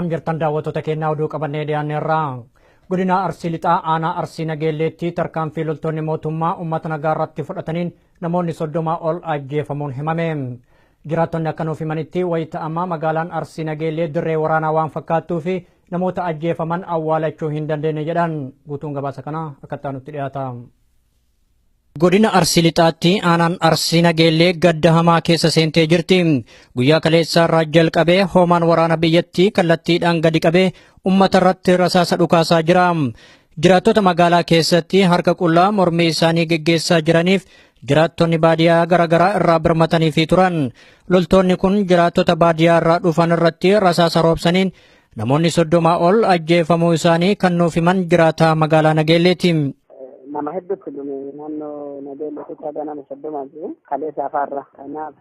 Akkam jirtan daawwattoota keenyaa oduu qabannee dhiyaanneerra. Godina Arsii Lixaa aanaa Arsii Nageelleetti tarkaanfii loltoonni mootummaa uummata nagaa irratti fudhataniin namoonni 30 ol ajjeefamuun himame. Jiraattonni akka nuuf himanitti wayita ammaa magaalaan Arsii Nageellee dirree waraanaa waan fakkaattuu fi namoota ajjeefaman awwaalachuu hin dandeenye jedhan. Guutuun gabaasa kanaa akka nutti dhiyaata. Godina Arsii Lixaatti aanaan Arsii Nageellee gadda hamaa keessa seentee jirti. Guyyaa kaleessaa irraa jalqabee hoomaan waraana biyyattii kallattiidhaan gadi qabee uummata irratti rasaasa dhukaasaa jira. Jiraattota magaalaa keessatti harka qullaa mormii isaanii geggeessaa jiraniif jiraattonni baadiyyaa garaagaraa irraa birmatanii turan. Loltoonni kun jiraattota baadiyyaa irraa dhufan irratti rasaasa roobsaniin namoonni 30 ol ajjeefamuu isaanii kan nuuf himan jiraataa magaalaa Nageelleeti. Nama hedduutti naannoo Nageellee keessa nama 30 kaleessa afaarra kanaaf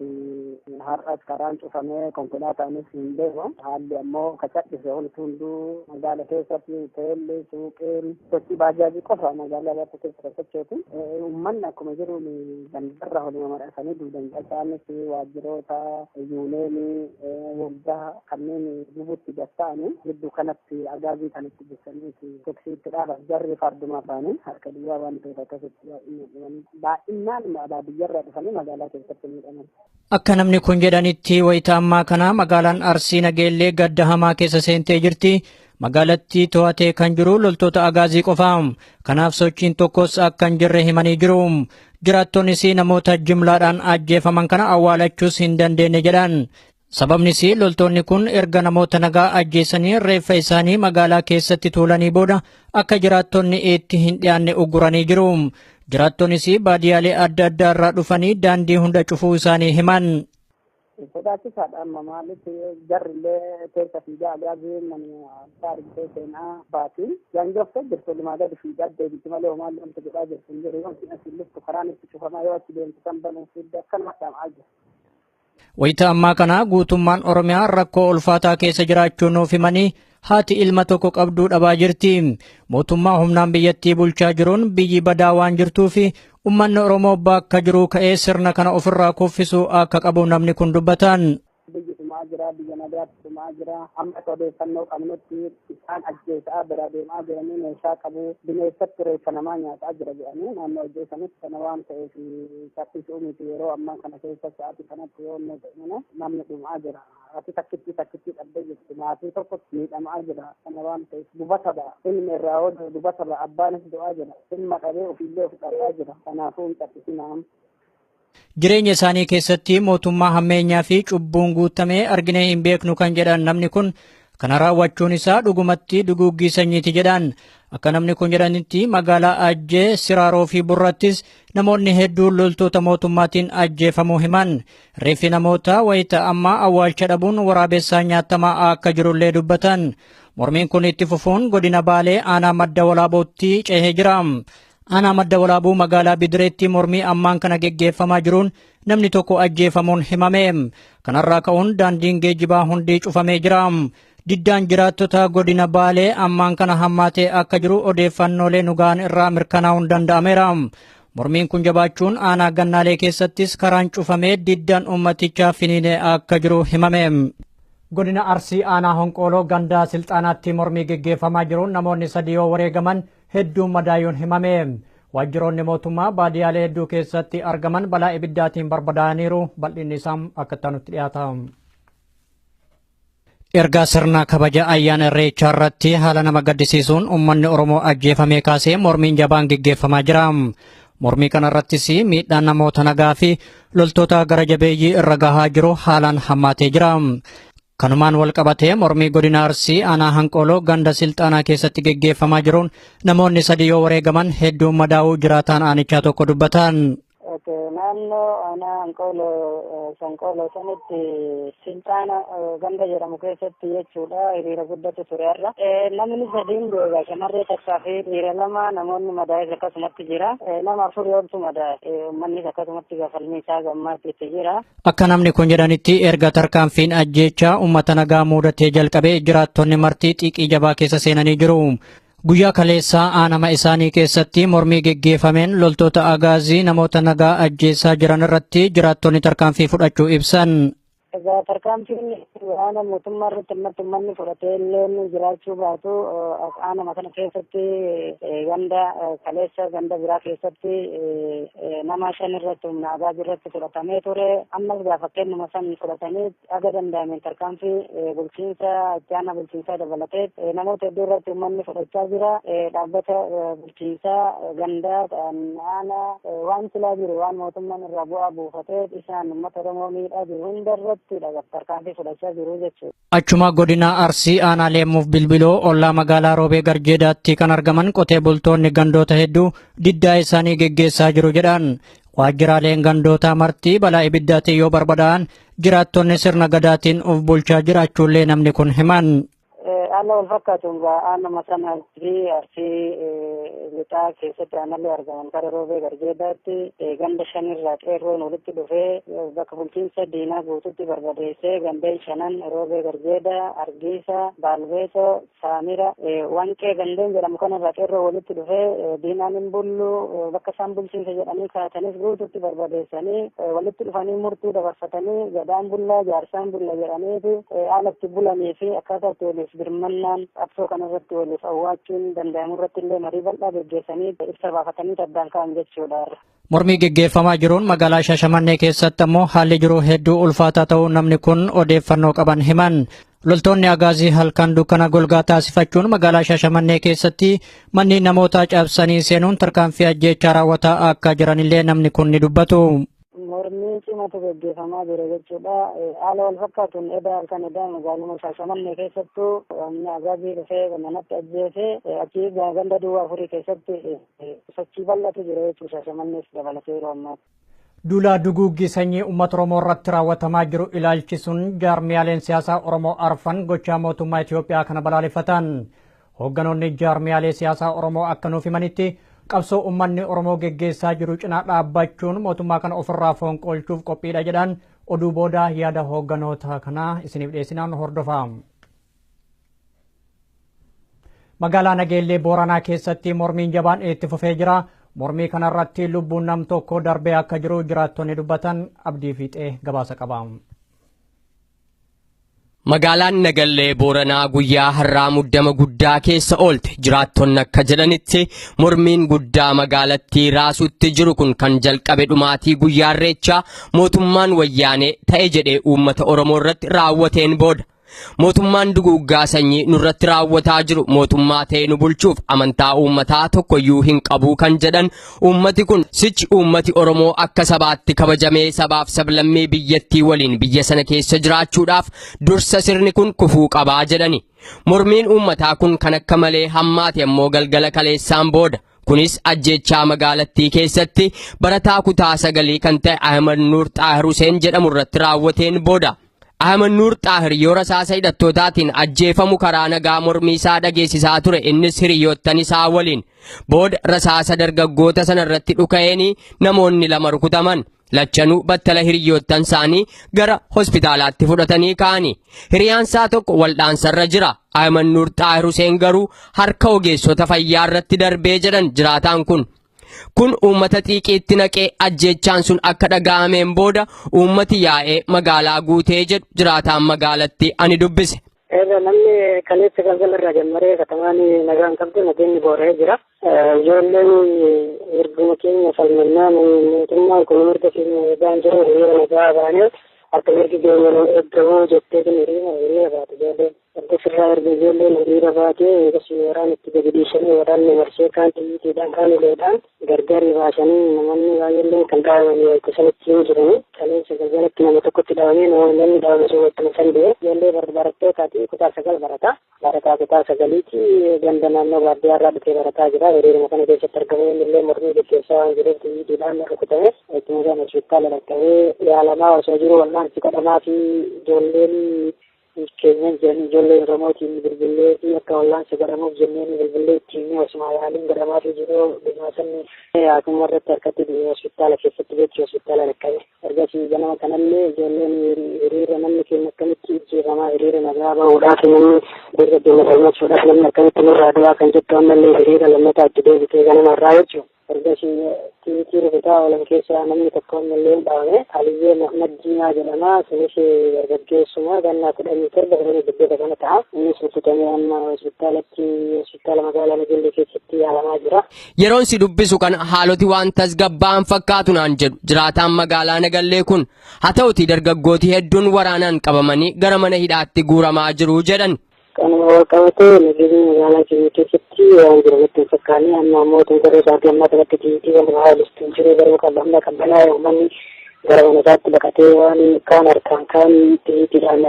har'as karaan cufamee konkolaataanis hin deemu. Haalli ammoo kacaccise hunduu magaala keessatti hoteelli suuqiin sochii baajaajii qofa magaalaa irratti keessa sochootu. Uummanni akkuma jiru gandarra waluma madhaasanii duudan isaanis waajjiroota yuuneenii waldaa kanneen gubutti gatta'anii gidduu kanatti agaazii kanatti ibsanii toksiitti dhaaban jarri farduma afaanii harka duwwaa waan ta'eef akkasitti baay'inaan baadiyyaarraa dhufanii magaalaa keessatti miidhaman. Akka namni kun jedhanitti wayita ammaa kana magaalaan Arsii Nageellee gadda hamaa keessa seentee jirti. Magaalattii to'atee kan jiru loltoota agaazii qofaa. Kanaaf sochiin tokkos akka hin jirre himanii jiru. Jiraattonnis namoota jimlaadhaan ajjeefaman kana awwaalachuus hin dandeenye jedhan. Sababnis loltoonni kun erga namoota nagaa ajjeesanii reeffa isaanii magaalaa keessatti tuulanii booda akka jiraattonni itti hin dhiyaanne ugguranii jiru. Jiraattonnis baadiyaalee adda addaa irraa dhufanii daandii hunda cufuu isaanii himan. Sodaachisaadha amma maaliif jarrillee keessa fiigaa agaaziin taarikee seenaa baatiin yaangooftee jirtu limaa gadi fiigaa deebiti malee homaan lamta jedhaa jirtu hin jiru yoo asiin luftu karaan itti cufamaa yoo achi deemtu kan banuuf fiidda akkanuma dhaamaa jiru. Wayita ammaa kana guutummaan Oromiyaa rakkoo ulfaataa keessa jiraachuu nuuf himanii haati ilma tokko qabduu dhabaa jirti. Mootummaa humnaan biyyattii bulchaa jiruun biyyi badaa waan jirtuuf uummanni Oromoo bakka jiru ka'ee sirna kana ofirraa kuffisuu akka qabu namni kun dubbatan. Biyyi dhumaa jira, biyya nagaatti dhumaa jira. Amma odeeffannoo qabnutti isaan ajjeesaa bira deemaa jiranii meeshaa qabu bineensatti reeffa namaa nyaataa jira jedhanii naannoo ajjeesanitti kana waan ta'eef saffisuu miti yeroo ammaa kana keessa sa'aatii kanatti yoo inni ta'e namni dhumaa jira. Ati takkitti dhabdee jirti maatii tokkotti miidhamaa jira kana waan ta'eef dubatadha ilmi irraa oolu dubatadha abbaanis du'aa jira ilma dhabee ofiillee of dhabaa jira kanaafuu hin takkisinaam. Jireenya isaanii keessatti mootummaa hammeenyaa fi cubbuun guutamee arginee hin beeknu kan jedhan namni kun kana raawwachuun isaa dhugumatti duguuggii sanyiiti jedhan. Akka namni kun jedhanitti magaalaa Ajjee, Siraaroo fi Burrattis namoonni hedduun loltoota mootummaatiin ajjeefamuu himan. Reeffi namoota wayita ammaa awwaalcha dhabuun waraabessaa nyaatamaa akka jirullee dubbatan. Mormiin kun itti fufuun godina Baalee aanaa madda walaabootti cehee jira. Aanaa madda walaabuu magaalaa Bidireetti mormii ammaan kana geggeeffamaa jiruun namni tokko ajjeefamuun himame. Kanarraa ka'uun daandiin geejjibaa hundi cufamee jira. Diddaan jiraattota godina Baalee ammaan kana hammaatee akka jiru odeeffannoolee nugaan irraa mirkanaa'uun danda'ameera. Mormiin kun jabaachuun aanaa gannaalee keessattis karaan cufamee diddaan uummatichaa finiinee akka jiru himame. Godina Arsii aanaa Honqooloo gandaa Silxaanaatti mormii geggeeffamaa jiruun namoonni 3 yoo wareegaman hedduun madaa'uun himame. Waajjiroonni mootummaa baadiyaalee hedduu keessatti argaman balaa ibiddaatiin barbadaa'aniiru. Bal'inni isaa akka nutti dhiyaata. Erga sirna kabaja ayyaana Irreechaa irratti haala nama gaddisiisuun uummanni Oromoo ajjeefamee kaasee mormiin jabaan geggeeffamaa jira. Mormii kanarrattis miidhaan namoota nagaa fi loltoota gara jabeeyyii irra gahaa jiru haalaan hammaatee jira. Kanumaan wal qabatee mormii godina Arsii aanaa Honqooloo ganda Silxaanaa keessatti geggeeffamaa jiruun namoonni 3 yoo wareegaman hedduun madaa'uu jiraataan aanichaa tokko dubbatan. Naannoo aanaa Honqooloo sanitti Silxaana ganda jedhamu keessatti jechuudha hiriira guddatu ture har'a. Namni 3 du'e shamarree takkaa fi dhiira 2 namoonni madaa'es akkasumatti jira. Nama 4 yoomtu madaa'e uummannis akkasumatti falmii isaa gammaatti itti jira. Akka namni kun jedhanitti erga tarkaanfiin ajjeechaa uummata nagaa muudatee jalqabee jiraattonni martii xiiqii jabaa keessa seenanii jiru. Guyyaa kaleessaa aanama isaanii keessatti mormii geggeeffameen loltoota agaazii namoota nagaa ajjeessaa jiran irratti jiraattonni tarkaanfii fudhachuu ibsan. Tarkaanfiin Waan mootummaa irratti uummanni fudhatee illee jiraachuu baatu aanuma kana keessatti ganda kaleessa ganda biraa keessatti nama 5 irratti humna agaabii irratti fudhatamee ture. Ammas gaafa kennuma san fudhatanii aga danda'ameen tarkaanfii bulchiinsa itti aanaa bulchiinsaa dabalatee namoota hedduu irratti uummanni fudhachaa jira. Dhaabbata bulchiinsaa gandaa aanaa waan silaa jiru waan mootummaan irraa bu'aa buufatee isaan uummata Oromoo miidhaa jiru hunda irratti tarkaanfii fudhachaa jiru jechuudha. Achuma godina Arsii aanaa Leemmuuf Bilbiloo ollaa magaalaa Roobee Garjeedaatti kan argaman qotee bultoonni gandoota hedduu diddaa isaanii geggeessaa jiru jedhan. Waajjiraaleen gandootaa marti balaa ibiddaatiin yoo barbadaa'an jiraattonni sirna gadaatiin of bulchaa jiraachuullee namni kun himan. Aanaa wal fakkaatuun aanuma sanatti Arsii lixaa keessatti aanaalee argaman karaa Roobee Garjeedaatti ganda 5 irraa qeerroon walitti dhufee bakka bulchiinsa diinaa guututti barbadeessee gandeen 5 Roobee Garjeedaa, Argiisa, Baalbeesoo, Saamira, Wanqee gandeen jedhamu kanarraa qeerroo walitti dhufee diinaan hin bullu bakka isaan bulchiinsa jedhanii kaatanis guututti barbadeessanii walitti dhufanii murtuu dabarfatanii gadaan bullaa jaarsaan bulla jedhaniiti haalatti bulanii fi akkaataa itti waliif birmannaan qabsoo kanarratti waliif awwaachuun danda'amu irratti illee marii bal'aa geggeessanii ibsa baafatanii addaan ka'an jechuudha. Mormii geggeeffamaa jiruun magaalaa Shashamannee keessatti ammoo haalli jiru hedduu ulfaataa ta'uu namni kun odeeffannoo qaban himan. Loltoonni agaazii halkan dukkana golgaa taasifachuun magaalaa Shashamannee keessatti manni namoota cabsanii seenuun tarkaanfii ajjeechaa raawwataa akka jiranillee namni kun ni dubbatu. Mormii cimatu geggeeffamaa jira jechuudha. Haala wal fakkaatuun halkan magaaluma Shashamannee keessattuu humni agaazii dhufee manatti ajjeesee achii ganda duwwaa 4 keessatti sochii bal'atu jira jechuudha. Shashamannees dabalatee yeroo ammaa. Duula duguuggii sanyii uummata Oromoo irratti raawwatamaa jiru ilaalchisuun jaarmiyaaleen siyaasaa Oromoo arfan gochaa mootummaa Itoophiyaa kana balaaleffatan. Hoogganoonni jaarmiyaalee siyaasaa Oromoo akka nuuf himanitti qabsoo uummanni Oromoo geggeessaa jiru cinaa dhaabbachuun mootummaa kana ofirraa fonqolchuuf qophiidha jedhan oduu booda yaada hoogganoota kanaa isiniif dhiyeessinaan hordofaa. Magaalaa Nageellee Booranaa keessatti mormiin jabaan itti fufee jira. Mormii kanarratti lubbuun nam tokko darbee akka jiru jiraattonni dubbatan Abdii Fiixee gabaasa qaba. Magaalaan Nageellee Booranaa guyyaa har'aa muddama guddaa keessa oolte. Jiraattonni akka jedhanitti mormiin guddaa magaalattii raasutti jiru kun kan jalqabe dhumaatii guyyaa Irreechaa mootummaan wayyaanee ta'e jedhee uummata Oromoo irratti raawwateen booda. Mootummaan duguuggaa sanyii nurratti raawwataa jiru mootummaa ta'e nu bulchuuf amantaa uummataa tokkoyyuu hin qabu kan jedhan uummati kun sichi uummati Oromoo akka sabaatti kabajamee sabaaf sablammii biyyattii waliin biyya sana keessa jiraachuudhaaf dursa sirni kun kufuu qabaa jedhani. Mormiin uummataa kun kan akka malee hammaate ammoo galgala kaleessaan booda. Kunis ajjeechaa magaalattii keessatti barataa kutaa 9 kan ta'e Ahmad Nuur Xaahir Huseen jedhamu irratti raawwateen booda. Ahmad Nuur Xaahir yoo rasaasa hidhattootaatiin ajjeefamu karaa nagaa mormii isaa dhageessisaa ture innis hiriyoottan isaa waliin booda rasaasa dargaggoota sana irratti dhuka'eenii namoonni 2 rukutaman lachanuu battala hiriyoottan isaanii gara hospitaalaatti fudhatanii ka'anii hiriyaansaa tokko waldhaansarra jira. Ahmad Nuur Xaahir Huseen garuu harka ogeessota fayyaa irratti darbee jedhan jiraataan kun uummata xiiqiitti naqee ajjeechaan sun akka dhaga'ameen booda uummati yaa'ee magaalaa guutee jedhu jiraataan magaalatti ani dubbise. Namni kaleessa galgala irraa jalqabee katamaan nagaan qabdu nageenyi boora'ee jira. Ijoolleen erguma keenya falmannaan mootummaan kun mirga keenya eegaan jiru hiriira nagaa baanee akka mirgi keenya eeggamuu jettee hiriira baate ijoolleen. Erga sirraa erga ijoolleen hiriira baatee waraan itti gadi dhiisanii waraanni marsee kaan xiyyiitiidhaan kaan uleedhaan gargari baasanii namoonni baay'een kan dhaabamanii ittisanitti hin jirani. Kaleessa galgalatti nama tokkotti dhaabamee namoonni dhaabame sun walitti kan dee'e. Ijoollee barattootaati kutaa 9 barata. Barataa kutaa 9tti ganda naannoo baadiyyaa irraa dhufee barataa jira. Hiriiruma kana keessatti argamee illee mormii gaggeessaa waan jiruuf xiyyiitiidhaan rukutame. Ittuma sana hospitaala dhaqqabee yaalamaa osoo jiru wal'aansi godhamaa fi ijoolleen keenyan jiran ijoollee Oromootiin bilbilee fi akka wal'aansi godhamuuf jenneen bilbilee ittiin osuma yaaliin godhamaa fi jiru dhimaasanni akkuma irratti harkatti hospitaala keessatti beekti hospitaala dhaqqabe. Ergasii ganama kanallee ijoolleen hiriira namni keenya akkamitti ijjeefamaa hiriira nagaa bahuudhaaf namni dirra keenya falmachuudhaaf namni akkamitti nurraa du'aa kan jettu ammallee hiriira lammataa itti deebitee ganama irraa jechuudha. tiitii rukutaa oolan keessaa namni tokko illee dhaabame Aliyyee Mahmad Diimaa jedhama. Sunis dargaggeessuma gannaa 17 18 kana ta'a. Innis rukutamee amma hospitaala magaalaa Nageellee keessatti yaalamaa jira. Yeroon si dubbisu kan haaloti waan tasgabba'an fakkaatu naan jedhu jiraataan magaalaa Nageellee kun haa ta'uti dargaggooti hedduun waraanaan qabamanii gara mana hidhaatti guuramaa jiru jedhan. Kanuma wal qabatee nageenyi magaalaa keenya keessatti waan jiru natti hin fakkaanne amma mootummaa gara isaatii ammaa kanatti tiitii wal haalistuu jiru garuu qabbanaa uummanni gara mana isaatti baqatee waan kaan harkaan kaan tiitiidhaan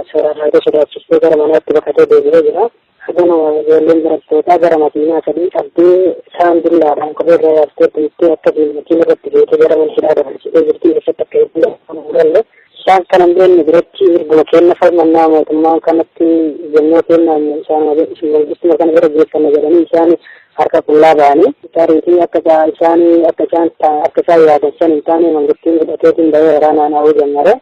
sodaachisee gara manaatti baqatee deebi'ee jira. Haganuma ijoolleen barattootaa gara makiinaa sadii qabdee isaan billaadhaan kophee irraa yaaftee tuuttee akkasiin makiina irratti geessee gara mana hidhaa dabarsitee jirti keessatti akka eebbuu isaan kanan beekne biratti erguma kenna falmannaa mootummaan kanatti jennoo kennaan isaan mangistima kana bira geessanna jedhanii isaan harka qullaa ba'anii tariitii akka isaan yaadan san hin taane mangistiin hidhateetiin bahee waraanaan hawuu jammare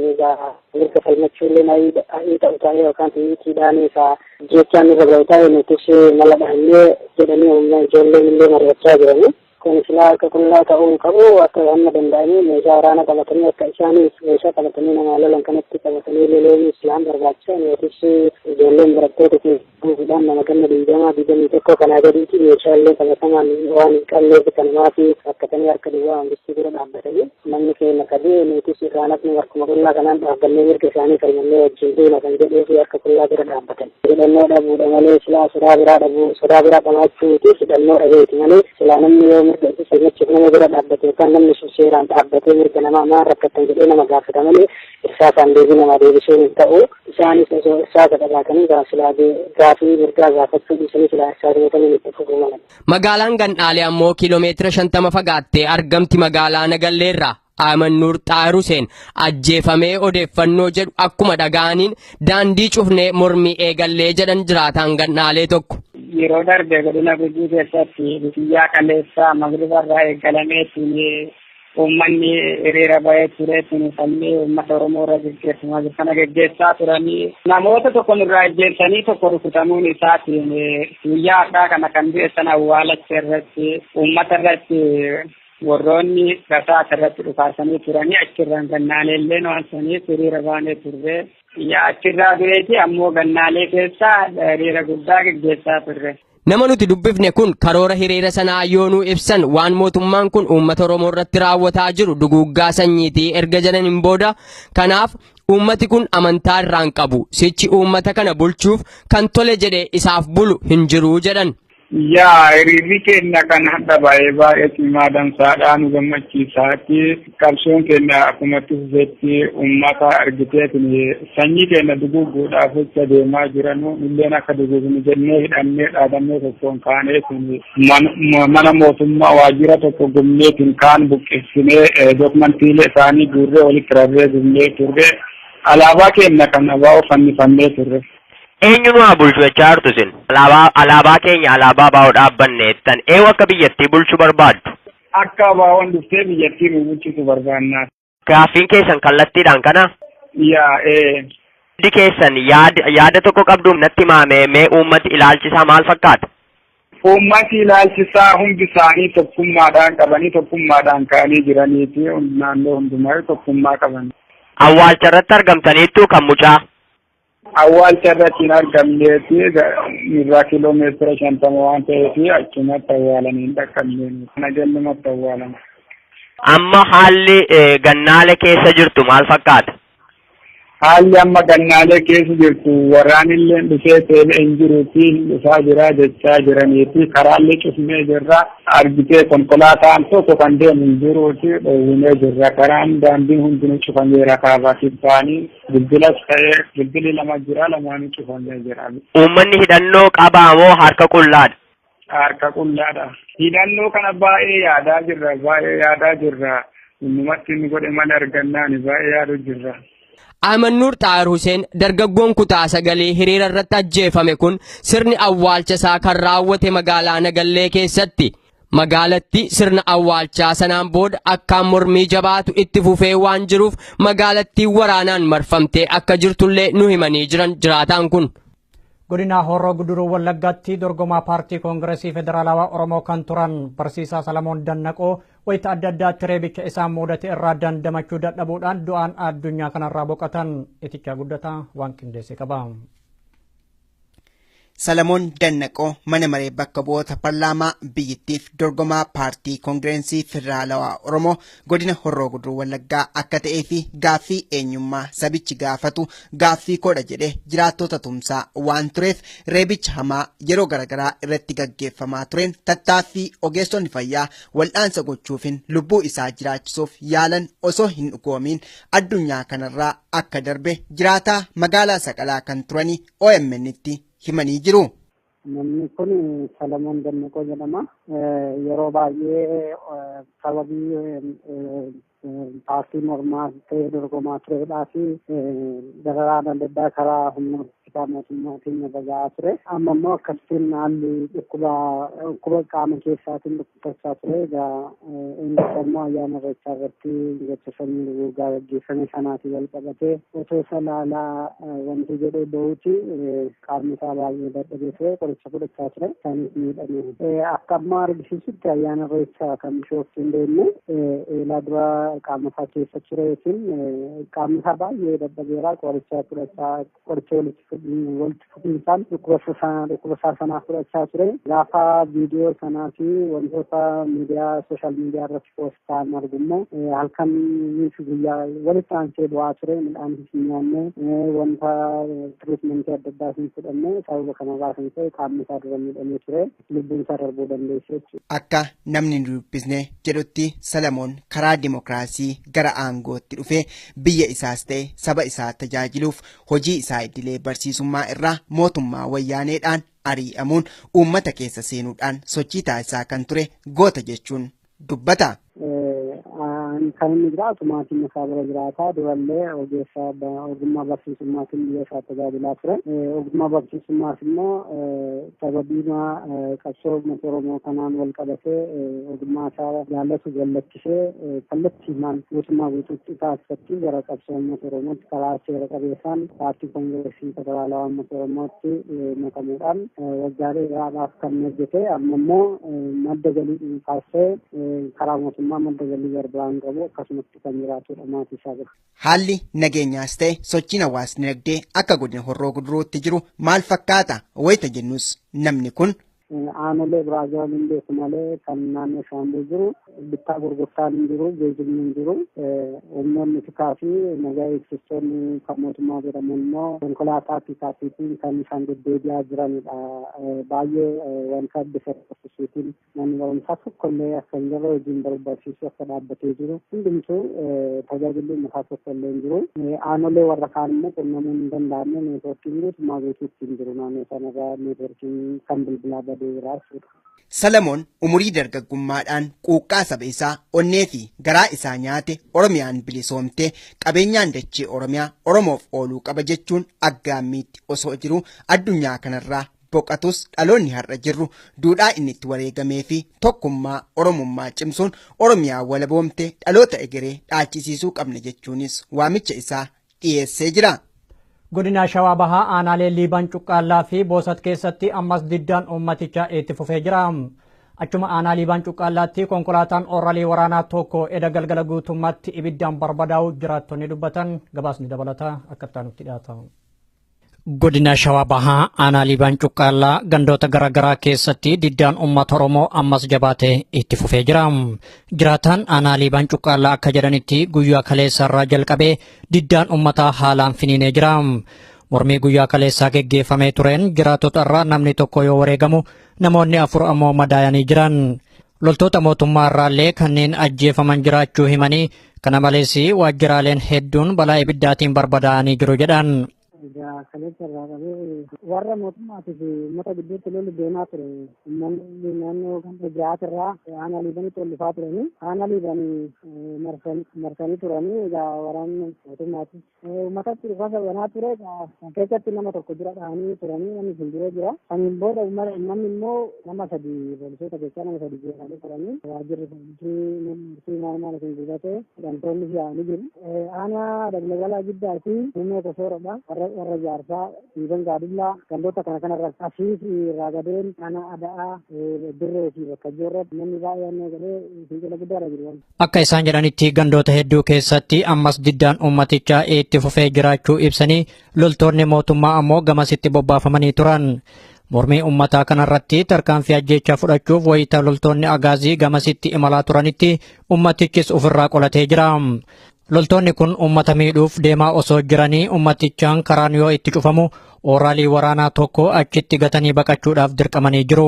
mirga falmachuullee na'ii ta'u taa'ee yookaan tiitiidhaan isaa jechaan irra ga'u taa'ee nutis mala dhahannee jedhanii ijoolleen illee mari'achaa jiranii. Kun silaa akka qullaa ta'uu qabu akka amma danda'anii meeshaa waraana qabatanii akka isaanis meeshaa qabatanii nama lolan kanatti qabatanii loluu islaan barbaachisan yookiis ijoolleen barattoota keessuudhaan nama ganna 21 kanaa gadiiti meeshaalee qabatamaan waan hin qabneef kanamaa fi rakkatanii harka duwwaa mangistii bira dhaabbatanii namni keenya qabee nutis irraanatni harkuma qullaa kanaan dhaabbannee mirga isaanii falmannee wajjin deema kan jedhee fi harka qullaa bira dhaabbatan. Hidhannoo dhabuudha malee silaa sodaa biraa qabaachuuti hidhannoo dhabeeti malee silaa namni yoo mirga falmachuuf nama bira dhaabbate yookaan namni sun seeraan dhaabbatee mirga namaa maan rakkatan jedhee nama gaafata malee irsaasaan deebii namaa deebisuu hin ta'u. Isaanis osoo irsaasa qabaatanii gara silaa gaafii mirgaa gaafachuu dhiisanii silaa irsaasumotanii itti fufuu malan. Magaalaan Gandhaalee ammoo kiiloomeetira 50 fagaattee argamti magaalaa Nagalleerraa. Amannuur Xaahir Huseen ajjeefamee odeeffannoo jedhu akkuma dhaga'aniin daandii cufnee mormii eegallee jedhan jiraataan Gandhaalee tokko. Yeroo darbe godina Gujii keessatti biyyaa kaleessaa magribarraa eegalameetiin uummanni hiriira bahee tureetiin falmii uummata Oromoo irra gaggeeffamaa jiru kana gaggeessaa turanii namoota tokko nurraa ajjeessanii tokko rukutamuun isaatiin guyyaa har'aa kana kan beessan awwaalacha irratti uummata irratti warroonni gasaa irratti dhukaasanii turanii achirraan Gannaaleellee no'ansanii hiriira baanee turre. Achirraa dureeti ammoo Gannaalee keessaa hiriira guddaa gaggeessaa turre. Nama nuti dubbifne kun karoora hiriira sanaa yoo nu ibsan waan mootummaan kun uummata Oromoo irratti raawwataa jiru duguuggaa sanyiitii erga jedhaniin booda kanaaf uummati kun amantaa irraan qabu sichi uummata kana bulchuuf kan tole jedhe isaaf bulu hin jiru jedhan. Hiriirri keenya kan hadda baay'ee cimaa dansaadhaa nu gammachiisaati. Qabsoon keenya akkuma tufeetti uummata argiteetiin sanyii keenya duguuguudhaaf jecha deemaa jiranu illeen akka duguugnu jennee hidhannee dhaabannee tokkoon kaaneetiin mana mootummaa waajjira tokko gumneetiin kaan buqqeessinee dookumantiilee isaanii guurree walitti rarree gumnee turre alaabaa keenya kan abaa fannifannee turre. Eenyumaa bulchu jechaa jirtu isin alaabaa keenya alaabaa baa'uu dhaabbanne jettan eenyu akka biyyattii bulchuu barbaaddu? Akka abaa'oon dhuftee biyyattii nu bulchisu barbaannaa. Gaaffiin keessan kallattiidhaan kana? Hundi keessan yaada tokko qabdu natti himame mee uummati ilaalchisaa maal fakkaata? Uummati ilaalchisaa hundi isaanii tokkummaadhaan qabanii tokkummaadhaan ka'anii jiraniiti naannoo hundumaa tokkummaa qabanii. Awwaalcha irratti argamtaniittu kan mucaa? Awwaalcha irratti hin argamneeti irraa kiiloomeetira 50 waan ta'eef achumatti awwaalanii hin dhaqqabneen Nagellumatti awwaalan. Amma haalli Gannaalee keessa jirtu maal fakkaata? Haalli amma Gannaalee keessa jirtu waraanillee dhufee seenee hin jiruufi dhufaa jira jechaa jiraniifi karaallee cufnee jirra argitee konkolaataan tokko kan deemu hin jiruufi dhoowwinee jirra karaan daandiin hundinuu cufameera kaabaatiin ta'anii bilbilas ta'ee bilbilli lama jira lamaanuu cufamee jira. Uummanni hidhannoo qabaa moo harka qullaadha? Harka qullaadha. Hidhannoo kana baay'ee yaadaa jirra. Uummatni inni godhe malee argannaan baay'ee yaaduu jirra. Amannuur Xaahir Huseen dargaggoon kutaa sagalee hiriira irratti ajjeefame kun sirni awwaalcha isaa kan raawwate magaalaa Nagallee keessatti. Magaalatti sirna awwaalchaa sanaan booda akkaan mormii jabaatu itti fufee waan jiruuf magaalattii waraanaan marfamtee akka jirtullee nu himanii jiran jiraataan kun. Godina Horroo Guduruu Wallaggaatti dorgomaa paartii Koongireesii Federaalawaa Oromoo kan turan barsiisaa Salamoon Dannaqoo wayita adda addaatti reebicha isaan mudate irraa dandamachuu dadhabuudhaan du'aan addunyaa kanarraa boqotan itichaa guddataa waan qindeesse qaba. Salamoon Dannaqoo mana maree bakka bu'oota paarlaamaa biyyattiif dorgomaa paartii Koongireesii Federaalawaa Oromoo godina Horroo Guduruu Wallaggaa akka ta'ee fi gaaffii eenyummaa sabichi gaafatu gaaffii koodha jedhee jiraattota tumsaa waan tureef reebicha hamaa yeroo garaagaraa irratti gaggeeffamaa tureen tattaaffii ogeessonni fayyaa wal'aansa gochuufin lubbuu isaa jiraachisuuf yaalan osoo hin dhugoomiin addunyaa kanarraa akka darbe jiraataa magaalaa Saqalaa kan turanii OMN'tti himanii jiru. Namni kun Salamoon Dannaqoo jedhama. Yeroo baay'ee sababii paartii mormaa ta'ee dorgomaa turedhaa fi dararaan adda addaa karaa humna mootummaatiin irra gahaa ture. Amma immoo akkasitiin haalli dhukkuba qaama keessaatiin dhukkubsachaa ture. Egaa innis immoo ayyaana irreechaa irratti gocha sanyii duguuggaa gaggeeffame sanaatiin wal qabatee otoo salaalaa wanti jedhee bahuuti qaamni isaa baay'ee dadhabee ture qoricha fudhachaa ture. Isaaniif miidhame. Akka amma argisiisutti ayyaana irreechaa kan bishooftuu hin deemne eelaa dura qaama isaa keessa tureetiin qaamni isaa baay'ee dadhabeera qoricha fudhachaa qoricha walitti fufinsaan dhukkuba isaa sanaaf fudhachaa ture. Gaafa viidiyoo sanaa fi wantoota miidiyaa sooshaal miidiyaa irratti poostaan argummoo halkan fi guyyaa walitti aansee bu'aa ture. Midhaan hin nyaanne wanta tiriitmentii adda addaa hin fudhanne sababa kanarraa kan ta'e qaamni isaa dura miidhamee ture. Lubbuun isaa darbuu dandeesse jechuudha. Akka namni hin dubbisne jedhutti Salamoon karaa dimokiraasii gara aangootti dhufee biyya isaas ta'e saba isaa tajaajiluuf hojii isaa idilee barsiisummaa irraa mootummaa wayyaaneedhaan ari'amuun uummata keessa seenuudhaan sochii taasisaa kan ture goota jechuun dubbata. Kan inni jiraatu maatiin isaa bira jiraataa durallee ogeessa ogummaa barsiisummaatiin biyya isaa tajaajilaa ture. Ogummaa barsiisummaas immoo sababiima qabsoo uummata Oromoo kanaan wal qabatee ogummaa isaa jaallatu jallachiisee kallattiimaan guutummaa guutuutti taasifatti gara qabsoo uummata Oromootti karaa seera qabeessaan paartii Koongireesii Federaalawaa uummata Oromootti makamuudhaan waggaalee dheeraadhaaf kan hojjete amma immoo madda galii dhuunfaasee karaa mootummaa madda galii garbaan qabu akkasumatti kan jiraatudha maatii isaa bira. Haalli nageenyaas ta'e sochiin hawaasni dinagdee akka godina Horroo Guduruutti jiru maal fakkaata wayita jennus namni kun. Aanolee biraa jiran hin beeku malee kan naannoo Shaambuu jiru bittaa gurgurtaan hin jiru geejjibni hin jiru humnoonni tikaa fi nagaa eegsistoonni kan mootummaa jedhamu immoo konkolaataa tikaatiin kan isaan deddeebi'aa jiranidha. Baay'ee wanta bifa barsiisuutiin namni barumsaa tokkollee akka hin jirre hojiin barbaachisuu akka dhaabbatee jiru hundumtuu tajaajilli ummataa tokkollee hin jiru. Aanolee warra kaan immoo qunnamuu hin danda'amne neetwoorkiin guutummaa guutuutti hin jiru naannoo sanarraa neetwoorkiin kan bilbilaa badee jira. Salamoon umurii dargaggummaadhaan quuqqaa saba isaa onnee fi garaa isaa nyaate Oromiyaan bilisoomte qabeenyaan dachee Oromiyaa Oromoof ooluu qaba jechuun aggaammiitti osoo jiru addunyaa kanarraa boqatus dhaloonni har'a jirru duudhaa inni itti wareegamee fi tokkummaa Oromummaa cimsuun Oromiyaa walaboomte dhaloota egeree dhaachisiisuu qabna jechuunis waamicha isaa dhiyeessee jira. Godina Shawaa Bahaa aanaalee Liibaan Cuqqaallaa fi Boosat keessatti ammas diddaan uummatichaa itti fufee jira. Achuma aanaa Liibaan Cuqqaallaatti konkolaataan ooralii waraanaa tokko eda galgala guutummaatti ibiddaan barbadaa'u jiraattonni dubbatan gabaasni dabalata akka taanutti dhiyaata. Godina Shawaa Bahaa aanaa Liibaan Cuqqaallaa gandoota garaagaraa keessatti diddaan uummata Oromoo ammas jabaatee itti fufee jira. Jiraataan aanaa Liibaan Cuqqaallaa akka jedhanitti guyyaa kaleessarraa jalqabee diddaan uummataa haalaan finiinee jira. Mormii guyyaa kaleessaa geggeeffamee tureen jiraattota irraa namni tokko yoo wareegamu namoonni 4 ammoo madaayanii jiran. Loltoota mootummaa irraallee kanneen ajjeefaman jiraachuu himanii kana malees waajjiraaleen hedduun balaa ibiddaatiin barbadaa'anii jiru jedhan. Kaleessa irraa qabee warra mootummaatii fi uummata gidduutti lolli deemaa ture. Uummanni naannoo ganda jiraat irraa aanaa Liibanitti ol dhufaa turanii aanaa Liibanii marsanii turanii egaa waraanni mootummaatis uummatatti dhufaasa banaa ture. Keessatti nama tokko jira dhahanii turanii namni fuulduree jira. Saniin booda namni immoo nama 3 poolisoota keessaa nama 3 jeeqanii turanii waajjirri poolisii maal hin gubatee hidhamtoonni yaa'anii jiru. Aanaa Daglagalaa Giddaa fi Humee Kosoorodha. warra jaarsaa dhiiban gaadillaa gandoota kanarra asii fi raagadeen ana ada'aa dirree fi bakka jirratti namni baay'een godhee fincila guddaadha jiru. Akka isaan jedhanitti gandoota hedduu keessatti ammas diddaan uummatichaa itti fufee jiraachuu ibsanii loltoonni mootummaa ammoo gamasitti bobbaafamanii turan. Mormii uummataa kanarratti tarkaanfii ajjeechaa fudhachuuf wayita loltoonni agaazii gamasitti imalaa turanitti ummatichis ofirraa qolatee jira. Loltoonni kun uummata miidhuuf deemaa osoo jiranii ummatichaan karaan yoo itti cufamu ooraalii waraanaa tokko achitti gatanii baqachuudhaaf dirqamanii jiru.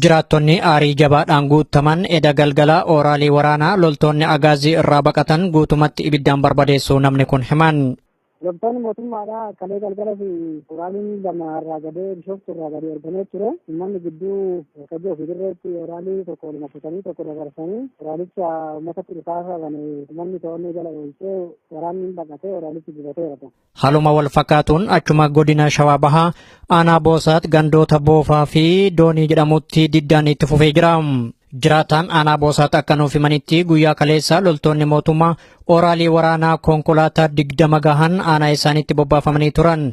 Jiraattonni aarii jabaadhaan guutaman eda galgala ooraalii waraanaa loltoonni agaazii irraa baqatan guutumatti ibiddaan barbadeessuu namni kun himan. Loltoonni mootummaadhaa kalee galgala fi oraaliin lama irraa gadee bishooftu irraa gadee ergamee ture. Uummanni gidduu kajoo fi dirreetti oraalii tokko lama fitanii tokko dabarsanii oraalicha uummatatti dhukaasa kan uummanni to'annoo jala oolchee waraanni baqatee oraalichi gubateera. Haaluma wal fakkaatuun achuma godina Shawaa Bahaa aanaa Boosaat gandoota Boofaa fi Doonii jedhamutti diddaan itti fufee jira. Jiraataan aanaa Boosaat akka nuuf himanitti guyyaa kaleessa loltoonni mootummaa ooraalii waraanaa konkolaataa 20 gahan aanaa isaaniitti bobbaafamanii turan.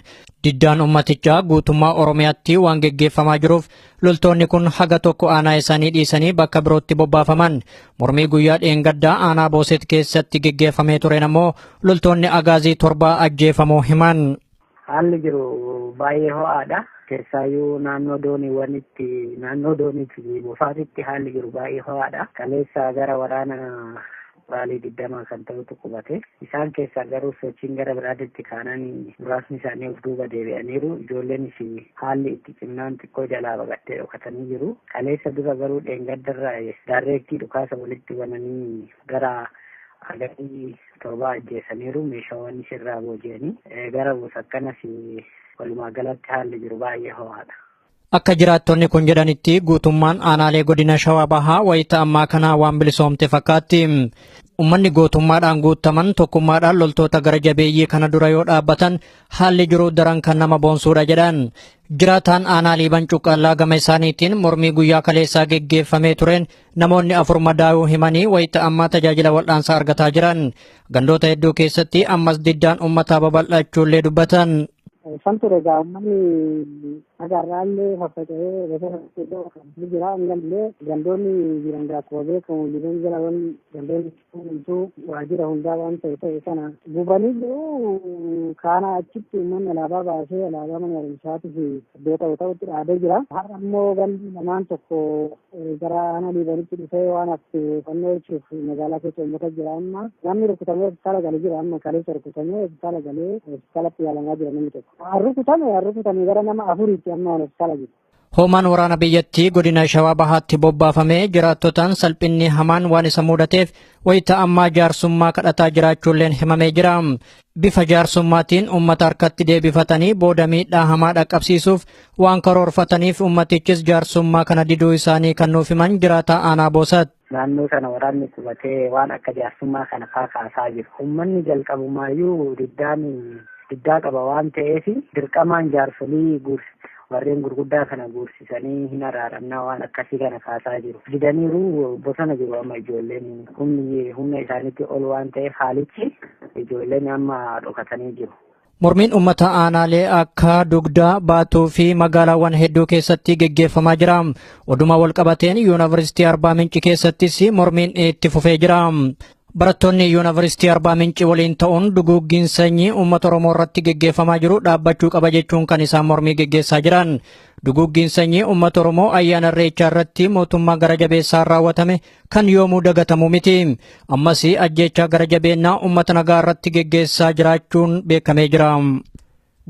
Diddaan ummatichaa guutummaa Oromiyaatti waan geggeeffamaa jiruuf loltoonni kun haga tokko aanaa isaanii dhiisanii bakka birootti bobbaafaman. Mormii guyyaa dheengaddaa aanaa Booseet keessatti geggeeffamee tureen ammoo loltoonni agaazii 7 ajjeefamuu himan. Haalli jiru baay'ee ho'aadha. Keessaayyuu naannoo dooniitti Boofaatitti haalli jiru baay'ee ho'aadha. Kaleessa gara waraana baalii 20 kan ta'utu qubate. Isaan keessaa garuu sochiin gara biraatitti kaananii muraasni isaanii of duuba deebi'aniiru. Ijoolleenis haalli itti cimnaan xiqqoo jalaa baqattee dhokatanii jiru. Kaleessa dura garuu dheengaddarraa daareektii dhukaasa walitti bananii gara agarii 7 ajjeesaniiru. Meeshaawwan irraa booji'anii gara Boosakkanas walumaa galatti haalli jiru baay'ee ho'aadha. Akka jiraattonni kun jedhanitti guutummaan aanaalee godina Shawaa Bahaa wayita ammaa kana waan bilisoomte fakkaatti. Uummanni gootummaadhaan guutaman tokkummaadhaan loltoota gara jabeeyyii kana dura yoo dhaabbatan haalli jiru daran kan nama boonsuudha jedhan. Jiraataan aanaa Liiban Cuqqaallaa gama isaaniitiin mormii guyyaa kaleessaa geggeeffamee tureen namoonni 4 madaa'uu himanii wayita ammaa tajaajila wal'aansaa argataa jiran. Gandoota hedduu keessatti ammas diddaan uummataa babal'achuullee dubbatan. Santu egaa uummanni agarraallee faffaca'ee bosona iddoo kan jira hangallee gandoonni jiran akkuma beekamu liban jalawan gandoonni hunduu waajjira hundaa waan ta'e sana gubanii jiru. Kaana achitti uummanni alaabaa baasee alaabaa mana barumsaatii fi iddoo ta'utti dhaabee jira. Har'a immoo gandi lamaan tokko gara aanaa liibanitti dhufee waan hafe fannoo jechuuf magaalaa keessa uummata jira. Amma namni rukutamee hospitaala galee jira. Amma kaleessa rukutamee hospitaala galee hospitaalatti yaalamaa jira namni tokko. Rukutame gara nama 4tti amma hospitaala jiru. Hoomaan waraana biyyattii godina Shawaa Bahaatti bobbaafamee jiraattotaan salphinni hamaan waan isa mudateef wayita ammaa jaarsummaa kadhataa jiraachuulleen himamee jira. Bifa jaarsummaatiin uummata harkatti deebifatanii booda miidhaa hamaa dhaqqabsiisuuf waan karoorfataniif ummatichis jaarsummaa kana diduu isaanii kan nuuf himan jiraataa aanaa Boosaat. Naannoo sana waraanni qubatee waan akka jaarsummaa kana kaasaa jiru. Uummanni jalqabumaayyuu diddaa qaba waan ta'eef dirqamaan jaarsolii warreen gurguddaa kana guursisanii hin araarannaa waan akkasii kana kaasaa jiru. Didaniiru bosona jiru amma ijoolleen humna isaaniitti ol waan ta'eef haalichi ijoolleen amma dhokatanii jiru. Mormiin uummata aanaalee akka Dugdaa, Baatuu fi magaalaawwan hedduu keessatti geggeeffamaa jira. Oduma walqabateen Yuunivarsiitii Arbaa Minci keessattis mormiin itti fufee jira. Barattoonni Yuunivarsiitii Arbaa Minci waliin ta'uun duguuggiin sanyii uummata Oromoo irratti geggeeffamaa jiru dhaabbachuu qaba jechuun kan isaan mormii geggeessaa jiran. Duguuggiin sanyii uummata Oromoo ayyaana Irreechaa irratti mootummaa gara jabeessaan raawwatame kan yoomuu dagatamu miti. Ammas ajjeechaa gara jabeennaa uummata nagaa irratti geggeessaa jiraachuun beekamee jira.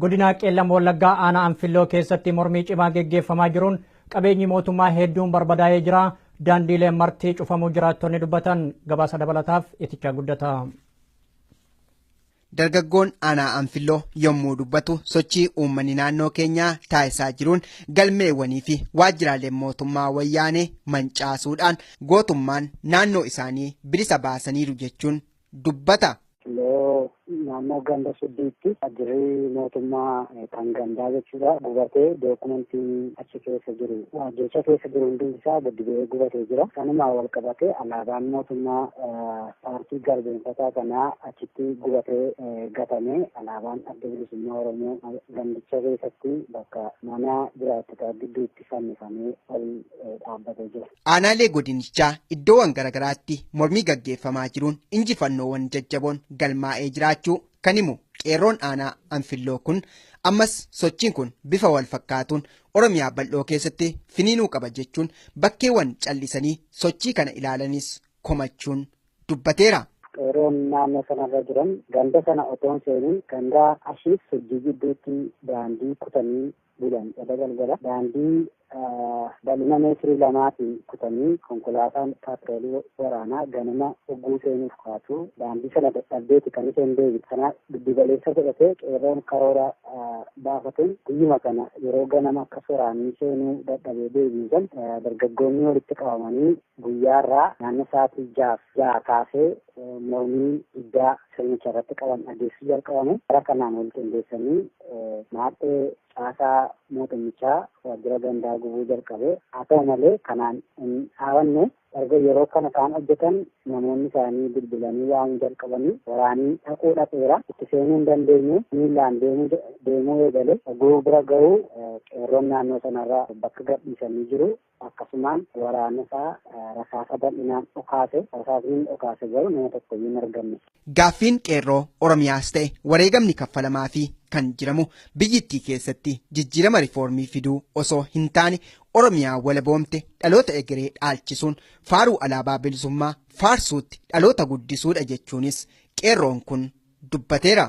Godina Qeellam Wallaggaa aanaa Anfilloo keessatti mormii cimaa geggeeffamaa jiruun qabeenyi mootummaa hedduun barbadaa'ee jira. Daandiileen martii cufamuu jiraattonni dubbatan gabaasa dabalataaf itichaa guddata. Dargaggoon aanaa Anfilloo yommuu dubbatu sochii uummanni naannoo keenyaa taasisaa jiruun galmeewwanii fi waajjiraaleen mootummaa wayyaanee mancaasuudhaan gootummaan naannoo isaanii bilisa baasaniiru jechuun dubbata. naannoo ganda suddiitti waajjirri mootummaa kan gandaa jechuudha gubatee dookumentii achi keessa jiru waajjiricha keessa jiru hundi isaa gadi bu'ee gubatee jira. Kanumaa wal qabatee alaabaan mootummaa paartii garbeenfataa kanaa achitti gubatee gatamee alaabaan adda bilisummaa Oromoo gandicha keessatti bakka mana jiraattotaa gidduutti fannifamee ol dhaabbatee jira. Aanaalee godinichaa iddoowwan garaagaraatti mormii gaggeeffamaa jiruun injifannoowwan jajjaboon galmaa'ee jiraachuu kan himu qeerroon aanaa Anfilloo kun ammas sochiin kun bifa wal fakkaatuun Oromiyaa bal'oo keessatti finiinuu qaba jechuun bakkeewwan callisanii sochii kana ilaalanis komachuun dubbateera. Qeerroon naannoo sanarra jiran ganda sana otoon seenuun gandaa ashiif sojjii gidduutti daandii kutanii bulan galgala daandii bal'ina meetirii lamaatiin kutanii konkolaataan paatroolii waraanaa ganama hogguu seenuuf kaatu daandii sana dadhabdeeti kan isheen deebitu. Kana giddugaleessa godhatee qeerroon karoora baafateen guyyuma kana yeroo ganama akkas waraanii seenuu dadhabee deebisan dargaggoonni walitti qabamanii guyyaarraa naannoo sa'aatii ja'a kaasee mormii iddaa sirnicha irratti qaban adeemsisuu jalqabame. Bara kanaan wal qindeessanii maaxee caasaa mootummichaa waajjira gandaa gubuu jalqabe. Haa ta'u malee kanaan hin dhaabanne erga yeroo kana isaan hojjetan namoonni isaanii bilbilanii waamuu jalqabanii waraanii dhaquu dhaqeera itti seenuu hin dandeenye miillaan deemuu eegale oguu bira ga'uu qeerroon naannoo sanarraa bakka gadhiisanii jiru. Akkasumaan waraana isaa rasaasa bal'inaan dhokaase rasaasni dhokaase garuu nama tokko hin argamne. Gaaffiin qeerroo Oromiyaas ta'e wareegamni kaffalamaa fi kan jiramu biyyittii keessatti jijjiirama riifoormii fiduu osoo hin taane Oromiyaa walaboomte dhaloota egeree dhaalchisuun faaruu alaabaa bilisummaa faarsuutti dhaloota guddisuudha jechuunis qeerroon kun dubbateera.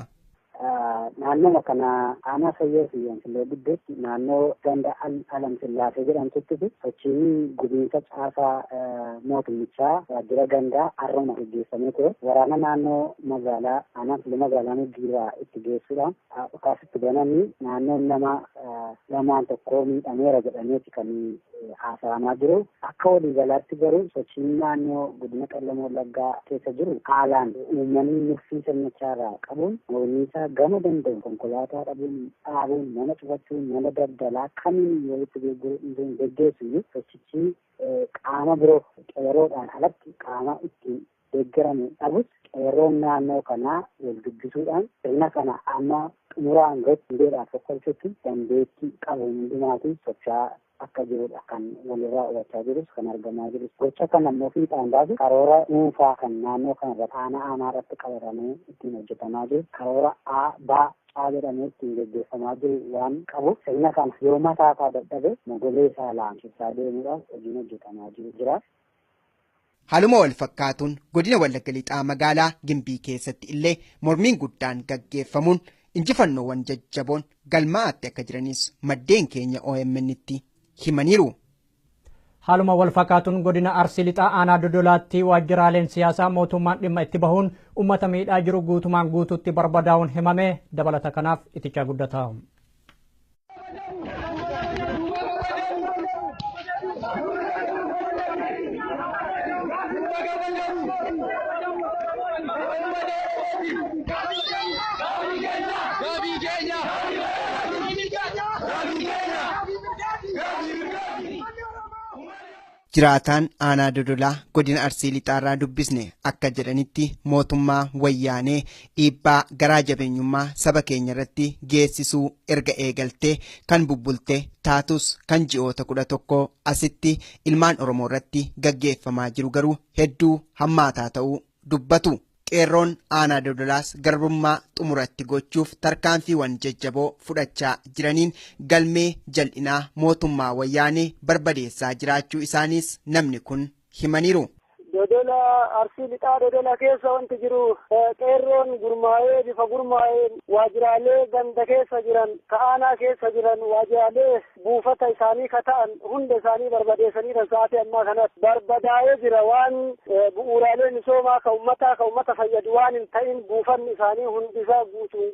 Naannoo kana aanaa Sayyoo fi Anfilloo gidduutti naannoo ganda Alamsillaasee jedhamtutti sochiin gubiinsa caasaa mootummichaa waajjira gandaa har'uma gaggeeffamee ture. Waraana naannoo magaalaa aanaa Anfilloo magaalaa Muggiirraa itti geessuudhaan dhukaasitti bananii naannoon nama lamaan tokko miidhameera jedhameeti kan haasa'amaa jiru. Akka waliigalaatti garuu sochiin naannoo godina Qellem Wallaggaa keessa jiru haalaan uummanni nuffii sirnichaarraa qabuun mormiisaa gama danda'u konkolaataa dhaabuun mana cufachuun mana daldalaa kamiin walitti gurguruun geggeessu sochichi qaama biroo qeerroodhaan alatti qaama itti deeggaramu dhabus qeerroon naannoo kanaa wal dubbisuudhaan sirna kana amma xumuraan ga'utti hundeedhaan tokkolchutti dandeettii qabu hundumaatiin socho'aa akka jirudha kan walirraa hubachaa jirus kan argamaa jirus. Gocha kana immoo fiixaan baasu karoora dhuunfaa kan naannoo kanarra aanaa irratti qabatamee ittiin hojjetamaa jiru karoora caa jedhamee ittiin gaggeeffamaa jiru waan qabu sirna kana yoo mataasaa dadhabe mogolee isaa laamsisaa deemuudhaaf hojiin hojjetamaa jira. Haaluma wal fakkaatuun godina Wallagga Lixaa magaalaa Gimbii keessatti illee mormiin guddaan gaggeeffamuun injifannoowwan jajjaboon galmaa'atti akka jiranis maddeen keenya OMN'tti himaniiru. Haaluma wal fakkaatuun godina Arsii Lixaa aanaa Dodolaatti waajjiraaleen siyaasaa mootummaan dhimma itti bahuun uummata miidhaa jiru guutumaan guutuutti barbadaa'uun himame dabalata kanaaf itichaa guddataa. Jiraataan aanaa Dodolaa godina Arsii Lixaarraa dubbisne akka jedhanitti mootummaa wayyaanee dhiibbaa garaa jabeenyummaa saba keenya irratti geessisuu erga eegaltee kan bubbulte taatus kan ji'oota 11 asitti ilmaan Oromoo irratti gaggeeffamaa jiru garuu hedduu hammaataa ta'uu dubbatu. Qeerroon aanaa Dodolaas garbummaa xumuratti gochuuf tarkaanfiiwwan jajjaboo fudhachaa jiraniin galmee jal'inaa mootummaa wayyaanee barbadeessaa jiraachuu isaaniis namni kun himaniiru. Dodola Arsii Lixaa Dodola keessa wanti jiru qeerroon gurmaa'ee bifa gurmaa'een waajjiraalee ganda keessa jiran ka'aanaa keessa jiran waajjiraalee buufata isaanii ka ta'an hunda isaanii barbadeessanii sa'aatii ammaa kanatti barbadaa'ee jira waan bu'uuraalee misoomaa ka ummata fayyadu waan hin ta'in buufanni isaanii hundisaa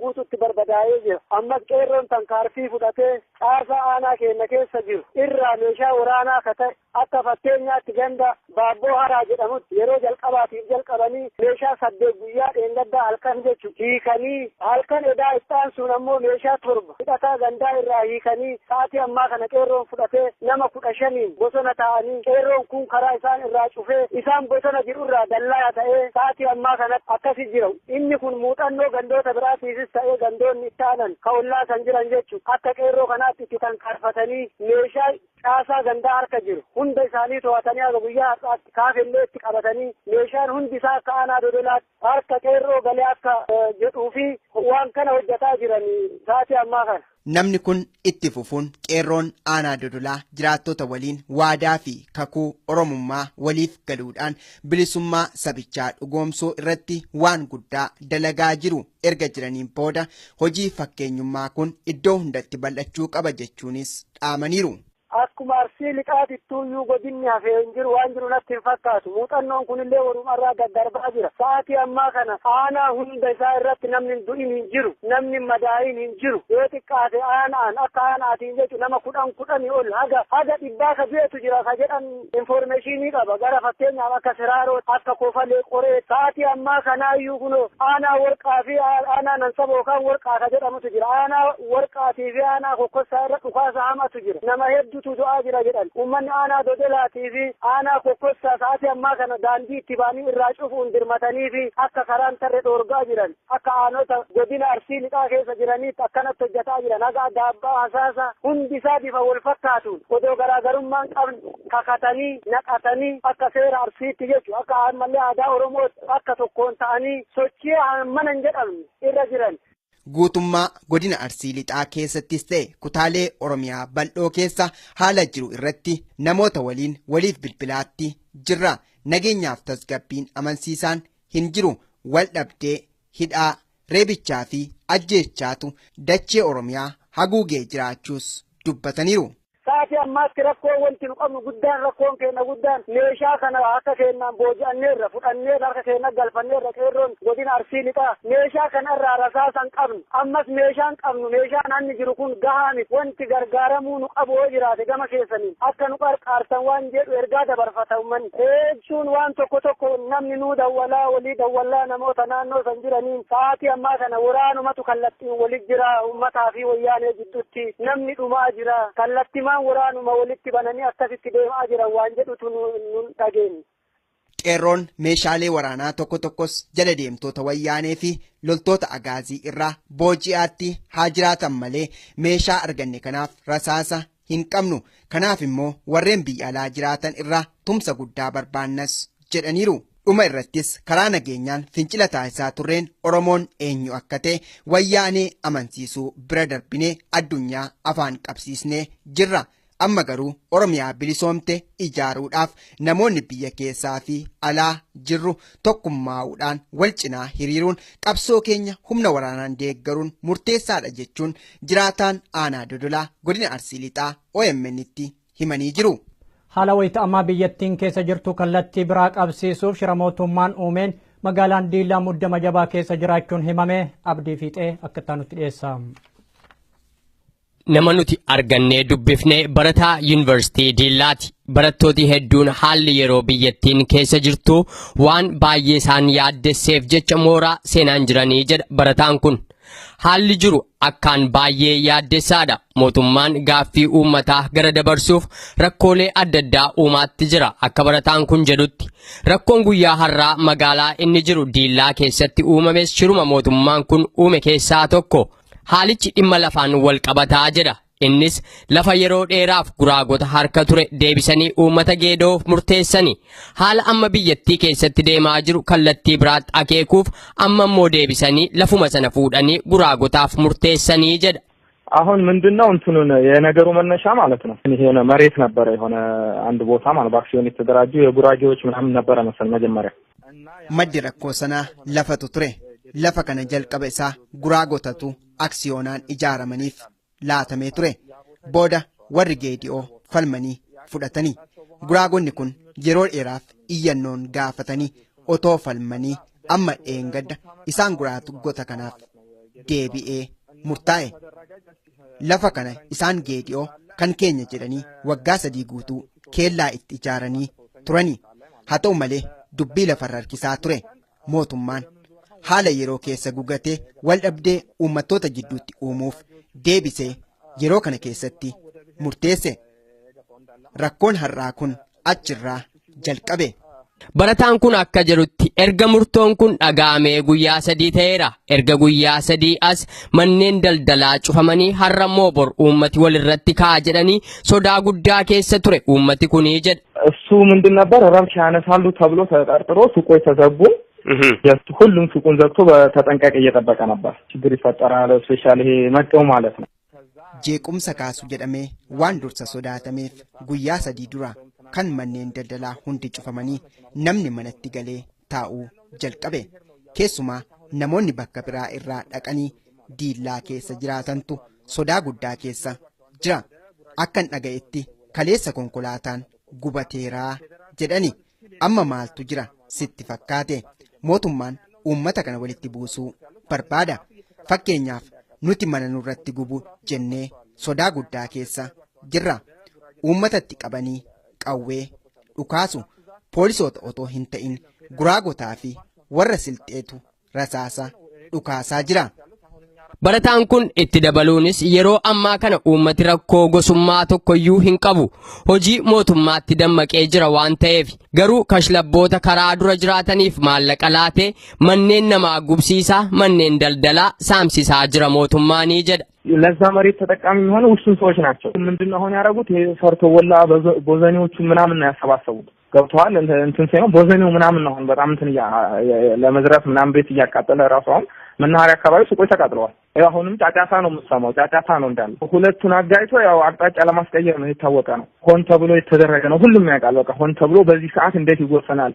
guutuutti barbadaa'ee jira. Ammas qeerroon tarkaanfii fudhatee caasaa aanaa keenya keessa jiru irraa meeshaa waraanaa ka ta'e akka fakkeenyaatti ganda Baabboo Haraa jedhamutti yeroo jalqabaatiif jalqabanii meeshaa 8 guyyaa dheengaddaa halkan jechuudha hiikanii halkan edaa isaan sun ammoo meeshaa 7 hidhataa gandaa irraa hiikanii sa'aatii ammaa kana qeerroon fudhatee nama 15 bosona ta'anii qeerroon kun karaa isaan irraa cufee isaan bosona jiru irraa dallaa ta'ee sa'aatii ammaa kanatti akkasi jira. Inni kun muuxannoo gandoota biraatiifis ta'ee gandoonni itti aanan ka ollaa kan jiran jechuudha. Akka qeerroo kanaatti itti tankaarfatanii meeshaa caasaa gandaa harka jiru hunda isaanii to'atanii haga guyyaa har'aatti kaafellee itti qabatanii meeshaan hundi isaa akka aanaa dodolaatti harka qeerroo galee akka jedhuu fi waan kana hojjetaa jiran sa'aatii ammaa kana. Namni kun itti fufuun qeerroon aanaa dodolaa jiraattota waliin waadaa fi kakuu oromummaa waliif galuudhaan bilisummaa sabichaa dhugoomsuu irratti waan guddaa dalagaa jiru erga jiraniin booda hojii fakkeenyummaa kun iddoo hundatti bal'achuu qaba jechuunis dhaamaniiru. Akkuma Arsii Lixaatittuuyyuu godinni hafee hin jiru waan jiru natti hin fakkaatu. Muuxannoon kunillee walumarraa daddarbaa jira. Sa'aatii ammaa kana aanaa hunda isaa irratti namni du'in hin jiru. Namni madaayin hin jiru. Yoo xiqqaate aanaan akka aanaatiin jechu nama 10 ol haga 100 ka du'etu jira ka jedhan informeeshinii qaba. Gara fakkeenyaaf akka Siraaroo akka Kofalee Qoree sa'aatii ammaa kanaayyuu kunoo aanaa Warqaa fi aanaa Nansaboo kan Warqaa ka jedhamutu jira. Aanaa Warqaatii fi aanaa Kokkossaa irra dhukaasa hamatu jira. Nama hedduu du'aa jira jedhan ummanni aanaa dodolaatii fi aanaa kokkossaa sa'aatii ammaa kana daandii itti baanii irraa cufuun dirmatanii fi akka karaan tarree dhoorgaa jiran akka aanota godina Arsii Lixaa keessa jiraniitti akkanatti hojjetaa jiran haga Daabbaa Hasaasa hundi isaa bifa wal fakkaatuun odoo garaagarummaan qabne kakatanii naqatanii akka seera Arsiitti jechuudha akka ammallee aadaa Oromootti akka tokkoon ta'anii sochii hammana hin jedhamne irra jiran. Guutummaa godina Arsii Lixaa keessattis ta'e kutaalee Oromiyaa bal'oo keessa haala jiru irratti namoota waliin waliif bilbilaatti jirra. Nageenyaaf tasgabbiin amansiisaan hin jiru. Wal dhabdee hidhaa reebichaa fi ajjeechaatu dachee Oromiyaa haguugee jiraachuus dubbataniiru. Sa'aatii ammaatti rakkoo wanti nu qabnu guddaan rakkoon keenya guddaan meeshaa kana akka keenyaan booji'anneerra fudhannee harka keenya galfanneerra qeerroon godina Arsii Lixaa meeshaa kanarraa rasaasan qabnu ammas meeshaan qabnu meeshaan hanni jiru kun gahaa miti wanti gargaaramuu nu qabu yoo jiraate gama keessaniin akka nu qarqaartan waan jedhu ergaa dabarfata ummanni jechuun waan tokko namni nuu dawwalaa walii dawwalaa namoota naannoo san jiraniin sa'aatii ammaa kana waraanumatu kallattiin walit jira ummataa fi wayyaanee jidduutti namni dhumaa jira kallattii waraanuma walitti bananii akkasitti deemaa jiran waan jedhutu nun dhageenye. Qeerroon meeshaalee waraanaa tokkos jala deemtoota wayyaanee fi loltoota agaazii irraa booji'aatti haa jiraatan malee meeshaa arganne kanaaf rasaasa hin qabnu. Kanaaf immoo warreen biyya alaa jiraatan irraa tumsa guddaa barbaannas jedhaniiru. Dhuma irrattis karaa nageenyaan fincila taasisaa turreen Oromoon eenyu akka ta'e wayyaanee amansiisuu bira darbinee addunyaa afaan qabsiisnee jirra. Amma garuu Oromiyaa bilisoomte ijaaruudhaaf namoonni biyya keessaa fi alaa jirru tokkummaa'uudhaan wal cinaa hiriiruun qabsoo keenya humna waraanaan deeggaruun murteessaadha jechuun jiraataan aanaa dodolaa godina Arsii Lixaa OMN'tti himanii jiru. Haala wayita ammaa biyyattiin keessa jirtu kallattii biraa qabsiisuuf shira mootummaan uumeen magaalaan Diillaa muddama jabaa keessa jiraachuun himame abdii fiixee akka taanutti dhiyeessa. Nama nuti argannee dubbifnee barataa yuunivarsiitii Diillaati. Barattooti hedduun haalli yeroo biyyattiin keessa jirtu waan baay'ee isaan yaaddesseef jecha mooraa seenaan jiranii jedha barataan kun. Haalli jiru akkaan baay'ee yaaddessaadha. Mootummaan gaaffii uummataa gara dabarsuuf rakkoolee adda addaa uumaatti jira. Akka barataan kun jedhutti rakkoon guyyaa har'aa magaalaa inni jiru Diillaa keessatti uumames shiruma mootummaan kun uume keessaa tokko. Haalichi dhimma lafaan wal qabataa jedha. Innis lafa yeroo dheeraaf guraagota harka ture deebisanii uummata geedoof murteessanii haala amma biyyattii keessatti deemaa jiru kallattii biraatti akeekuuf amma immoo deebisanii lafuma sana fuudhanii guraagotaaf murteessanii jedha. አሁን ምንድነው እንትኑን የነገሩ መነሻ ማለት ነው ይሄ መሬት ነበር የሆነ አንድ ቦታ ማለት በአክሲዮን የተደራጁ የጉራጌዎች ምናምን ነበር መሰል መጀመሪያ maddi rakkoo sanaa lafatu ture lafa kana jalqaba isaa guraagotatu aksiyoonaan ijaaramaniif laatamee ture booda warri geedi'oo falmanii fudhatanii guraagonni kun yeroo dheeraaf iyyannoon gaafatanii otoo falmanii amma dheengadda isaan guraagota kanaaf deebi'ee murtaa'e lafa kana isaan geedi'oo kan keenya jedhanii waggaa 3 guutuu keellaa itti ijaaranii turanii. Haa ta'u malee dubbii lafarra harkisaa ture. Mootummaan haala yeroo keessa gugatee wal dhabdee uummattoota jidduutti uumuuf deebisee yeroo kana keessatti murteesse. Rakkoon har'aa kun achirraa jalqabe. Barataan kun akka jedhutti erga murtoon kun dhaga'amee guyyaa 3 ta'eera. Erga guyyaa 3 as manneen daldalaa cufamanii har'a immoo bor uummati walirratti ka'a jedhanii sodaa guddaa keessa ture uummati kunii jedha. እሱ ምንድን ነበር ረብሻ ያነሳሉ ተብሎ ተጠርጥሮ ሱቆች ተዘጉ። ሁሉም ሱቁን ዘግቶ በተጠንቀቅ እየጠበቀ ነበር። ችግር ይፈጠራል ስፔሻሊ ይሄ መጤው ማለት ነው። jeequmsa kaasu jedhamee waan dursa sodaatameef guyyaa 3 dura kan manneen daldalaa hundi cufamanii namni manatti galee taa'uu jalqabe. Keessumaa namoonni bakka biraa irraa dhaqanii diillaa keessa jiraatantu sodaa guddaa keessa jira. Akkan dhaga'etti kaleessa konkolaataan gubateeraa jedhani. Amma maaltu jira sitti fakkaate? Mootummaan uummata kana walitti buusuu barbaada. Fakkeenyaaf nuti mana nurratti gubu jennee sodaa guddaa keessa jirra. Uummatatti qabanii qawwee dhukaasu. Poolisoota otoo hin ta'in guraagotaa fi warra silxeetu rasaasa dhukaasaa jira. Barataan kun itti dabaluunis yeroo ammaa kana uummati rakkoo gosummaa tokkoyyuu hin qabu. Hojii mootummaatti dammaqee jira waan ta'eef garuu kashlabboota karaa dura jiraataniif maallaqa laatee manneen namaa gubsiisaa manneen daldalaa saamsisaa jira mootummaanii jedha. ለዛ መሬት ተጠቃሚ የሆኑ ውስን ሰዎች ናቸው። ምንድነው አሁን ያደረጉት? ሰርቶ ወላ ቦዘኔዎቹ ምናምን ነው ያሰባሰቡት። ገብተዋል እንትን ሳይሆን ቦዘኔው ምናምን ነው በጣም እንትን ለመዝረፍ ምናምን ቤት እያቃጠለ ራሱ አሁን መናኸሪያ አካባቢ ሱቆች ተቃጥለዋል። ያው አሁንም ጫጫታ ነው የምትሰማው። ጫጫታ ነው እንዳለ ሁለቱን አጋይቶ ያው አቅጣጫ ለማስቀየር ነው የታወቀ ነው። ሆን ተብሎ የተደረገ ነው። ሁሉም ያውቃል። በቃ ሆን ተብሎ በዚህ ሰዓት እንዴት ይወሰናል?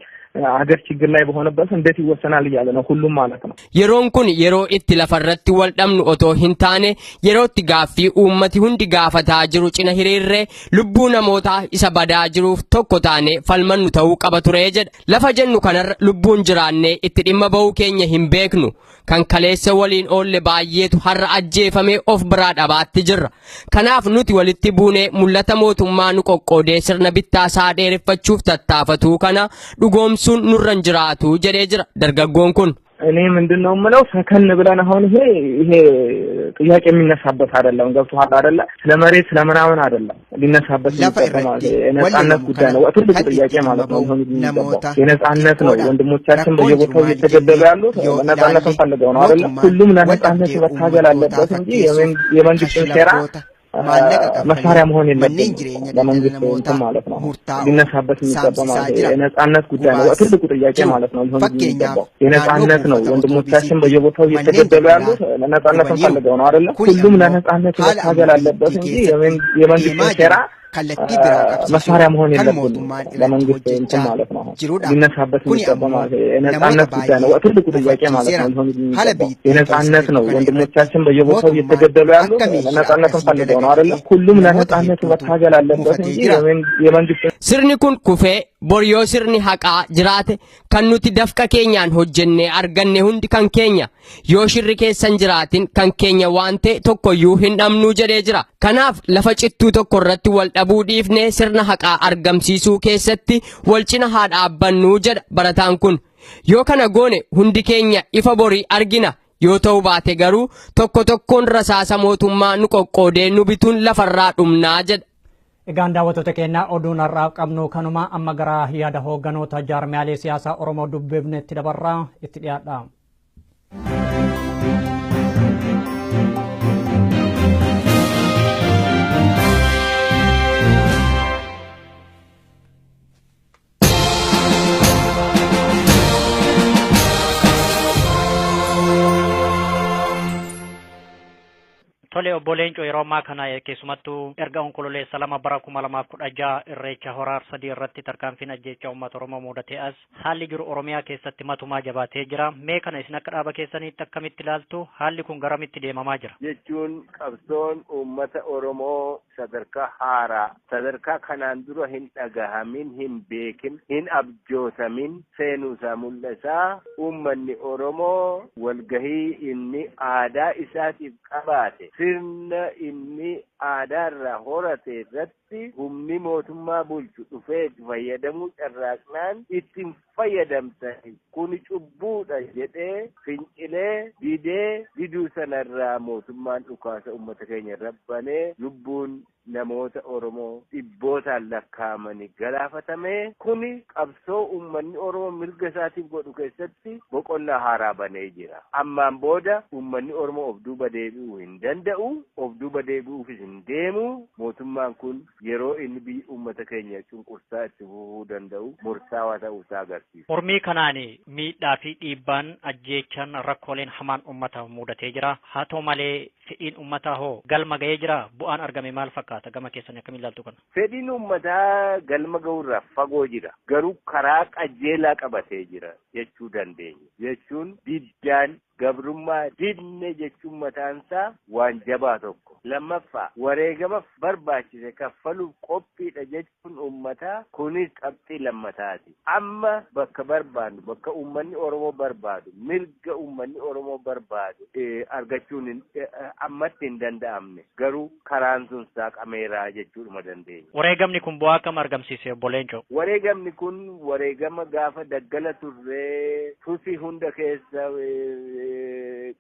አገር ችግር ላይ በሆነበት እንዴት ይወሰናል እያለ ነው ሁሉም ማለት ነው። yeroon kun yeroo itti lafarratti wal dhabnu otoo hin taane yerootti gaaffii uummati hundi gaafataa jiru cina hiriirree lubbuu namootaa isa badaa jiruuf tokko taane falmannu ta'uu qaba ture jedha. Lafa jennu kanarra lubbuun jiraannee itti dhimma ba'uu keenya hin beeknu. Kan kaleessa waliin oolle baay'eetu har'a ajjeefamee of biraa dhabaatti jirra. Kanaaf nuti walitti buunee mul'ata mootummaa nu qoqqoodee sirna bittaasaa dheereffachuuf tattaafatuu kana dhugoomsuun nurran jiraatu jedhee jira dargaggoon kun. እኔ ምንድነው የምለው ሰከን ብለን አሁን ይሄ ጥያቄ የሚነሳበት አይደለም። ገብቶሃል አይደለ? ስለመሬት ስለምናምን አይደለም ሊነሳበት ይገባል። የነጻነት ጉዳይ ነው። ትልቁ ጥያቄ ማለት ነው። የነጻነት ነው። ወንድሞቻችን በየቦታው እየተገደሉ ያሉት ነጻነትን ፈልገው ነው አይደለ? ሁሉም ለነጻነት መታገል አለበት እንጂ የመንግስትን ሴራ መሳሪያ መሆን የለበትም። ለመንግስት እንትን ማለት ነው ሊነሳበት የሚገባ ማለት የነጻነት ጉዳይ ነው። ትልቁ ጥያቄ ማለት ነው ሊሆን የሚገባው የነጻነት ነው። ወንድሞቻችን በየቦታው እየተገደሉ ያሉት ነጻነትን ፈልገው ነው አይደለ? ሁሉም ለነጻነት መታገል አለበት እንጂ የመንግስት ሴራ መሳሪያ መሆን የለበትም። ለመንግስት እንትን ማለት ነው ሊነሳበት የሚገባ ማለት የነጻነት ጉዳይ ነው። ትልቁ ጥያቄ ማለት ነው ሊሆን የሚገባው የነጻነት ነው። ወንድሞቻችን በየቦታው እየተገደሉ ያሉት ነጻነትን ፈልገው ነው አይደለ? ሁሉም ለነጻነት መታገል አለበት እንጂ የመንግስት sirni kun kufee bor yoo sirni haqaa jiraate kan nuti dafqa keenyaan hojjennee arganne hundi kan keenya yoo shirri keessan jiraatin kan keenya waan ta'e tokkoyyuu hin dhabnuu jedhee jira. Kanaaf lafa cittuu tokko irratti wal dhabuu dhiifnee sirna haqaa argamsiisuu keessatti wal cina haa dhaabbannuu jedha barataan kun. Yoo kana goone hundi keenya ifa borii argina. Yoo ta'u baate garuu tokko tokkoon rasaasa mootummaa nu qoqqoodee nu bituun lafarraa dhumnaa jedha. Egaan daawwattoota keenya oduun har'aaf qabnu kanuma amma gara yaada hoogganoota jaarmiyaalee siyaasaa Oromoo dubbifnetti dabarraa itti dhiyaadha. Tole obbo Leencoo yeroo ammaa kana keessumattuu erga onkololeessa 2 bara 2016 irreecha horaa sadii irratti tarkaanfiin ajjeechaa uummata Oromoo mudatee as haalli jiru Oromiyaa keessatti matumaa jabaatee jira. Mee kana isin akka dhaaba keessaniitti akkamitti ilaaltu? Haalli kun garamitti deemamaa jira? Jechuun qabsoon uummata Oromoo sadarkaa haaraa sadarkaa kanaan dura hin dhagahamin hin beekin hin abjootamin seenuusaa mul'isaa uummanni Oromoo walgahii inni aadaa isaatiif qabaate sirna inni aadaarraa horate irratti humni mootummaa bulchu dhufee fayyadamuu carraaqnaan ittiin fayyadamtani kun cubbuudha jedhee fincilee diduu sanarraa mootummaan dhukaasa uummata keenya rabbanee lubbuun namoota Oromoo dhibbootaan lakkaa'amanii galaafatamee kuni qabsoo uummanni Oromoo mirga isaatiif godhu keessatti boqonnaa haaraa banee jira. Ammaan booda uummanni Oromoo of duuba deebi'uu hin danda'u, of duuba deebi'uufis hin deemu. Mootummaan kun yeroo inni biyya uummata keenya cunqursaa itti fufuu danda'u murtaawaa ta'uusaa agarsiisa. Mormii kanaan miidhaa fi dhiibbaan ajjeechaan rakkooleen hamaan uummata mudatee jira. Haa ta'u malee fedhiin uummataa hoo galma ga'ee jira. Bu'aan argame maal fakkaata? Gama keessanii akkamiin ilaaltu kana? Fedhiin uummataa galma ga'uurraa fagoo jira. Garuu karaa qajeelaa qabatee jira jechuu dandeenya. Jechuun diddaan gabrummaa didne jechuun mataansaa waan jabaa tokko. Lammaffaa wareegama barbaachise kaffaluuf qophiidha jechuun uummataa kunis qabxii lammataati. Amma bakka barbaadu bakka uummanni Oromoo barbaadu mirga uummanni Oromoo barbaadu argachuun ammatti hin danda'amne garuu karaan sun saaqameeraa jechuudha dandeenya. Wareegamni kun bu'aa akkam argamsiise obbo Leencoo? Wareegamni kun wareegama gaafa daggala turree tusi hunda keessa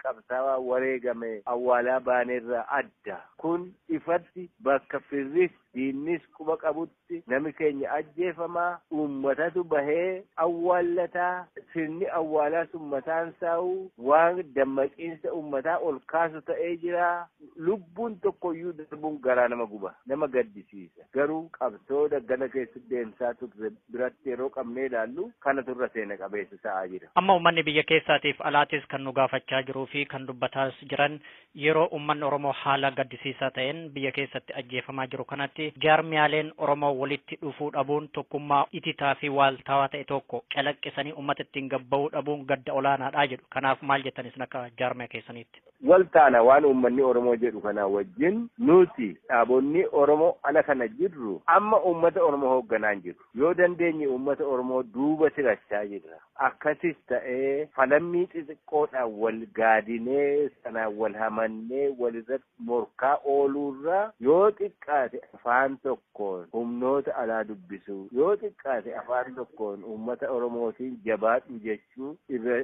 qabsaawaa wareegame awwaalaa baaneerraa adda. Kun ifatti bakka firris diinnis quba qabutti nami keenya ajjeefamaa uummatatu bahee awwaalataa sirni awwaalaa sun mataan saa'u waan dammaqiinsa uummataa ol kaasu ta'ee jira. Lubbuun tokkoyyuu darbuun garaa nama guba nama gaddisiisa. Garuu qabsoo daggala keessatti deemsaa turre biratti yeroo qabnee ilaallu kana turre seena qabeessa ta'aa jira. Amma uummanni biyya keessaatiif alaatis kan nu gaafachaa jiruu fi kan dubbataas jiran yeroo uummanni Oromoo haala gaddisiisaa ta'een biyya keessatti ajjeefamaa jiru kanatti jaarmiyaaleen Oromoo walitti dhufuu dhabuun tokkummaa ititaa fi waaltaawaa ta'e tokko calaqqisanii uummata ittiin gabba'uu dhabuun gadda olaanaadhaa jedhu. Kanaaf maal jettanis akka jaarmiyaa keessaniitti? Waltaana waan uummanni Oromoo jedhu kana wajjin nuti dhaabonni Oromoo ala kana jirru amma uummata Oromoo hoogganaan jiru. Yoo dandeenye uummata Oromoo duuba sirachaa jirra. Akkasis ta'ee falammii xixiqqoodhaan wal gaadinee sanaan wal hamannee walirratti morkaa ooluurra yoo xiqqaate afaan tokkoon humnoota alaa dubbisuu yoo xiqqaate afaan tokkoon uummata Oromootiin jabaadhu jechuu irra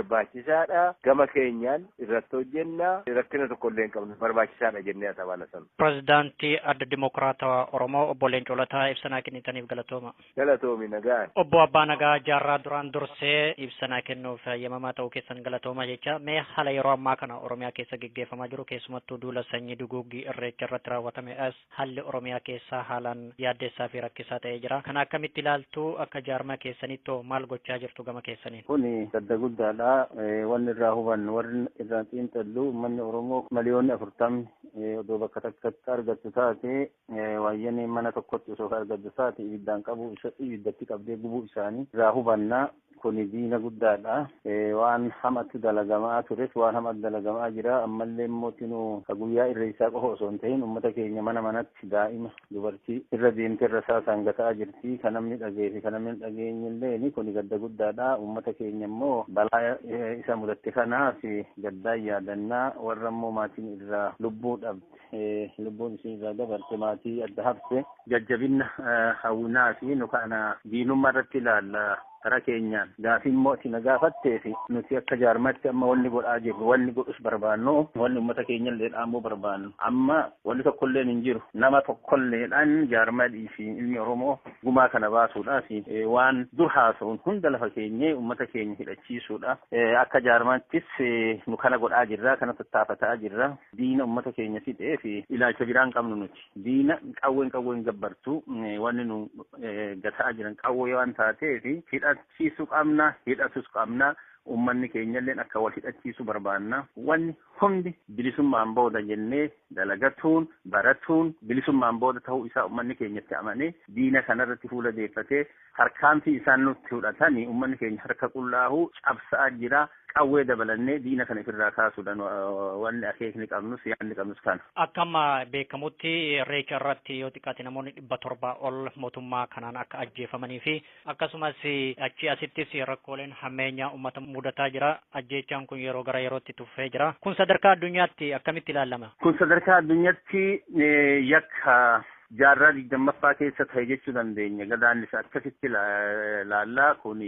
barbaachisaadha. Gama keenyaan irratti hojjennaa rakkina tokkollee hin qabne barbaachisaadha jennee atabaana sana. Pirezidaantii Adda Dimokiraatawaa Oromoo obbo Leencoo Lataa ibsanaa kennitaniif galatooma. Galatoomi nagaan. Obbo Abbaa Nagaa jaarraa duraan dursee ibsanaa kennuuf yamamaa ta'uu keessan galatooma jecha mee haala yeroo ammaa kana Oromiyaa keessa geggeeffamaa jiru keessumattuu duula sanyii duguuggii irreecha irratti raawwatame as haalli Oromiyaa keessaa haalaan yaaddeessaa fi rakkisaa ta'ee jira. Kana akkamitti ilaaltu akka jaarmaa keessanittoo maal gochaa jirtu gama keessaniin? Kuni gadda guddaadha. Wanni irraa hubannu warri irraa xiinxallu uummanni Oromoo miliyoonni 40 odoo bakka takkatti argattu taate waayyan mana tokkotti osoo argattu taate ibiddaan qabu ibiddatti qabdee gubuu isaanii irraa hubannaa. Kuni diina guddaadha. Waan hamatu dalagamaa tures waan hamatu dalagamaa jira. Ammallee immoo guyyaa irreessaa qofa osoo hin ta'in uummata keenya mana manatti daa'ima dubartii irra deemtee irra saasaan gataa jirti. Kan namni dhagee fi kan namni hin dhageenye illee kuni gadda guddaadha. Uummata keenya immoo balaa isa mudatte kanaaf gaddaan yaadannaa warra immoo maatiin irraa lubbuu dhabde lubbuun ishee irraa dabarte maatii adda hafte jajjabinna hawwinaa fi nu kana diinummaa irratti ilaalla. Kara keenyaan gaafii immoo ati na gaafattee fi nuti akka jaarmatti amma wanni godhaa jirru wanni godhus barbaannu wanni uummata keenya illee dhaamuu barbaannu amma wanni tokkollee hin jiru nama tokkolleedhaan jaarmadii fi ilmi Oromoo gumaa kana baasuudhaaf waan dur haasa'uun hunda lafa keenyee uummata keenya hidhachiisuudha. Akka jaarmattis nu kana godhaa jirra kana tattaafataa jirra diina uummata keenya fixee fi ilaalcha biraan qabnu nuti diina qawween gabbartuu wanni nu gataa jiran qawwee waan taateef hidhachiisuu qabna hidhatus qabna ummanni keenyalleen akka wal hidhachiisu barbaanna wanni hundi bilisummaan booda jennee dalagatuun baratuun bilisummaan booda ta'uu isaa ummanni keenyatti amanee diina kanarratti fuula deeffatee harkaanfi isaan nutti fudhatanii ummanni keenya harka qullaa'uu cabsaa jira qawwee dabalannee diina kana ofirraa kaasuudhaan wanni akeekni qabnus yaadni qabnus kana. Akkama beekamutti irreecha irratti yoo xiqqaate namoonni 700 ol mootummaa kanaan akka ajjeefamanii fi akkasumas achi asittis rakkooleen hammeenyaa uummata mudataa jira. Ajjeechaan kun yeroo gara yerootti tuffee jira. Kun sadarkaa addunyaatti akkamitti ilaalama? Kun sadarkaa addunyaatti yakka jaarraa 20ffaa keessa ta'e jechuu dandeenya. Gadaanis akkasitti ilaallaa kun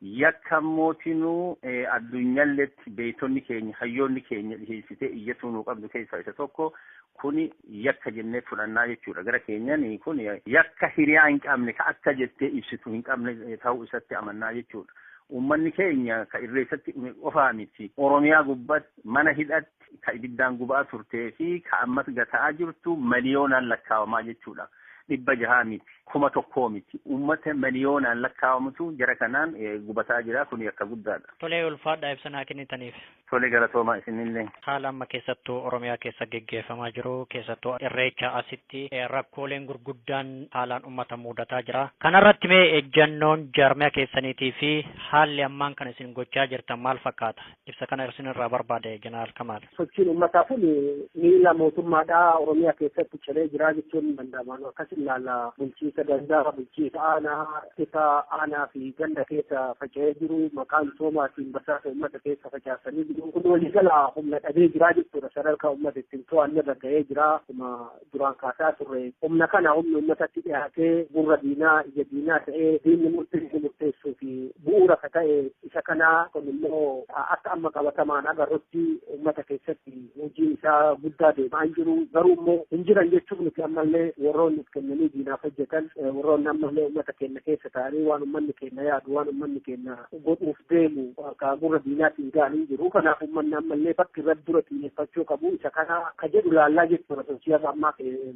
yakka mootinuu addunyaalletti beeytonni keenya hayyoonni keenya dhiheessitee iyyatuu nuu qabdu keessaa isa tokko kuni yakka jennee fudhannaa jechuudha. Gara keenyaan kun yakka hiriyaa hin qabne ka akka jettee ibsitu hin qabne ta'uu isatti amannaa jechuudha. Uummanni keenya ka irreessatti qofaa miti. Oromiyaa gubbaatti mana hidhatti ka ibiddaan gubaa turtee fi ka ammas gataa jirtu miliyoonaan lakkaawamaa jechuudha. 600 miti. 1,000 miti. Uummata miliyoonaan lakkaawamutu jara kanaan gubataa jira. Kun yakka guddaadha. Tolee ulfaadhaa ibsanaa kennitaniif. Tolee galatoomaa isinillee. Haala amma keessattuu Oromiyaa keessa geggeeffamaa jiru keessattuu irreecha asitti rakkooleen gurguddaan haalaan uummata mudataa jira. Kanarratti mee ejjannoon jaarmiyaa keessaniitii fi haalli ammaan kan isin gochaa jirtan maal fakkaata? Ibsa kana isinirraa barbaade Jeneraal Kamaal. Sochiin uummataa kun miila mootummaadhaa Oromiyaa keessatti ciree jira jechuun hin danda'amu. Akkas ilaalla bulchiinsa gandaa, bulchiinsa aanaa, isa aanaa fi ganda keessa faca'ee jiru maqaan soomaatiin basaasa uummata keessa facaasanii jiru. Kun waliigala humna dhabee jira jechuudha. Sadarkaa uummata ittiin to'anne irra ga'ee jira. Akkuma duraan kaasaa turre humna kana humna uummatatti dhiyaatee gurra diinaa ija diinaa ta'ee diinni murteessuu fi bu'uura ka ta'e isa kana kun immoo akka amma qabatamaan agarrutti uummata keessatti hojii isaa guddaa deemaa hin jiru. Garuu immoo hin jiran jechuun nuti ammallee warroonni kennanii diinaaf hojjetan warroonni ammallee uummata keenya keessa ta'anii waan uummanni keenya yaadu waan uummanni keenya godhuuf deemu akka gurra diinaatiin ga'anii jiru. Kanaaf uummanni ammallee bakki irratti dura xiyyeeffachuu qabu isa kana ka jedhu ilaallaa jechuudha. Sochii ammaa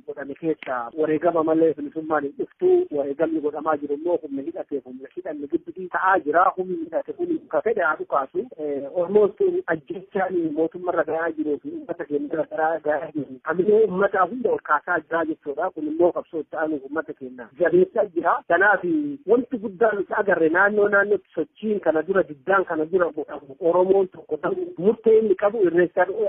godhame keessa wareegama malee bilisummaan hin dhuftu. Wareegamni godhamaa jiru immoo humna hidhatee humna hidhanne gidduutti ta'aa jira. Humni hidhate kun ka fedhe haa dhukaasu. Ormoon ajjechaan mootummaarra gahaa jiruu fi uummata keenya gahaa jiru. Hamilee uummataa hunda ol kaasaa jira jechuudha. Kun immoo qabsoo itti aanuuf uummata keenya jabeessaa jira. Kanaaf wanti guddaan nuti agarre naannootti sochiin kana dura diddaan kana dura godhamu Oromoon tokko ta'u murtee inni qabu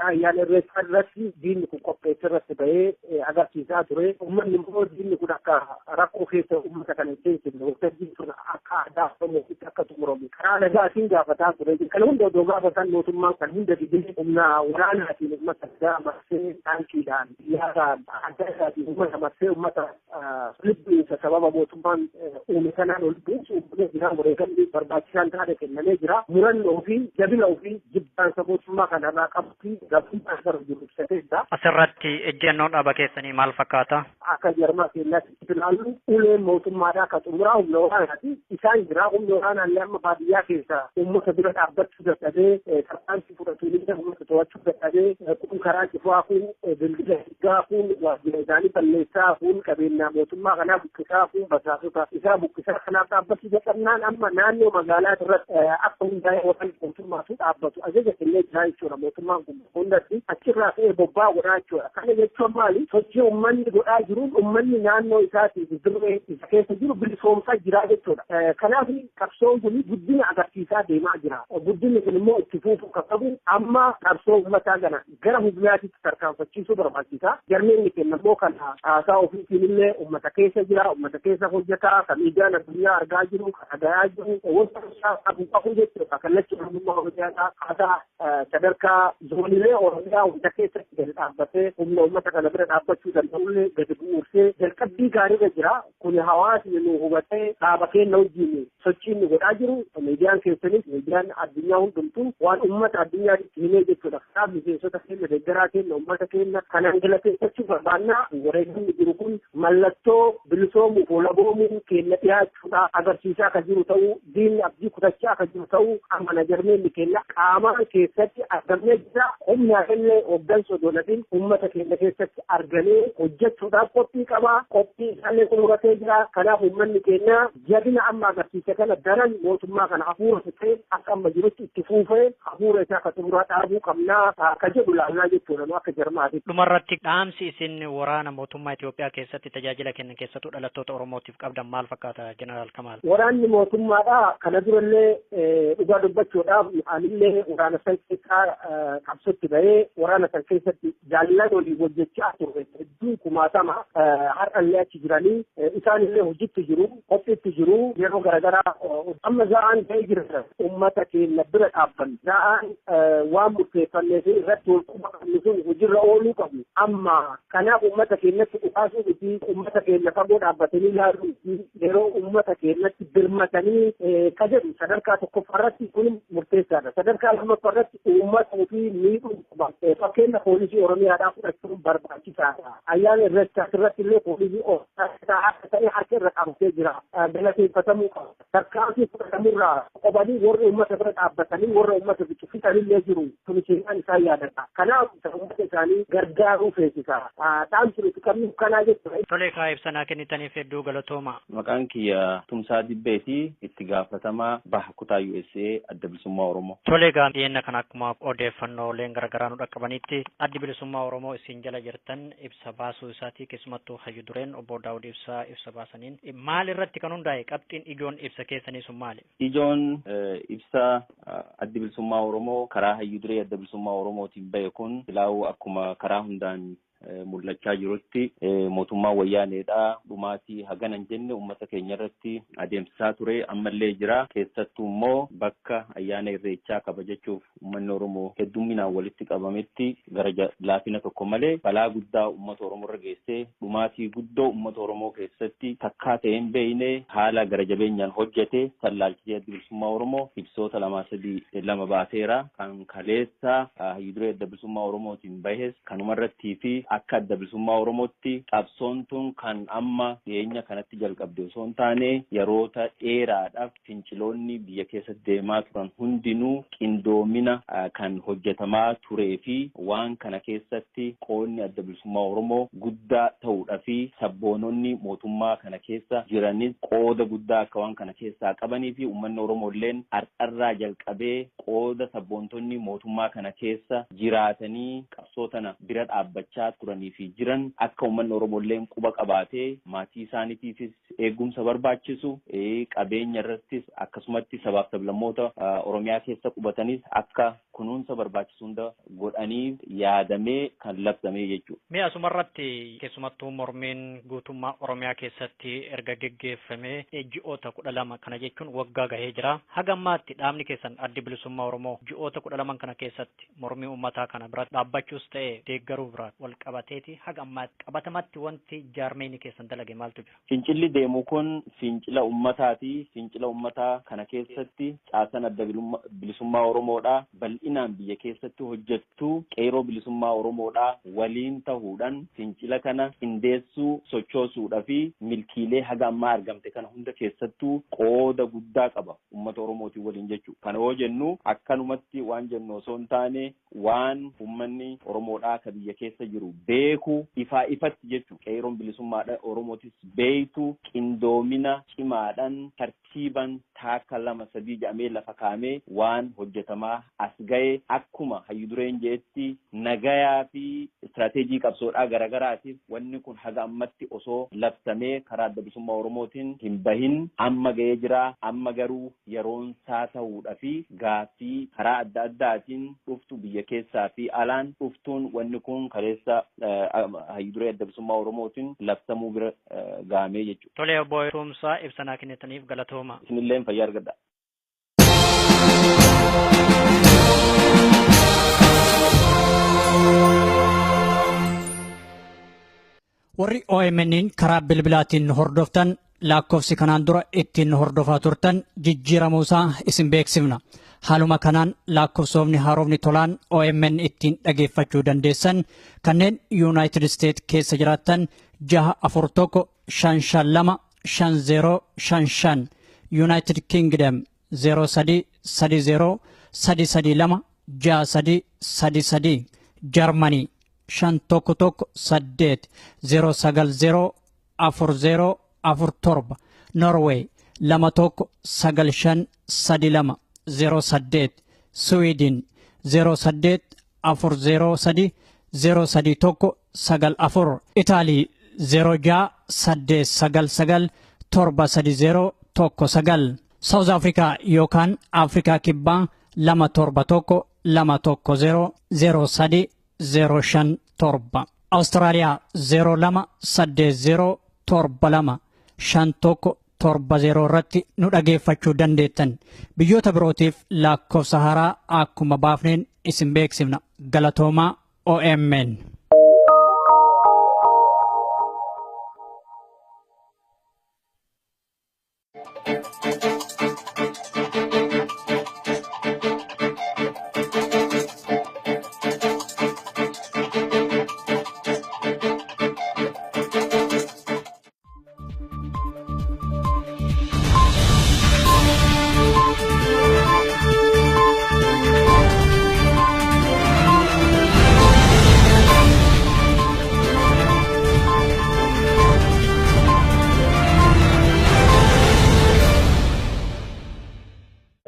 ayyaana irreessaa irratti diinni kun qopheessa irratti bahee agarsiisaa ture. Uummanni immoo diinni kun akka rakkoo keessa uummata kana seensifne waltajjiin sun akka aadaa Oromootti akka xumuramu karaa nagaatiin gaafataa ture. Kana hunda odoo gaafatan mootummaan kan hunda didee humna waraanaatiin uummata marsee taankiidhaan xiyyaaraan adda isaatiin uummata marsee uummata lubbuinsa sababa mootummaan uume kanaan ol buusu uummatee jira. Wareegamni barbaachisaan taate kennamee jira. Murannoo fi jabina ofii jibbaansa mootummaa kanarraa qabutti gabbummaa isa jiru ibsatee jira. Asirratti ejjennoon dhaaba keessanii maal fakkaata? Akka jarmaa keenyaatti ilaallu uleen mootummaadhaa akka xumuraa humna waraanaati. Isaan jira humna waraanaallee amma baadiyyaa keessa uummata bira dhaabbachuu dadhabee tarkaanfii fudhatuun illee uummata to'achuu dadhabee kun karaa cifaa kun bilbila higgaa kun waajjira isaanii balleessaa kun qabeenya mootummaa kanaa buqqisaa kun basaasota isaa buqqisaa kanaaf dhaabbachuu dadhabnaan amma naannoo magaalaa irratti akka hundaa'ee waan mootummaatu dhaabbatu ajaja kennee jira jechuudha. Mootummaan kun hundatti achirraa ka'ee bobbaa godhaa jechuudha. Kana jechuun maali? Sochii uummanni godhaa jiruun uummanni naannoo isaatiif dirree isa keessa jiru bilisoomsaa jira jechuudha. Kanaaf qabsoon kun guddina agarsiisaa deemaa jira. Guddinni kun immoo itti fufuu kan qabu amma qabsoo uummataa kana gara humnaatitti tarkaanfachiisuu barbaachisa. Jarmeenni kenna immoo kan haasaa ofiitiin illee uummata keessa jira. Uummata keessa hojjetaa kan miidiyaan addunyaa argaa jiru kan dhagayaa jiru wanta isaa qabu jechuudha. Kallachi oromummaa hojjetaa haasaa sadarkaa zoonilee oromiyaa hunda keessatti gadi dhaabbatee humna uummata kana bira dhaabbachuu danda'ullee gadi bu'uursee jalqabbii gaariirra jira. Kun hawaasni nu hubatee dhaaba keenya wajjin sochiin nu godhaa jiru. Miidiyaan keessanis miidiyaan addunyaa hundumtuu waan uummata addunyaatti himee jechuudha. Kanaaf miseensota keenya deeggaraa keenya uummata keenya kanaan galateeffachuu barbaannaa. Wareegamni jiru kun mallattoo bilisoomuuf walaboomuu keenya dhiyaachuudha agarsiisaa kan jiru ta'uu diinni abdii kutachaa kan jiru ta'uu amma jarmeenni keenya qaamaan keessatti argamee jira. Humna illee hooggansa odoolatiin uummata keenya keessatti argamee hojjechuudhaaf qophii qabaa. Qophii isaallee xumuratee jira. Kanaaf uummanni keenya jabina amma agarsiise kana daran mootummaa kana hafuura fixee akka amma jirutti itti fuufee hafuura isaa akka xumuraa dhaabuu qabnaa akka jedhu laallaa jechuudha akka jarmaati. Dhumarratti dhaamsi isin waraana mootummaa Itoophiyaa keessatti tajaajila kennan keessattuu dhalattoota Oromootiif qabdan maal fakkaata Jeneraal Kamaal? Waraanni mootummaadha kana durallee dhugaa dubbachuudhaaf anillee waraana san keessaa qabsotti bahee waraana san keessatti jaallan olii hojjechaa ture hedduu kumaatama har'allee achi jiranii isaanillee hojiitti jiru qophiitti jiru yeroo garaagaraa amma za'aan ta'ee jira uummata keenya bira dhaabban za'aan waan murteeffannee fi irratti wal quba qabnu sun hojiirra ooluu qabu amma kanaaf uummata keenyatti dhukaasuu fi uummata keenya fagoo dhaabbatanii ilaaluu fi yeroo uummata keenyatti birmatanii ka jedhu sadarkaa tokkoffaarratti kun murteessaadha sadarkaa lammaffaarratti uummata fi miidhuu fakkeenya poolisii oromiyaadhaa fudhachuun barbaachisaadha ayyaana irratti illee poolisii oromiyaa akka ta'e harka irra qabatee jira galateeffatamuu qaba tarkaanfii fudhatamurraa qobanii warra uummata bira dhaabbatanii warra uummata biqilchiisanillee jiru tuniseenaan isaan yaadata kanaaf uummata isaanii gargaaruu feesisa dhaamsi nuti qabnu kanaa jechuudha. Tolee kaa ibsanaa kennitaniif hedduu galatooma. Maqaan kiyya Tumsaa Dibbeeti itti gaafatamaa baha kutaa USA adda bilisummaa Oromoo. Tolee gaa dhiyeenya kana akkuma odeeffannooleen garaagaraa nu dhaqqabanitti addi bilisummaa Oromoo isin jala jirtan ibsa baasuu isaatii keessumattuu hayyu dureen obbo Daawud Ibsaa ibsa baasaniin maal irratti kan hundaa'e qabxiin ijoon ibsa keessanii sun maali? Ijoon ibsa addi bilisummaa Oromoo karaa hayyu duree adda bilisummaa Oromootiin bahe kun ilaawuu akkuma karaa hundaan mul'achaa jirutti mootummaa wayyaaneedha dhumaatii haganan jenne uummata keenya irratti adeemsisaa ture ammallee jira keessattuu immoo bakka ayyaana irreechaa kabajachuuf uummanni Oromoo heddumminaan walitti qabametti gara laafina tokko malee balaa guddaa uummata Oromoo irra geessee dhumaatii guddoo uummata Oromoo keessatti takkaa ta'e hin beekne haala gara jabeenyaan hojjete sallaalchisee adda bilisummaa Oromoo ibsoota 2 baaseera kan kaleessa hayyu duree adda bilisummaa Oromootiin bahes kanuma irrattii fi akka adda bilisummaa Oromootti qabsoon tun kan amma dhiyeenya kanatti jalqabde osoo hin taane yeroota dheeraadhaaf finciloonni biyya keessatti deemaa turan hundinuu qindoomina kan hojjetamaa turee fi waan kana keessatti qoonni adda bilisummaa Oromoo guddaa ta'uudha fi sabboononni mootummaa kana keessa jiranis qooda guddaa akka waan kana keessaa qabanii fi uummanni Oromoo illeen har'arraa jalqabee qooda sabboontonni mootummaa kana keessa jiraatanii qabsoo tana bira dhaabbachaa turanii fi jiran akka uummanni Oromoo illeen quba qabaatee maatii isaaniitiifis eegumsa barbaachisu qabeenya irrattis akkasumatti sabaaf sablammoota Oromiyaa keessa qubatanis akka kunuunsa barbaachisu hunda godhanii yaadamee kan labsamee jechuudha. Mee asumarratti keessumattuu mormiin guutummaa Oromiyaa keessatti erga geggeeffamee ji'oota 12 kana jechuun waggaa gahee jira. Haga ammaatti dhaabni keessan addi bilisummaa Oromoo ji'oota 12 kana keessatti mormii uummataa kana bira dhaabbachuus ta'e deeggaruu bira wal qabateeti haga ammaatti qabatamatti wanti jaarmeeni keessan dalage maaltu jira? Fincilli deemu kun fincila uummataati. Fincila uummataa kana keessatti caasan adda bilisummaa Oromoodha. Bal'inaan biyya keessatti hojjettu qeeroo bilisummaa Oromoodha waliin ta'uudhaan fincila kana qindeessuu sochoosuudhaa fi milkiilee haga ammaa argamte kana hunda keessattuu qooda guddaa qaba uummata Oromootiin waliin jechuudha. Kana yoo jennu akkanumatti waan jennu osoo hin taane waan uummanni Oromoodhaa ka biyya keessa jiru beeku ifaa ifatti jechuudha. Qeeroon bilisummaadha Oromootis beeytu qindoomina cimaadhaan tartiiban taakka 2-3 jedhamee lafa kaamee waan hojjetamaa as ga'e akkuma hayyu dureen jeetti nagayaa fi istirateejii qabsoodhaa garagaraatiif wanni kun haga ammatti osoo labsamee karaa adda bilisummaa Oromootiin hin bahin amma ga'ee jira. Amma garuu yeroon isaa ta'uudha fi gaaffii karaa adda addaatiin dhuftu biyya keessaa fi alaan dhuftuun wanni kun kaleessa hayyu duree adda bilisummaa Oromootiin labsamuu bira gahamee jechuudha. Tolee obbo Tumsaa ibsanaa kennitaniif galatooma. Isinillee fayyaa argadha. warri OMN'n karaa bilbilaatiin hordoftan lakkoofsi kanaan dura ittiin hordofaa turtan jijjiiramuu isaa isin beeksifna. Haaluma kanaan lakkoofsofni haaromni tolaan OMN ittiin dhageeffachuu dandeessan kanneen United States keessa jiraattan 641-552-5055 United Kingdom 0330-332-6333 Germany 511-8 090-40-47 Norway 21-95-32 08 Sweden 08-403-031 094 Itaalii 0689 South Africa yookaan Afrikaa Kibbaa 271 210 0307 Austraaliyaa 0280 72 5170 irratti nu dhageeffachuu dandeettan. Biyyoota birootiif lakkoofsa haaraa akkuma baafneen isin beeksifna. Galatoomaa OMN.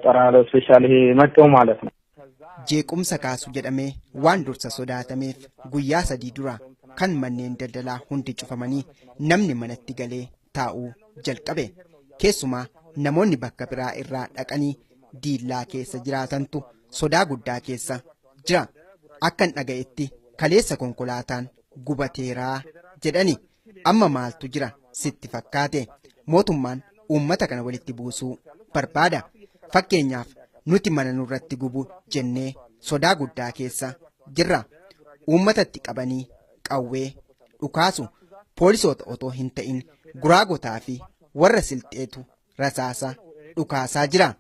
Xaraalo special maccoo ማለት ነው. Jeequmsa kaasu jedhamee waan dursa sodaatameef guyyaa 3 dura kan manneen daldalaa hundi cufamanii namni manatti galee taa'uu jalqabe. Keessumaa namoonni bakka biraa irraa dhaqanii diillaa keessa jiraatantu sodaa guddaa keessa jira. Akkan dhaga'etti kaleessa konkolaataan gubateeraa jedhani. Amma maaltu jira sitti fakkaate? Mootummaan uummata kana walitti buusuu barbaada. Fakkeenyaaf nuti mana nurratti gubu jennee sodaa guddaa keessa jirra. Uummatatti qabanii qawwee dhukaasu poolisoota otoo hin ta'in guraagotaa fi warra silxeetu rasaasa dhukaasaa jira.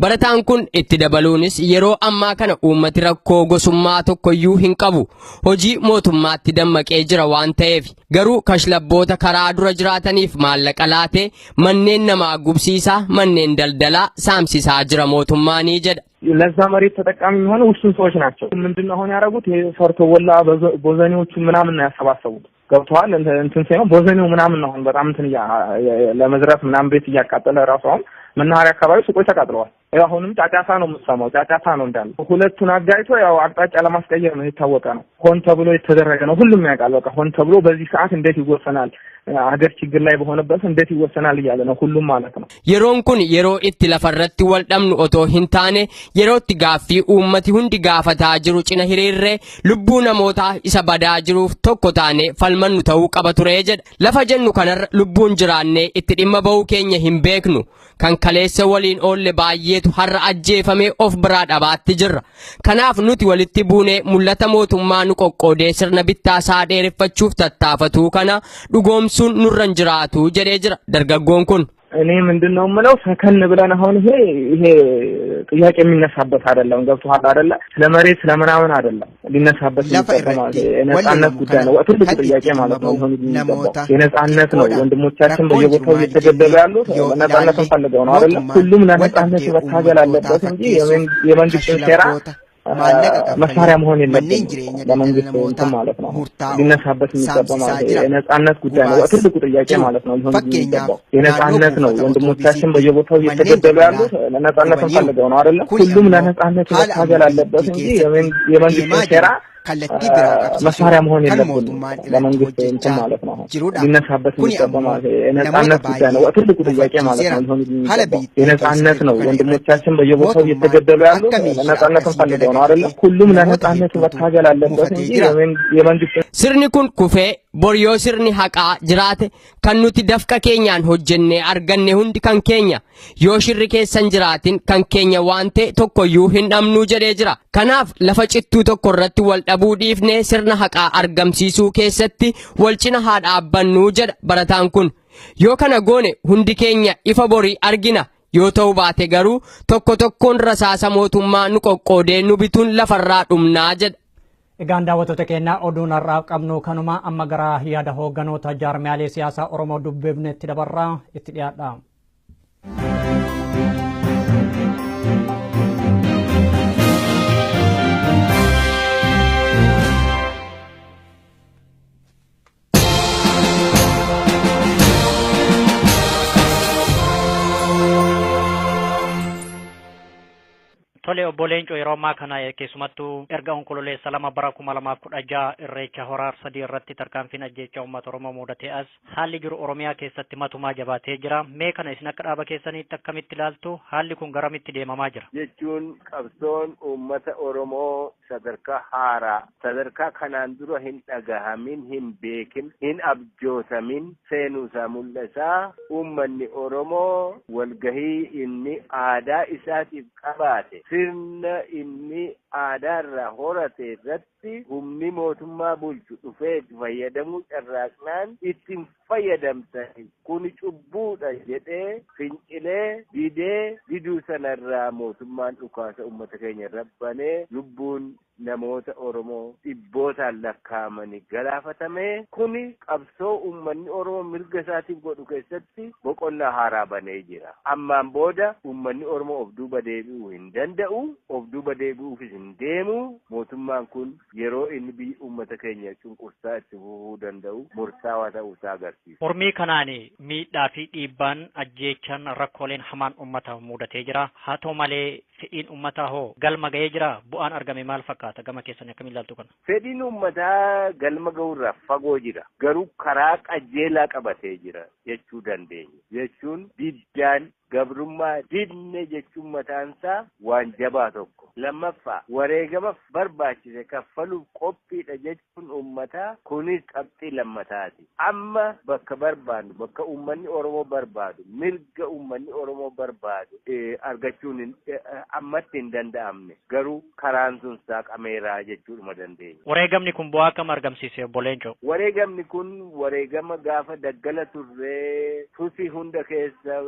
Barataan kun itti dabaluunis yeroo ammaa kana uummati rakkoo gosummaa tokkoyyuu hin qabu. Hojii mootummaatti dammaqee jira waan ta'eef garuu kashlabboota karaa dura jiraataniif maallaqa laatee manneen namaa gubsiisaa manneen daldalaa saamsisaa jira mootummaanii jedha. ለዛ መሬት ተጠቃሚ የሆኑ ውስን ሰዎች ናቸው። ምንድነው አሁን ያደረጉት? ሰርቶ ወላ ቦዘኔዎቹ ምናምን ነው ያሰባሰቡት። ገብተዋል እንትን ሳይሆን ቦዘኔው ምናምን ነው አሁን በጣም እንትን ለመዝረፍ ምናምን ቤት እያቃጠለ ራሱ አሁን መናኸሪያ አካባቢ ሱቆች ተቃጥለዋል። አሁንም ጫጫታ ነው የምትሰማው። ጫጫታ ነው እንዳለ ሁለቱን አጋይቶ ያው አቅጣጫ ለማስቀየር ነው የታወቀ ነው። ሆን ተብሎ የተደረገ ነው። ሁሉም ያውቃል። በቃ ሆን ተብሎ በዚህ ሰዓት እንዴት ይወሰናል? ሀገር ችግር ላይ በሆነበት እንዴት ይወሰናል እያለ ነው ሁሉም ማለት ነው። yeroon kun yeroo itti lafarratti wal dhabnu otoo hin taane yeroo itti gaaffii uummati hundi gaafataa jiru cina hiriirree lubbuu namootaa isa badaa jiruuf tokko taane falmannu ta'uu qaba ture jedha. Lafa jennu kanarra lubbuun jiraannee itti dhimma bahuu keenya hin beeknu. Kan kaleessa waliin oolle baay'eetu har'a ajjeefamee of biraa dhabaatti jirra. Kanaaf nuti walitti buunee mul'ata mootummaa nu qoqqoodee sirna bittaa isaa dheereffachuuf tattaafatuu kana dhugoomsuun nurra jiraatu jedhee jira dargaggoon kun. እኔ ምንድነው የምለው ሰከን ብለን አሁን ይሄ ጥያቄ የሚነሳበት አይደለም። ገብቶሃል አይደለ? ስለመሬት ስለምናምን አይደለም ሊነሳበት የሚገባው የነጻነት ጉዳይ ነው። ትልቁ ጥያቄ ማለት ነው። የነጻነት ነው። ወንድሞቻችን በየቦታው እየተገደሉ ያሉት ነጻነትን ፈልገው ነው አይደለ? ሁሉም ለነጻነት መታገል አለበት እንጂ የመንግስትን ሴራ መሳሪያ መሆን የለበትም። ለመንግስት እንትን ማለት ነው ሊነሳበት የሚገባው ማለት የነጻነት ጉዳይ ነው። ትልቁ ጥያቄ ማለት ነው። ሊሆን የሚገባው የነጻነት ነው። ወንድሞቻችን በየቦታው እየተገደሉ ያሉት ነጻነትን ፈልገው ነው አይደለ? ሁሉም ለነጻነት መታገል አለበት እንጂ የመንግስትን ሴራ መሳሪያ መሆን የለበትም። ለመንግስት እንትን ማለት ነው ሊነሳበት የሚገባው ማለት የነጻነት ጉዳይ ነው። ትልቁ ጥያቄ ማለት ነው። ሊሆን የሚገባው የነጻነት ነው። ወንድሞቻችን በየቦታው እየተገደሉ ያሉት ነጻነትን ፈልገው ነው አይደለ? ሁሉም ለነጻነት መታገል አለበት እንጂ የመንግስት sirni kun kufee boryoo sirni haqaa jiraate kan nuti dafqa keenyaan hojjennee arganne hundi kan keenya yoo shirri keessan jiraatin kan keenya waan ta'e tokkoyyuu hin dhabnuu jedhee jira. Kanaaf lafa cittuu tokko irratti wal dhabuu dhiifnee sirna haqaa argamsiisuu keessatti wal cina haa dhaabbannuu jedha barataan kun. Yoo kana goone hundi keenya ifa borii argina. Yoo ta'u baate garuu tokko tokkoon rasaasa mootummaa nu qoqqoodee nu bituun lafarraa dhumnaa jedha. Egaan daawwattoota keenya oduun har'aaf qabnu kanuma amma gara yaada hoogganoota jaarmiyaalee siyaasaa Oromoo dubbifnetti dabarraa itti dhiyaadha. Tole obbo Leencoo yeroo ammaa kana keessumattuu erga onkololeessa 2 bara 2016 irreecha horaa sadii irratti tarkaanfiin ajjeechaa uummata Oromoo mudatee as haalli jiru Oromiyaa keessatti matumaa jabaatee jira. Mee kana isin akka dhaaba keessaniitti akkamitti ilaaltu? Haalli kun garamitti deemamaa jira? Jechuun qabsoon uummata Oromoo sadarkaa haaraa sadarkaa kanaan dura hin dhagahamin hin beekin hin abjootamin seenuusaa mul'isaa uummanni Oromoo walgahii inni aadaa isaatiif qabaate sirna inni aadaarraa horate irratti humni mootummaa bulchu dhufee fayyadamuu carraaqnaan ittiin fayyadamtan kuni cubbuudha jedhee fincilee diduu sanarraa mootummaan dhukaasa uummata keenya rabbanee lubbuun namoota Oromoo dhibbootaan lakkaa'amanii galaafatamee kuni qabsoo uummanni Oromoo mirga isaatiif godhu keessatti boqonnaa haaraa banee jira. Ammaan booda uummanni Oromoo of duuba deebi'uu hin danda'u, of duuba deebi'uufis hin deemu. Mootummaan kun yeroo inni biyya uummata keenya cunqursaa itti fufuu danda'u murtaawaa ta'uusaa agarsiisa. Mormii kanaan miidhaa fi dhiibbaan ajjeechaan rakkooleen hamaan uummata mudatee jira. Haa ta'u malee fedhiin uummataa hoo galma ga'ee jira? Bu'aan argame maal fakkaata? Gama keessan akkamiin ilaaltu kana? Fedhiin uummataa galma ga'uurraa fagoo jira. Garuu karaa qajeelaa qabatee jira jechuu dandeenya. Jechuun diddaan gabrummaa didne jechuun mataansaa waan jabaa tokko. Lammaffaa wareegama barbaachise kaffaluuf qophiidha jechuun uummataa kunis qabxii lammataati. Amma bakka barbaadu bakka uummanni Oromoo barbaadu mirga uummanni Oromoo barbaadu argachuun ammatti hin danda'amne garuu karaan sun saaqameeraa jechuudha dandeenya. Wareegamni kun bu'aa akkam argamsiise obbo Leencoo? Wareegamni kun wareegama gaafa daggala turree tusi hunda keessa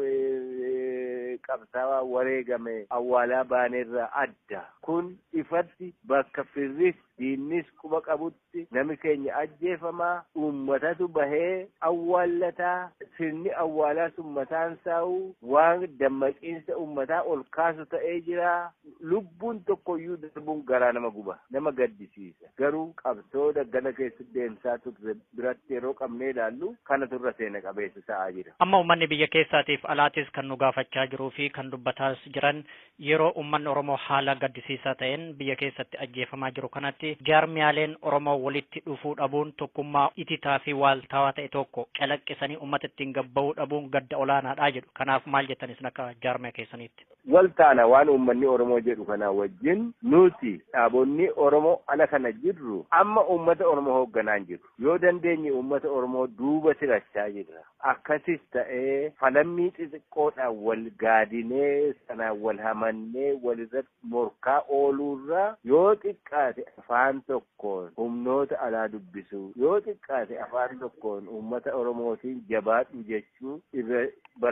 qabsaawaa wareegame awwaalaa baaneerraa adda. Kun ifatti bakka firris diinnis quba qabutti nami keenya ajjeefamaa uummatatu bahee awwaallataa sirni awwaalaa sun mataan saa'u waan dammaqiinsa uummataa ol kaasu ta'ee jira. Lubbuun tokkoyyuu darbuun garaa nama guba nama gaddisiisa. Garuu qabsoo daggala keessatti deemsaa turre biratti yeroo qabnee ilaallu kana turra seena qabeessa ta'aa jira. Amma uummanni biyya keessaatiif alaatis kan nu gaafachaa jiruu fi kan dubbataas jiran yeroo uummanni Oromoo haala gaddisiisaa ta'een biyya keessatti ajjeefamaa jiru kanatti jaarmiyaaleen Oromoo walitti dhufuu dhabuun tokkummaa ititaa fi waaltaawaa ta'e tokko calaqqisanii uummata ittiin gabba'uu dhabuun gadda olaanaadhaa jedhu. Kanaaf maal jettanis akka jaarmiyaa keessaniitti? Waltaana waan uummanni Oromoo jedhu kana wajjin nuti dhaabonni Oromoo ala kana jirru amma uummata Oromoo hoogganaan jiru. Yoo dandeenye uummata Oromoo duuba sirachaa jirra. Akkasis ta'ee falammii xixiqqoodhaan wal gaadinee sanaan wal hamannee walirratti morkaa ooluurra yoo xiqqaate afaan tokkoon humnoota alaa dubbisuu yoo xiqqaate afaan tokkoon uummata Oromootiin jabaadhu jechuu irra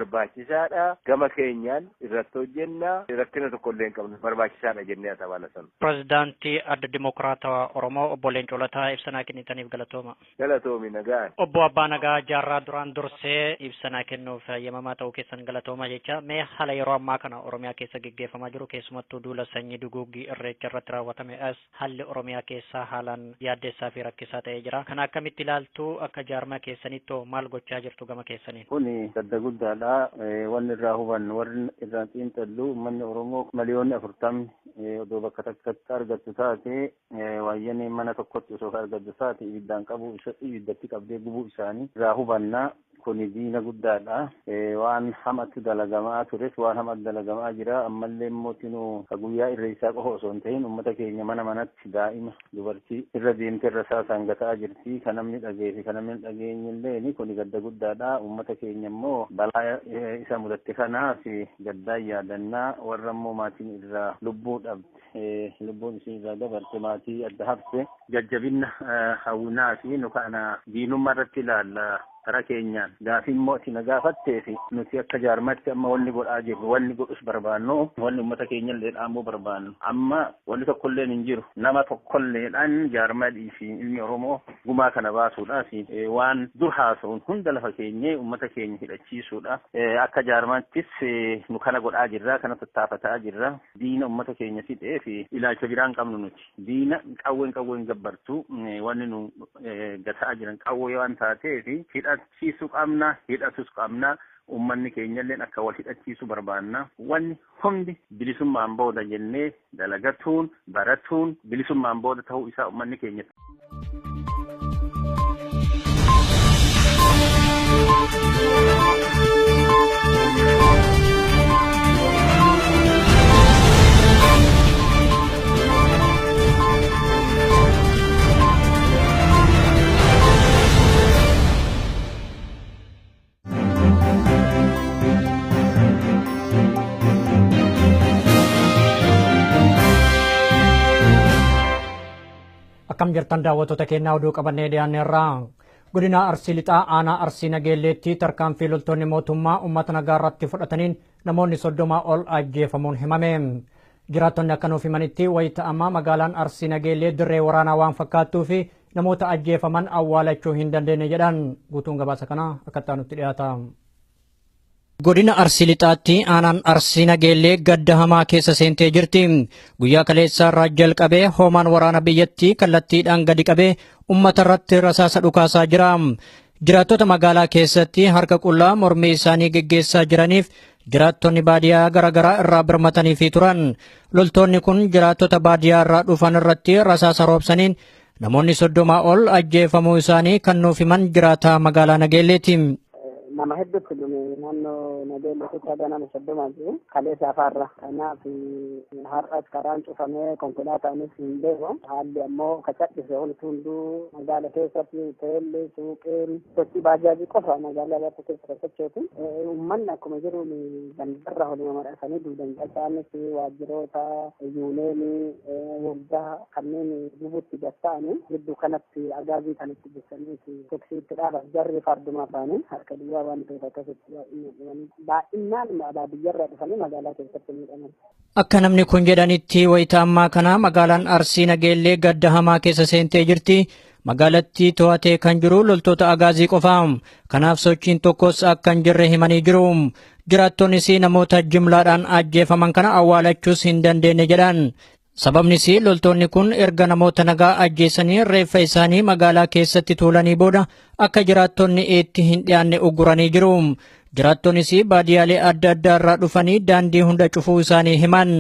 barbaachisaadha. Gama keenyaan irratti hojjennaa rakkina tokko illee hin qabnu barbaachisaadha jennee atabaala sana. Pirezidaantii Adda Dimokiraatawaa Oromoo obbo Leencoo Lataa ibsanaa kennitaniif galatooma. Galatoomi nagaan. Obbo Abbaa Nagaa jaarraa duraan dursee ibsanaa kennuuf yemamaa ta'uu keessan galatooma jecha mee haala yeroo ammaa kana Oromiyaa keessa geggeeffamaa jiru keessumattuu duula sanyii duguuggii irreecha irratti raawwatame as haalli Oromiyaa keessaa haalaan yaaddeessaa fi rakkisaa ta'ee jira. Kana akkamitti ilaaltu akka jaarmaa keessanitti maal gochaa jirtu gama keessaniin? Kuni gadda guddaadha. Wanni irraa hubannu warri irraa xiinxallu uummanni Oromoo miliyoonni 40 odoo bakka takkatti argattu taate waayyanii mana tokkotti osoo argattu taate ibiddaan qabu ibiddatti qabdee gubuu isaanii irraa hubanna. Kuni diina guddaadha. Waan hamatti dalagamaa tures waan hamatti dalagamaa jira. Ammallee mootinuu guyyaa irreessaa qofa osoo hin ta'in uummata keenya mana manatti daa'ima dubartii irra deemtee irra saasaan gataa jirti. Kan namni dhagee fi kan namni dhageenye illee kuni gadda guddaadha. Uummata keenya immoo balaa isa mudatte kanaaf gaddaan yaadannaa warra immoo maatiin irraa lubbuu dhabde lubbuun isii irraa dabarte maatii adda hafte jajjabinna hawwinaa fi nu kana diinummaa irratti ilaalla. Karaa keenyaan gaafii mootii na gaafattee fi nuti akka jaarmatti amma wanni godhaa jirru wanni godhus barbaannu wanni uummata keenya illee dhaamuu barbaannu amma wanni tokkolleen hin jiru nama tokkolleedhaan jaarmadii fi ilmi Oromoo gumaa kana baasuudhaaf waan dur haasa'uun hunda lafa keenyee uummata keenya hidhachiisuudha. Akka jaarmattis nu kana godhaa jirra kana tattaafataa jirra diina uummata keenya fixee fi ilaalcha biraan qabnu nuti diina qawween gabbartuu wanni nu gataa jiran qawwee waan taateef hidhachiisuu qabna hidhatus qabna ummanni keenyalleen akka wal hidhachiisu barbaanna. Wanni hundi bilisummaan booda jennee dalagatuun baratuun bilisummaan booda ta'uu isaa ummanni keenya. Akkam jirtan daawwattoota keenyaa oduu qabannee dhiyaanneerra. Godina Arsii Lixaa aanaa Arsii Nageelleetti tarkaanfii loltoonni mootummaa uummata nagaa irratti fudhataniin namoonni 30 ol ajjeefamuun himame. Jiraattonni akka nuuf himanitti wayita ammaa magaalaan Arsii Nageellee dirree waraanaa waan fakkaattuu fi namoota ajjeefaman awwaalachuu hin dandeenye jedhan. Guutuun gabaasa kana akka nutti dhiyaata. Godina Arsii Lixaatti aanaan Arsii Nageellee gadda hamaa keessa seentee jirti. Guyyaa kaleessaa irraa jalqabee hoomaan waraana biyyattii kallattiidhaan gadi qabee uummata irratti rasaasa dhukaasaa jira. Jiraattota magaalaa keessatti harka qullaa mormii isaanii geggeessaa jiraniif jiraattonni baadiyyaa garaagaraa irraa birmatanii turan. Loltoonni kun jiraattota baadiyyaa irraa dhufan irratti rasaasa roobsaniin namoonni 30 ol ajjeefamuu isaanii kan nuuf himan jiraataa magaalaa Nageelleeti. Nama hedduutti dhume naannoo Nageellee ganama 30 kaleessa afaarra kanaaf har'as karaan cufamee konkolaataanis hin deemu. Haalli ammoo kacadhise hunduu magaala keessatti hoteelli suuqeen sochii baajaajii qofa magaalaa irratti keessa sochootu. Uummanni akkuma jiru gandarra holuma madhaasanii duudan isaanis waajjiroota yuuneenii waldaa kanneen gubuutti gatta'anii gidduu kanatti agaazii kanatti geessanii toksiitti dhaaban jarri farduma afaanii harka duwwaa waan ta'eef akkasitti baay'inaan baadiyyaarraa dhufanii magaalaa keessatti miidhaman. Akka namni kun jedhanitti wayita ammaa kana magaalaan Arsii Nageellee gadda hamaa keessa seentee jirti. Magaalattii to'atee kan jiru loltoota agaazii qofa. Kanaaf sochiin tokkos akka hin jirre himanii jiru. Jiraattonnis namoota jimlaadhaan ajjeefaman kana awwaalachuus hin dandeenye jedhan. Sababnis loltoonni kun erga namoota nagaa ajjeesanii reeffa isaanii magaalaa keessatti tuulanii booda akka jiraattonni itti hin dhiyaanne ugguranii jiru. Jiraattonnis baadiyaalee adda addaa irraa dhufanii daandii hunda cufuu isaanii himan.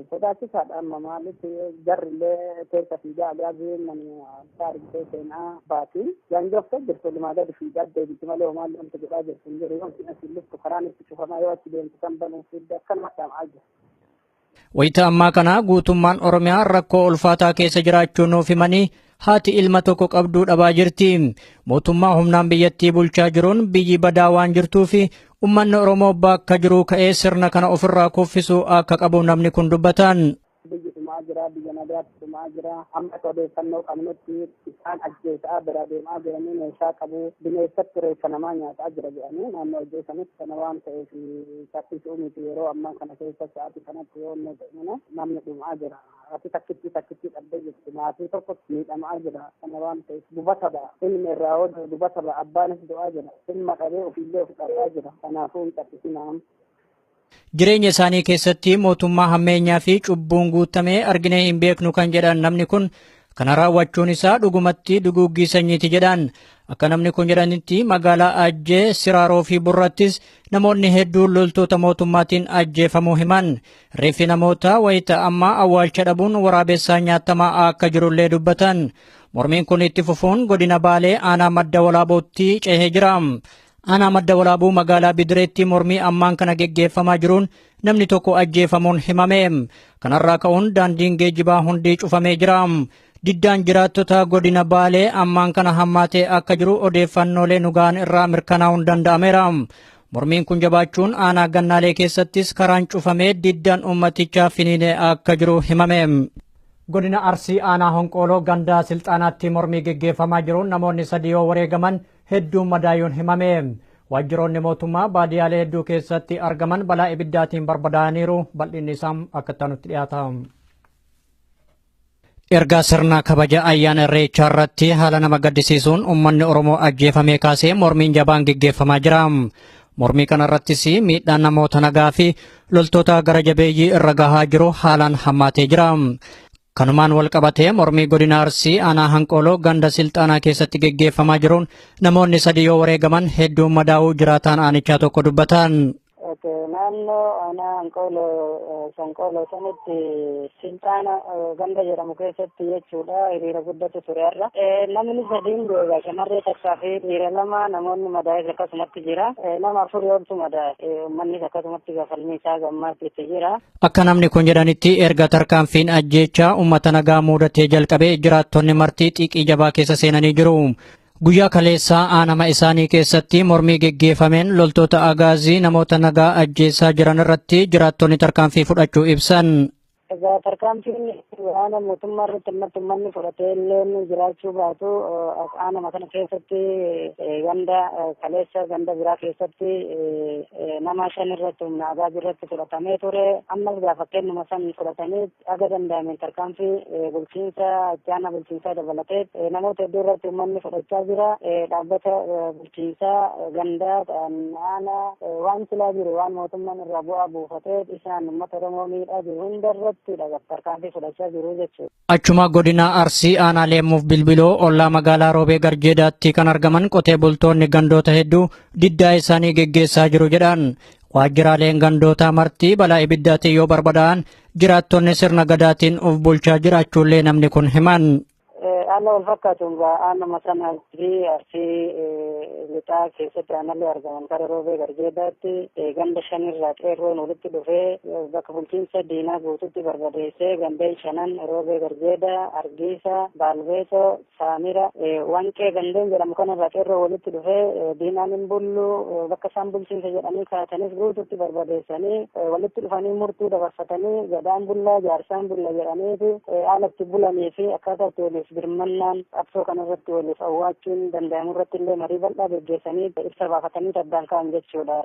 Sodaachisaadha amma maaliif jarrillee keessa fiigaa agaaziin namni taarikee seenaa baatiin yaanjooftee jirtu lumaa gadi fiigaa deebiti malee homaan lamta jedhaa jirtu hin jiru yoo asin luftu karaan itti cufamaa yoo achi deemtu kan banuu fiidda akkanuma dhaamaa jiru. Wayita ammaa kana guutummaan Oromiyaa rakkoo ulfaataa keessa jiraachuu nuuf himanii haati ilma tokko qabduu dhabaa jirti. Mootummaa humnaan biyyattii bulchaa jiruun biyyi badaa waan jirtuuf ummanni Oromoo bakka jiru ka'ee sirna kana ofirraa kuffisuu akka qabu namni kun dubbatan. Biyyi dhumaa jira, biyya nagaatti dhumaa jira. Amma odeeffannoo qabnutti isaan ajjeesaa bira deemaa jiranii meeshaa qabu bineensatti reeffa namaa nyaataa jira jedhanii naannoo ajjeesanitti kana waan ta'eef saffisuu miti yeroo ammaa kana keessa sa'aatii kanatti yoo ta'e namni dhumaa jira. Ati takkitti dhabdee jirti maatii tokko miidhamaa jira kana waan ta'eef dubata ba'a ilmi irraa hodhu dubata ba'a abbaanis du'aa jira ilma dhabee ofiillee of dhabaa jira kanaafuu hin xaqqisinaam. Jireenya isaanii keessatti mootummaa hammeenyaa fi cubbuun guutamee arginee hin beeknu kan jedhan namni kun kana raawwachuun isaa dhugumatti duguuggii sanyiiti jedhan. Akka namni kun jedhanitti magaalaa Ajjee, Siraaroo fi Burrattis namoonni hedduun loltoota mootummaatiin ajjeefamuu himan. Reeffi namoota wayita ammaa awwaalcha dhabuun waraabessaa nyaatamaa akka jirullee dubbatan. Mormiin kun itti fufuun godina Baalee aanaa madda walaabootti cehee jira. Aanaa madda walaabuu magaalaa Bidireetti mormii ammaan kana geggeeffamaa jiruun namni tokko ajjeefamuun himame. Kanarraa ka'uun daandiin geejjibaa hundi cufamee jira. Diddaan jiraattota godina Baalee ammaan kana hammaatee akka jiru odeeffannoolee nu ga'an irraa mirkanaa'uun danda'ameera. Mormiin kun jabaachuun aanaa Gannaalee keessattis karaan cufamee diddaan uummatichaa finiinee akka jiru himame. Godina Arsii aanaa Honqooloo gandaa Silxaanaatti mormii geggeeffamaa jiruun namoonni 3 yoo wareegaman hedduun madaayuun himame. Waajjiroonni mootummaa baadiyaalee hedduu keessatti argaman balaa ibiddaatiin barbadaa'aniiru. Bal'inni isaa akka nutti dhiyaata. Erga sirna kabaja ayyaana Irreechaa irratti haala nama gaddisiisuun uummanni Oromoo ajjeefamee kaasee mormiin jabaan geggeeffamaa jira. Mormii kana irrattis miidhaan namoota nagaa fi loltoota gara jabeeyyii irra gahaa jiru haalaan hammaatee jira. Kanumaan wal qabatee mormii godina Arsii aanaa Hanqooloo ganda Silxaanaa keessatti geggeeffamaa jiruun namoonni 3 yoo wareegaman hedduun madaa'uu jiraataan aanichaa tokko dubbatan. Naannoo aanaa Hanqooloo Sanqooloo sanitti Silxaana ganda jedhamu keessatti jechuudha hiriira guddatu ture irra. Namni 3 du'e shamarree takkaa fi dhiira 2 namoonni madaa'es akkasumatti jira. Nama 4 oltu madaa'e uummannis akkasumatti falmii isaa gammaatti jira. Akka namni kun jedhanitti erga tarkaanfiin ajjeechaa uummata nagaa muudatee jalqabee jiraattonni martii xiiqii jabaa keessa seenanii jiru. Guyyaa kaleessaa aanama isaanii keessatti mormii geggeeffameen loltoota agaazii namoota nagaa ajjeessaa jiran irratti jiraattonni tarkaanfii fudhachuu ibsan. Tarkaanfiin waraana mootummaa irratti uummanni fudhatee illee jiraachuu baatu aanama kana keessatti ganda kaleessa ganda biraa keessatti nama 5 irratti humna agaazii irratti fudhatamee ture. Ammas gaafa kennuma san fudhatanii aga danda'ameen tarkaanfii bulchiinsa itti bulchiinsaa dabalatee namoota hedduu irratti uummanni fudhachaa jira. Dhaabbata bulchiinsaa gandaa aanaa waan silaa jiru waan mootummaan irraa bu'aa buufatee isaan uummata Oromoo miidhaa jiru hundarratti Achuma godina Arsii aanaa Leemmuuf Bilbiloo ollaa magaalaa Roobee Garjeedaatti kan argaman qotee bultoonni gandoota hedduu diddaa isaanii geggeessaa jiru jedhan. Waajjiraaleen gandootaa martii balaa ibiddaatiin yoo barbadaa'an jiraattonni sirna gadaatiin of bulchaa jiraachuullee namni kun himan. Aanaa wal fakkaatuun aanama sanatti Arsii lixaa keessatti aanaalee argaman gara Roobee Garjeedaatti ganda 5 irraa qeerroon walitti dhufee bakka bulchiinsa diinaa guututti barbadeessee gandeen 5 Roobee Garjeedaa, Argiisa, Baalbeetoo, Saamira, Wanqee gandeen jedhamu kanarraa qeerroo walitti dhufee diinaan hin bullu bakka isaan bulchiinsa jedhanii kaatanis guututti barbadeessanii walitti dhufanii murtuu dabarfatanii gadaan bullaa jaarsaan bulla jedhaniiti alatti bulanii fi akkaataa itti waliif birmannaan qabsoo kanarratti waliif awwaachuun danda'amu irratti illee marii bal'aa geggeessanii ibsa baafatanii addaan ka'an jechuudha.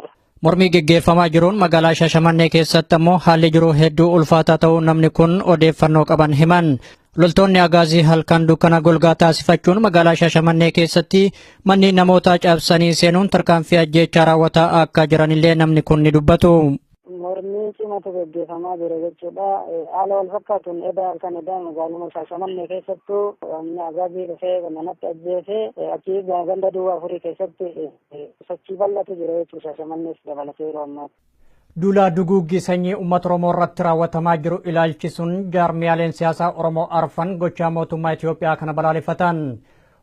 Mormii geggeeffamaa jiruun magaalaa Shashamannee keessatti ammoo haalli jiru hedduu ulfaataa ta'uu namni kun odeeffannoo qaban himan. Loltoonni agaazii halkan dukkana golgaa taasifachuun magaalaa Shashamannee keessatti manneen namoota cabsanii seenuun tarkaanfii ajjeechaa raawwataa akka jiranillee namni kun ni dubbatu. Mormii cimatu geggeeffamaa jira jechuudha. Haala wal fakkaatuun halkan magaaluma Shashamannee keessattuu agaazii dhufee manatti ajjeesee achii ganda duwwaa 4 keessatti sochii bal'atu jira jechuudha. Shashamannees dabalatee yeroo ammaa. Duula duguuggii sanyii uummata Oromoo irratti raawwatamaa jiru ilaalchisuun jaarmiyaaleen siyaasaa Oromoo arfan gochaa mootummaa Itoophiyaa kana balaaleffatan.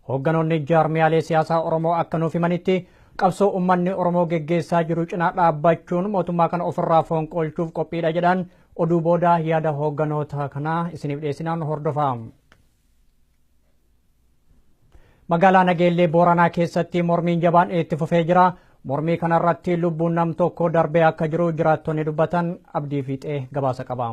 Hoogganoonni jaarmiyaalee siyaasaa Oromoo akka nuuf himanitti qabsoo uummanni Oromoo geggeessaa jiru cinaa dhaabbachuun mootummaa kana ofirraa fonqolchuuf qophiidha jedhan oduu booda yaada hoogganoota kanaa isiniif dhiyeessinaan hordofaa. Magaalaa Nageellee Booranaa keessatti mormiin jabaan itti fufee jira. Mormii kanarratti lubbuun nam tokko darbee akka jiru jiraattonni dubbatan Abdii Fiixee gabaasa qaba.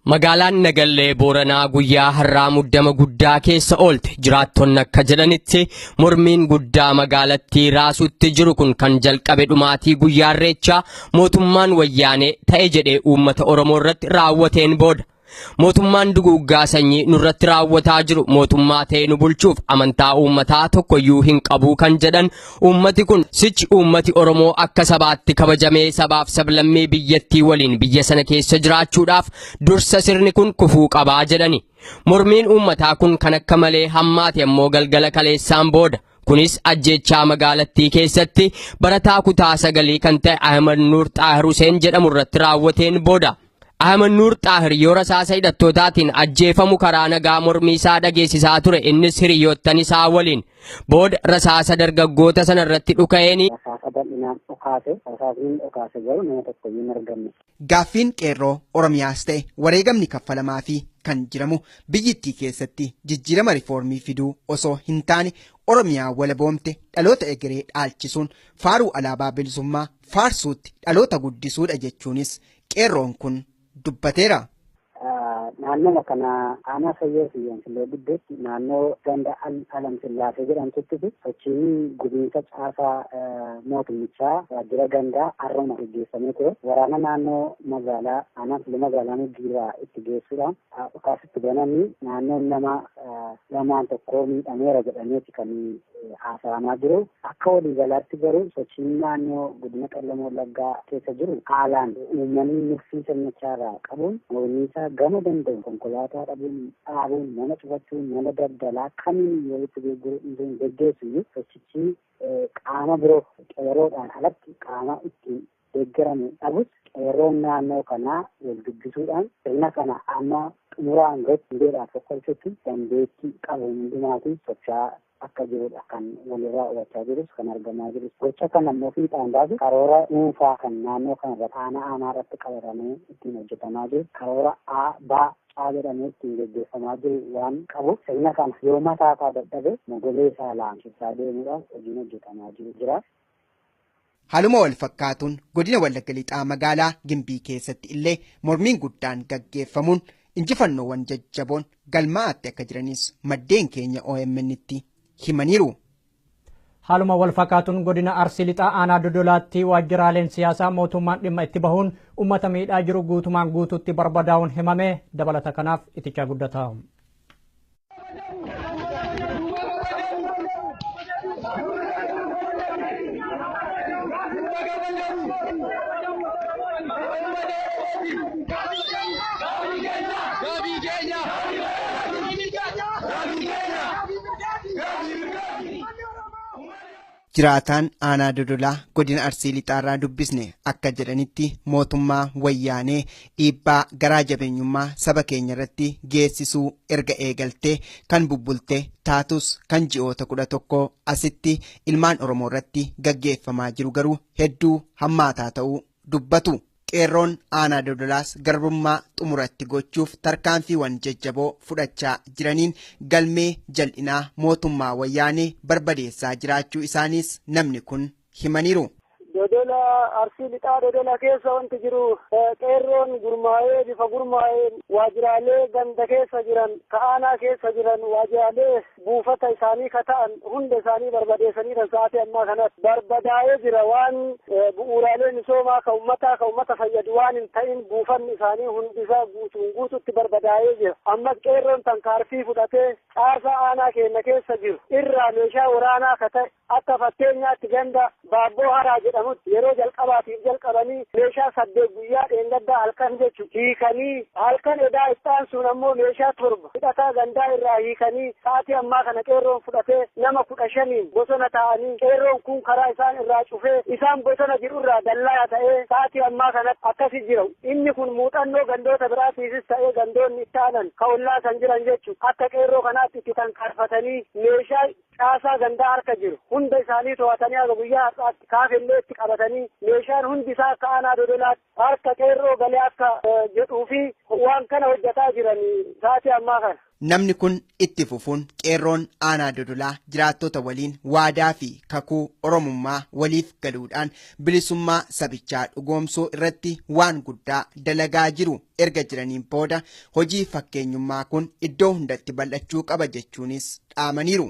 Magaalaan Nageellee Booranaa guyyaa har'aa muddama guddaa keessa oolte. Jiraattonni akka jedhanitti mormiin guddaa magaalattii raasutti jiru kun kan jalqabe dhumaatii guyyaa Irreechaa mootummaan wayyaanee ta'e jedhee uummata Oromoo irratti raawwateen booda. Mootummaan duguuggaa sanyii nurratti raawwataa jiru mootummaa ta'e nu bulchuuf amantaa uummataa tokkoyyuu hin qabu kan jedhan uummati kun sichi uummati Oromoo akka sabaatti kabajamee sabaaf sablammii biyyattii waliin biyya sana keessa jiraachuudhaaf dursa sirni kun kufuu qabaa jedhani. Mormiin uummataa kun kan akka malee hammaate ammoo galgala kaleessaan booda. Kunis ajjeechaa magaalattii keessatti barataa kutaa 9 kan ta'e Ahmad Nuur Xaahir Huseen jedhamu irratti raawwateen booda. Ahmad Nuur Xaahir yoo rasaasa hidhattootaatiin ajjeefamu karaa nagaa mormii isaa dhageessisaa ture innis hiriyoottan isaa waliin booda rasaasa dargaggoota sana irratti dhuka'een gaaffiin qeerroo Oromiyaas ta'e wareegamni kaffalamaa fi kan jiramu biyyittii keessatti jijjiirama riifoormii fiduu osoo hin taane Oromiyaa walaboomte dhaloota egeree dhaalchisuun faaruu alaabaa bilisummaa faarsuutti dhaloota guddisuudha jechuunis qeerroon kun dubbateera. naannoo kana aanaa fayyee sillee guddeetti naannoo ganda alam sillaasee jedhamtutti sochii gubiinsa caasaa mootummichaa waajjira gandaa har'uma gaggeeffamee ture. Waraana naannoo magaalaa aanaa filee magaalaa Muggiirraa itti geessuudhaan dhukaasitti bananii naannoon nama lamaan tokko miidhameera jedhameeti kan haasa'amaa jiru. Akka waliigalaatti garuu sochiin naannoo godina Qellem Wallaggaa keessa jiru haalaan uummanni nuffii sirnichaarraa qabuun mormiisaa gama danda'u konkolaataa dhaabuun mana cufachuun mana daldalaa kamiin yoo itti geggeessu sochichi qaama biroo qeeroodhaan alatti qaama ittiin deeggaramu dhabus qeeroon naannoo kanaa wal dubbisuudhaan sirna kana amma xumuraan gadi hundeedhaaf tokkolchutti dandeettii qabu hundumaatiin socho'aa akka jirudha kan walirraa hubachaa jirus kan argamaa jirus. Gocha kana immoo fiixaan baasu karoora dhuunfaa kan naannoo kanarra aanaa irratti qabatamee ittiin hojjetamaa jiru karoora caa jedhamee ittiin gaggeeffamaa jiru waan qabu sirna kana yoo mataasaa dadhabe mogolee isaa laamsisaa deemuudhaaf hojiin hojjetamaa jiru jira. Haaluma wal fakkaatuun godina Wallagga Lixaa magaalaa Gimbii keessatti illee mormiin guddaan gaggeeffamuun injifannoowwan jajjaboon galmaa'atti akka jiranis maddeen keenya OMN'tti himaniiru. Haaluma wal fakkaatuun godina Arsii Lixaa aanaa Dodolaatti waajjiraaleen siyaasaa mootummaan dhimma itti bahuun uummata miidhaa jiru guutumaan guutuutti barbadaa'uun himame dabalata kanaaf itichaa guddataa. Jiraataan aanaa Dodolaa godina Arsii Lixaarraa dubbisne akka jedhanitti mootummaa wayyaanee dhiibbaa garaa jabeenyummaa saba keenya irratti geessisuu erga eegaltee kan bubbulte taatus kan ji'oota 11 asitti ilmaan Oromoo irratti gaggeeffamaa jiru garuu hedduu hammaataa ta'uu dubbatu. Qeerroon aanaa Dodolaas garbummaa xumuratti gochuuf tarkaanfiiwwan jajjaboo fudhachaa jiraniin galmee jal'inaa mootummaa wayyaanee barbadeessaa jiraachuu isaaniis namni kun himaniiru. Dodola Arsii Lixaa Dodola keessa wanti jiru qeerroon gurmaa'ee bifa gurmaa'een waajjiraalee ganda keessa jiran ka'aanaa keessa jiran waajjiraalee buufata isaanii ka ta'an hunda isaanii barbadeessanii kan sa'aatii ammaa kanatti barbadaa'ee jira waan bu'uuraalee misoomaa ka ummata fayyadu waan hin ta'in buufanni isaanii hundisaa guutuutti barbadaa'ee jira. Ammas qeerroon tankaarfii fudhatee caasaa aanaa keenya keessa jiru irraa meeshaa waraanaa ka ta'e akka fakkeenyaatti ganda Baabboo Haraa jedhamutti yeroo jalqabaatiif jalqabanii meeshaa 8 guyyaa dheengaddaa halkan jechuun hiikanii halkan edaa isaan sun ammoo meeshaa 7 hidhataa gandaa irraa hiikanii sa'aatii ammaa kana qeerroon fudhatee nama 15 bosona ta'anii qeerroon kun karaa isaan irraa cufee isaan bosona jiru irraa dallaa ta'ee sa'aatii ammaa kanatti akkasi jira. Inni kun muuxannoo gandoota biraatiifis ta'ee gandoonni itti aanan ka ollaasan jiran jechuun akka qeerroo kanaatti itti tankaarfatanii meeshaa caasaa gandaa harka jiru hunda isaanii to'atanii haga guyyaa har'aatti kaafillee itti qabatanii meeshaan hundi isaa akka aanaa Dodolaatti harka qeerroo galee akka jedhuu fi waan kana hojjetaa jiran sa'aatii ammaa kana. Namni kun itti fufuun qeerroon aanaa Dodolaa jiraattota waliin waadaa fi kakuu Oromummaa waliif galuudhaan bilisummaa sabichaa dhugoomsuu irratti waan guddaa dalagaa jiru erga jiraniin booda hojii fakkeenyummaa kun iddoo hundatti bal'achuu qaba jechuunis dhaamaniiru.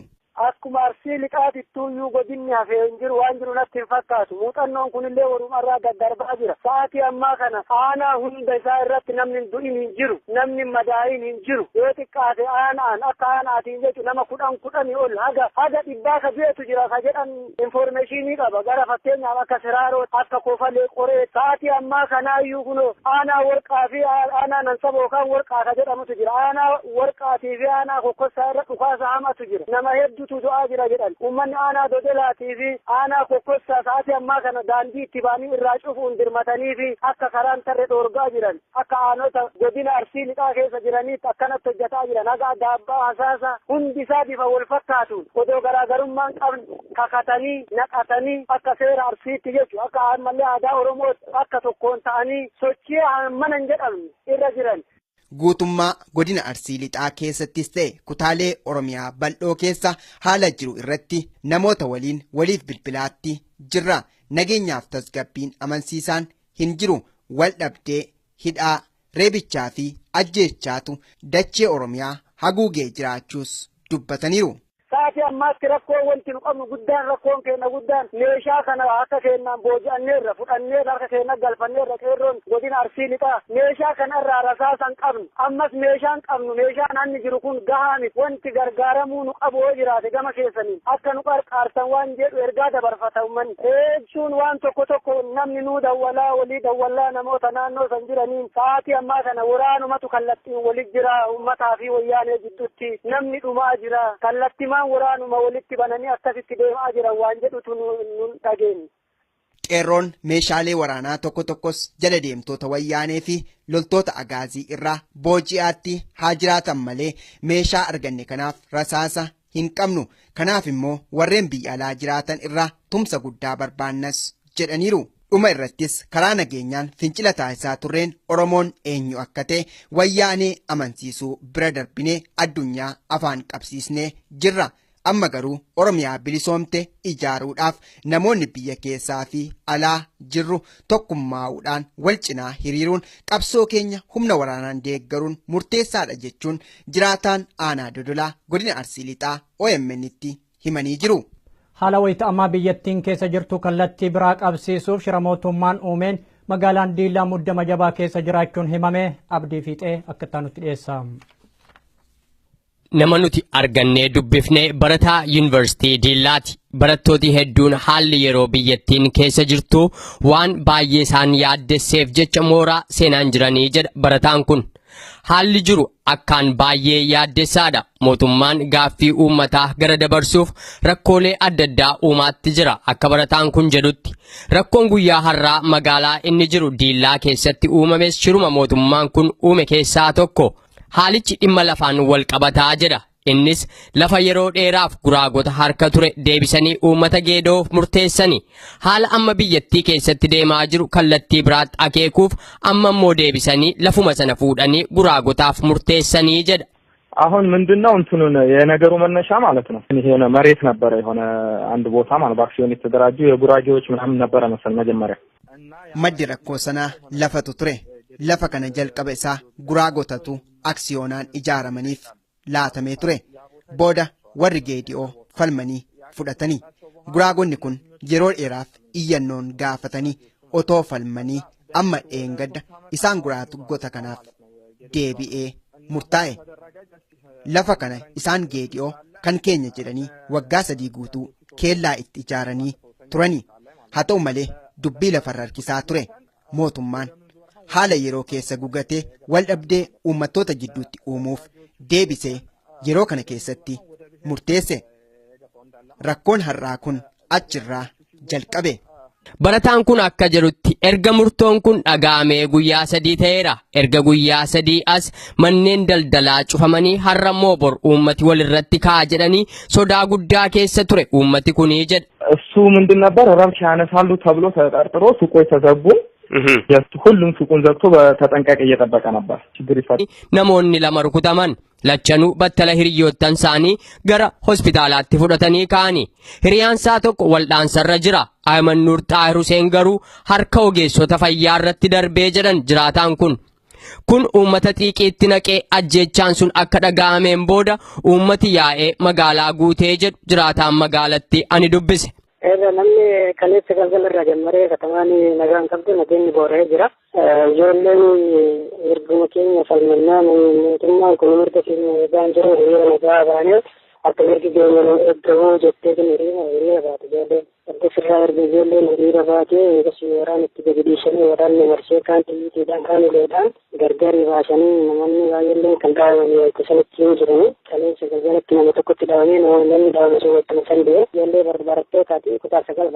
Akkuma Arsii Lixaatittuuyyuu godinni hafee hin jiru waan jiru natti hin fakkaatu. Muuxannoon kunillee walumarraa daddarbaa jira. Sa'aatii ammaa kana aanaa hunda isaa irratti namni du'in hin jiru, namni madaayin hin jiru. Yoo xiqqaate aanaan akka aanaatiin jechuun nama 10 ol haga 100 ka du'etu jira ka jedhan informeeshinii qaba. Gara fakkeenyaaf akka Siraaroo, akka Kofalee Qoree sa'aatii ammaa kanaayyuu kunoo aanaa Warqaa fi aanaa Nansaboo kan Warqaa ka jedhamutu jira. Aanaa Warqaatii fi aanaa Kokkossaa irra dhukaasa hamatu jira. Nama hedduu du'aa jira jedhan ummanni aanaa Dodolaatii fi aanaa Kokkossaa sa'aatii ammaa kana daandii itti baanii irraa cufuun dirmatanii fi akka karaan tarree dhoorgaa jiran akka aanota godina Arsii Lixaa keessa jiraniitti akkanatti hojjetaa jiran haga Daabbaa Hasaasa hundi isaa bifa wal fakkaatuun odoo garaagarummaan qabne kakatanii naqatanii akka seera Arsiitti jechuun akka ammallee aadaa Oromootti akka tokkoon ta'anii sochii mana hin jedhamne irra jiran. Guutummaa godina Arsii Lixaa keessattis ta'e kutaalee Oromiyaa bal'oo keessa haala jiru irratti namoota waliin waliif bilbilaatti jirra. Nageenyaaf tasgabbiin amansiisaan hin jiru. Wal dhabdee hidhaa reebichaa fi ajjeechaatu dachee Oromiyaa haguugee jiraachuus dubbataniiru. Saati ammaatti rakkoon wanti nu qabnu guddaan rakkoon keenya guddaan meeshaa kana akka keenyaan booji'anneerra fudhannee harka keenya galfanneerra qeerroon godina Arsii lixaa meeshaa kanarraa rasaasan qabnu ammas meeshaan qabnu meeshaan hanni jiru kun gahaa miti wanti gargaaramuu nu qabu yoo jiraate gama keessaniin akka nu qarqaartan waan jedhu ergaa dabarfata uummanni jechuun waan tokko namni nuu dawwalaa walii dawwalaa namoota naannoo san jiraniin sa'aatii ammaa kana waraanumatu kallattiin walit jira uummataa fi wayyaanee jidduutti namni dhumaa jira kallattimaa waraanuma walitti bananii akkasitti deemaa jiran waan jedhutu nun dhageenye. Qeerroon meeshaalee waraanaa tokkos jala deemtoota wayyaanee fi loltoota agaazii irraa booji'aatti haa jiraatan malee meeshaa arganne kanaaf rasaasa hin qabnu kanaaf immoo warreen biyya alaa jiraatan irraa tumsa guddaa barbaannas jedhaniiru. Dhuma irrattis karaa nageenyaan fincila taasisaa turreen Oromoon eenyu akka ta'e wayyaanee amansiisuu bira darbinee addunyaa afaan qabsiisnee jirra. Amma garuu Oromiyaa bilisoomte ijaaruudhaaf namoonni biyya keessaa fi alaa jirru tokkummaa'uudhaan wal cinaa hiriiruun qabsoo keenya humna waraanaan deeggaruun murteessaadha jechuun jiraataan aanaa Dodolaa godina Arsii Lixaa OMN'tti himanii jiru. Haala wayita ammaa biyyattiin keessa jirtu kallattii biraa qabsiisuuf shira mootummaan uumeen magaalaan Diillaa muddama jabaa keessa jiraachuun himame abdii fiixee akka nutti dhiyeessa. Nama nuti argannee dubbifnee barataa yuunivarsiitii Diillaati. Barattooti hedduun haalli yeroo biyyattiin keessa jirtu waan baay'ee isaan yaaddesseef jecha mooraa seenaan jiranii jedha barataan kun. Haalli jiru akkaan baay'ee yaaddessaadha. Mootummaan gaaffii uummataa gara dabarsuuf rakkoolee adda addaa uumaatti jira. Akka barataan kun jedhutti rakkoon guyyaa har'aa magaalaa inni jiru Diillaa keessatti uumames shiruma mootummaan kun uume keessaa tokko. Haalichi dhimma lafaan wal qabataa jedha. Innis lafa yeroo dheeraaf guraagota harka ture deebisanii uummata geedoof murteessanii haala amma biyyattii keessatti deemaa jiru kallattii biraatti akeekuuf amma immoo deebisanii lafuma sana fuudhanii guraagotaaf murteessanii jedha. አሁን ምንድነው እንትኑን የነገሩ መነሻ ማለት ነው የሆነ መሬት ነበረ የሆነ አንድ ቦታ ማለት በአክሲዮን የተደራጁ የጉራጌዎች ምናምን ነበረ መሰል መጀመሪያ maddi rakkoo sanaa lafatu ture lafa kana jalqaba isaa guraagotatu aksiyoonaan ijaaramaniif laatamee ture booda warri geedi'oo falmanii fudhatanii guraagonni kun yeroo dheeraaf iyyannoon gaafatanii otoo falmanii amma dheengadda isaan guraagota kanaaf deebi'ee murtaa'e lafa kana isaan geedi'oo kan keenya jedhanii waggaa 3 guutuu keellaa itti ijaaranii turanii haa ta'u malee dubbii lafarra harkisaa ture mootummaan haala yeroo keessa gugatee wal dhabdee uummattoota jidduutti uumuuf deebisee yeroo kana keessatti murteesse rakkoon har'aa kun achirraa jalqabe. Barataan kun akka jedhutti erga murtoon kun dhagaamee guyyaa 3 ta'eera. Erga guyyaa 3 as manneen daldalaa cufamanii har'a immoo bor uummati walirratti ka'a jedhanii sodaa guddaa keessa ture uummati kunii jedha. እሱ ምንድን ነበር ረብሻ ያነሳሉ ተብሎ ተጠርጥሮ ሱቆች ተዘጉ ሁሉም ሱቁን ዘግቶ በተጠንቀቅ እየጠበቀ ነበር ችግር ይፈጠር namoonni lama rukutaman lachanuu battala hiriyoottan isaanii gara hospitaalaatti fudhatanii ka'anii hiriyaansaa tokko waldhaansarra jira Aymannuur Xaahir Huseen garuu harka ogeessota fayyaa irratti darbee jedhan jiraataan kun uummata xiiqiitti naqee ajjeechaan sun akka dhaga'ameen booda uummati yaa'ee magaalaa guutee jedhu jiraataan magaalatti ani dubbise. namni kaleessa galgalarraa jammaree katamaan nagaan qabdu nageenyi boora'ee jira. Ijoolleen erguma keenya falmannaa mootummaan kun mirga keenya eegaan jiru hiriira nagaa baanee akka mirgi keenya eeggamuu jettee hiriira baate ijoolleen. Erga sirraa erga ijoolleen hiriira baatee eegasii waraan itti gadi waraanni marsee kaan xiyyiitiidhaan kaan uleedhaan gargari baasanii namoonni baay'een kan dhaabamanii itti sanitti yoo jiranii kaleessa galgalatti nama tokkotti dhaabamee namni dhaabame sun walitti kan de'e ijoollee barattootaati kutaa 9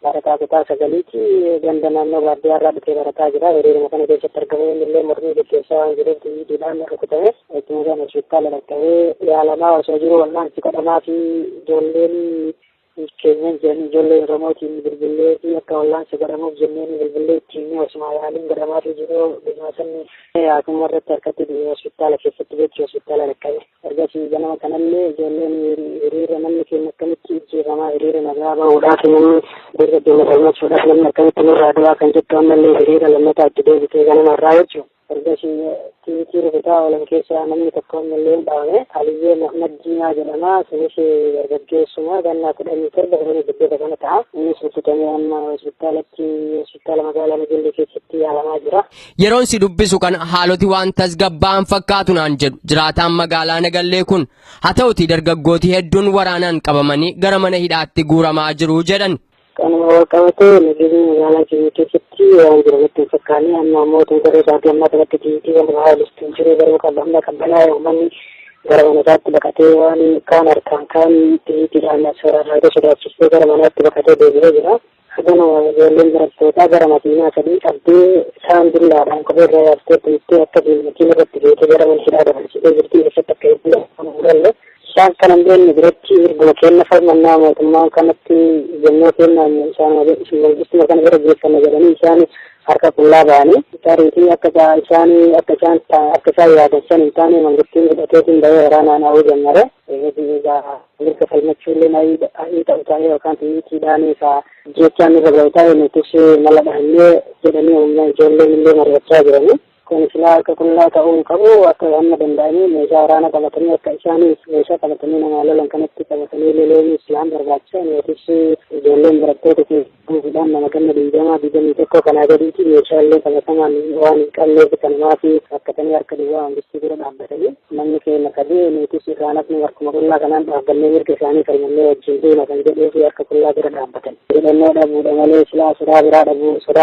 barataa kutaa 9ti ganda naannoo baadiyyaarraa dhufee barataa jira hiriiruma kana keessatti argamee illee mormii gaggeessaa waan jiruuf xiyyiitiidhaan rukutame ittuma sana hospitaala dhaqqabee yaalamaa osoo jiru wal'aansi godhamaa fi ijoolleen keenyan jedhanii ijoollee Oromootiin bilbilee fi akka wal'aansi godhamuuf jenneen bilbilee ittiin osuma yaaliin godhamaa fi jiru bismaasanni akkuma irratti harkatti hospitaala keessatti jechuun hospitaala dhaqqabe ergasii ganama kanallee ijoolleen hiriira namni keenya akkamitti irratti ijjeefamaa hiriira nagaa bahuudhaaf namni dargaggoonni falmachuudhaaf namni akkamitti nurraa du'aa kan jettu ammallee hiriira lammataa itti deebitee ganamarraa jechuudha. Ergasii tiitii rukutaa oolan keessaa namni tokko ammallee hin dhaabne Aliyyee Mahmad Diimaa jedhama. Sunis dargaggeessuma gannaa 17 bara guddaa kana ta'a. Innis rukutamee amma hospitaala magaalaa Nageellee keessatti yaalamaa jira. Yeroon si dubbisu kan haaloti waan tasgabba'an fakkaatu naan jedhu jiraataan magaalaa Nageellee kun haa ta'uti dargaggooti hedduun waraanaan qabamanii gara mana hidhaatti guuramaa jiru jedhan. Kanuma walqabatee nageenyi magaalaa keenya keessatti waan jiru natti hin fakkaanne amma ammoo tuntaree isaatii ammaa kanatti tiitii wal haalistuu jiree garuu qabbanaa uummanni gara manaatti baqatee waan kaan harkaan kaan tiitiidhaan soorarraa sodaachisee gara manaatti baqatee deebi'ee jira. Haganuma ijoolleen barattootaa gara makiinaa sadii qabdee isaan dullaadhaan kophee irra yaaftee tuuttee akka makiina irratti geetee gara mana hidhaa dabarsitee jirti keessatti akka hedduu isaan kanan beekne biratti erguma kenna falmannaa mootummaa kanatti jennoo kennaan isaan mangistii kana bira geessanna jedhanii isaan harka qullaa ba'anii taariitii akka isaan yaadan san hin taane mangistiin hidhateetiin bahee waraanaan hawuu jennare mirga falmachuullee ayii ta'u taa'ee yookaan tiitiidhaan isaa jechaan irra ga'u taa'ee nutis mala dhahannee jedhanii ijoolleen illee mari'achaa jiranii. Kun silaa akka qullaa ta'uu qabu akka amma danda'anii meeshaa waraana qabatanii akka isaanis meeshaa qabatanii nama lolan kanatti qabatanii loluu isaan barbaachisan yookiis ijoolleen barattoota keessuudhaan nama ganna 21 kanaa gadiiti meeshaalee qabatamaan waan hin qabneef kanamaa fi rakkatanii harka duwwaa mangistii bira dhaabbatanii namni keenya kadee nutis isaanaf nu harkuma qullaa kanaan dhaabbannee mirga isaanii falmannee wajjin deema kan jedhee fi harka qullaa bira dhaabbatan. Hidhannoo dhabuudha malee silaa sodaa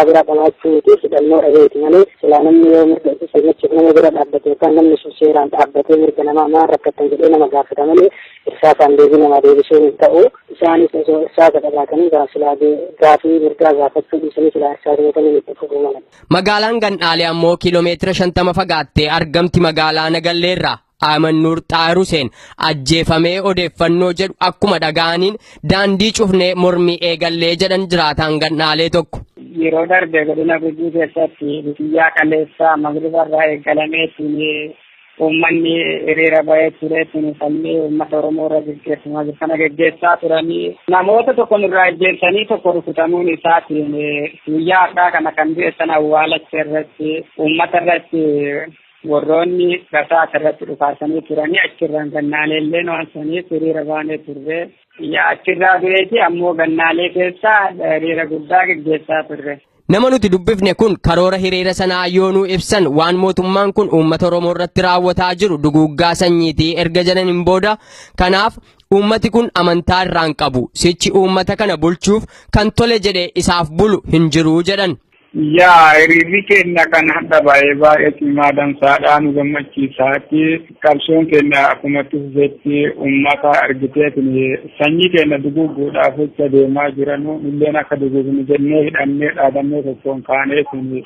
biraa qabaachuu miti hidhannoo dhabeeti malee silaa namni yoo falmachuuf nama bira dhaabbate yookaan namni sun seeraan dhaabbatee mirga namaa maan rakkatan jedhee nama gaafata malee irsaasaan deebii nama deebisuu hin ta'u. Isaanis osoo irsaasa qabaatanii gaafii mirgaa gaafachuu dhiisanii silaa irsaasumotanii itti fufuu malan. Magaalaan Gandhaalee ammoo kiiloomeetira 50 fagaattee argamti magaalaa Nagalleerraa. Amannuur Xaahir Huseen ajjeefamee odeeffannoo jedhu akkuma dhaga'aniin daandii cufnee mormii eegallee jedhan jiraataan Gandhaalee tokko. Yeroo darbe godina Gujii keessatti biyyaa kaleessaa magribarraa eegalameetiin uummanni hiriira bahee tureetiin falmii uummata Oromoo irra gaggeeffamaa jiru kana gaggeessaa turanii namoota tokko nurraa ajjeessanii tokko rukutamuun isaatiin guyyaa har'aa kana kan beeksan awwaalacha irratti uummata irratti warroonni gasaa irratti dhufaasanii turanii achirraan Gannaaleellee waan saniif hiriira baanee turre achirraa dureeti ammoo Gannaalee keessaa hiriira guddaa gaggeessaa turre. Nama nuti dubbifne kun karoora hiriira sanaa yoonuu ibsan waan mootummaan kun uummata Oromoo irratti raawwataa jiru duguuggaa sanyiitii erga jedhaniin booda kanaaf uummati kun amantaa irraan qabu sichi uummata kana bulchuuf kan tole jedhee isaaf bulu hin jiru jedhan. Yaa hiriirri keenya kan hadda baay'ee cimaa dansaadhaan nu gammachiisaati. Qabsoon keenya akkuma tufeetti uummata argiteetiin sanyii keenya duguuguudhaaf jecha deemaa jiran illeen akka duguugnu jennee hidhannee dhaadannee tokkoon kaaneetiin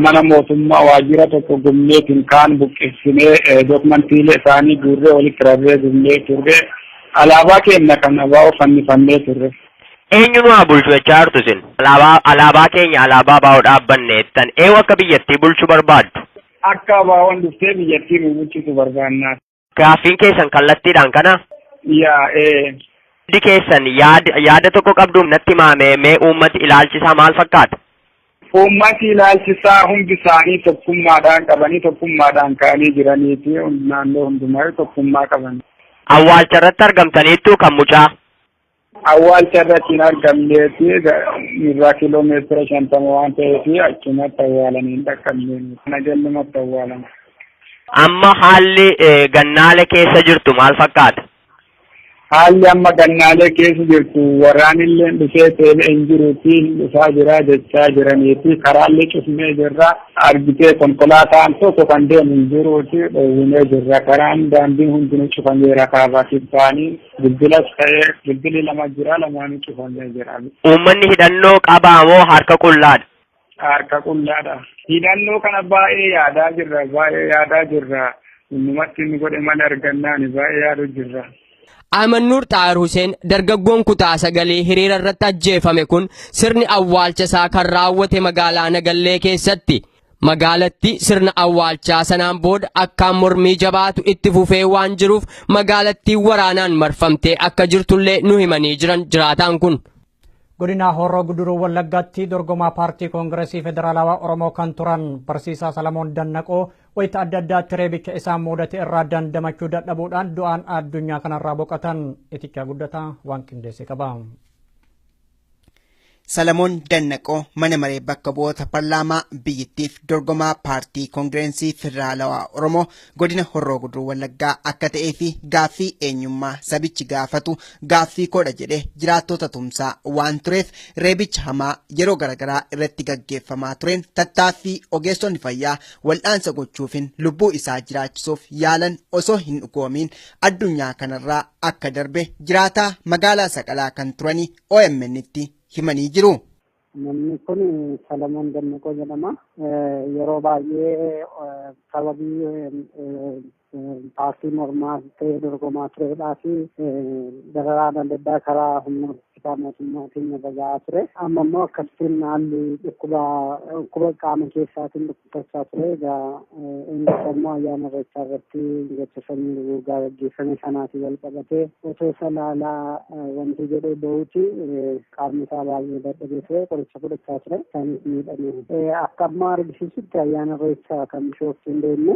mana mootummaa waajjira tokko gumneetiin kaan buqqeessinee dookumantiilee isaanii guurree walitti rarree gumnee turre alaabaa keenya kan baa'u fannifannee turre. Eenyumaa bulchu jechaa jirtu isin alaabaa keenya alaabaa baa'uu dhaabbanne jettan akka biyyattii bulchuu barbaaddu. Akka baa'uun dhuftee biyyattii nu bulchitu barbaannaa. Gaaffiin keessan kallattiidhaan kana? Hundi keessan yaada tokko qabdu natti himamee uummati ilaalchisaa maal fakkaata? Uummati ilaalchisaa hundi isaanii tokkummaadhaan qabanii tokkummaadhaan ka'anii jiraniiti naannoo hundumaa tokkummaa qaban. Awwaalcha irratti argamtaniittu kan mucaa? Awwaalcha irratti hin argamneeti irraa kiiloomeetira 50 waan ta'eef achumatti awwaalanii hin dhaqqabneen Nagellumatti awwaalan. Amma haalli Gannaalee keessa jirtu maal fakkaata? Haalli amma Gannaalee keessa jirtu waraanillee dhufee teelee hin jiruuti dhufaa jira jechaa jiraniiti karaallee cufnee jirra argitee konkolaataan tokko kan deemu hin jiruuti dhoowwinee jirra karaan daandiin hundinuu cufameera kaabaatiif ta'anii bilbilas ta'ee bilbili lama jira lamaanuu cufamee jira. Uummanni hidhannoo qabaa moo harka qullaadha? Harka qullaadha. Hidhannoo kana baay'ee yaadaa jirra innumatti inni godhe mala argannaan baay'ee yaadu jirra. Amannuur Xaahir Huseen dargaggoon kutaa 9 hiriira irratti ajjeefame kun sirni awwaalcha isaa kan raawwate magaalaa Nagallee keessatti Magaalatti sirna awwaalchaa sanaan booda akkaan mormii jabaatu itti fufee waan jiruuf magaalattii waraanaan marfamtee akka jirtullee nu himanii jiran jiraataan kun. Godina Horroo Guduruu Wallaggaatti dorgomaa paartii Koongireesii Federaalawaa Oromoo kan turan Barsiisaa Salamoon Dannaqoo wayita adda addaatti reebicha isaan mudate irraa dandamachuu dadhabuudhaan du'aan addunyaa kanarraa boqotan. Itichaa Guddataa waan qindeesse qaba. Salamoon Dannaqoo mana maree bakka bu'oota paarlaamaa biyyattiif dorgomaa paartii Koongireesii Federaalawaa Oromoo godina Horroo Guduruu Wallaggaa akka ta'ee fi gaaffii eenyummaa sabichi gaafatu gaaffii koodha jedhee jiraattota tumsaa waan tureef reebicha hamaa yeroo garaagaraa irratti gaggeeffamaa tureen tattaaffii ogeessonni fayyaa wal'aansa gochuufin lubbuu isaa jiraachisuuf yaalan osoo hin dhugoomiin addunyaa kanarraa akka darbe jiraataa magaalaa Saqalaa kan turanii OMN'tti himanii jiru. Namni kun Salamoon Dannaqoo jedhama. Yeroo baay'ee sababii paartii mormaa ta'ee dorgomaa turedhaa fi dararaan adda addaa karaa humna hospitaala mootummaatiin irra gahaa ture. Amma immoo akkasitiin haalli dhukkuba qaama keessaatiin dhukkubsachaa ture. Egaa innis immoo ayyaana irreechaa irratti gocha sanyii duguuggaa gaggeeffame sanaatii wal qabatee osoo isa laalaa wanti jedhee bahuuti qaamni isaa baay'ee dadhabee ture qoricha fudhachaa ture. Isaaniis miidhame. Akka ammaa argisiisutti ayyaana irreechaa kan bishooftuu hin deemne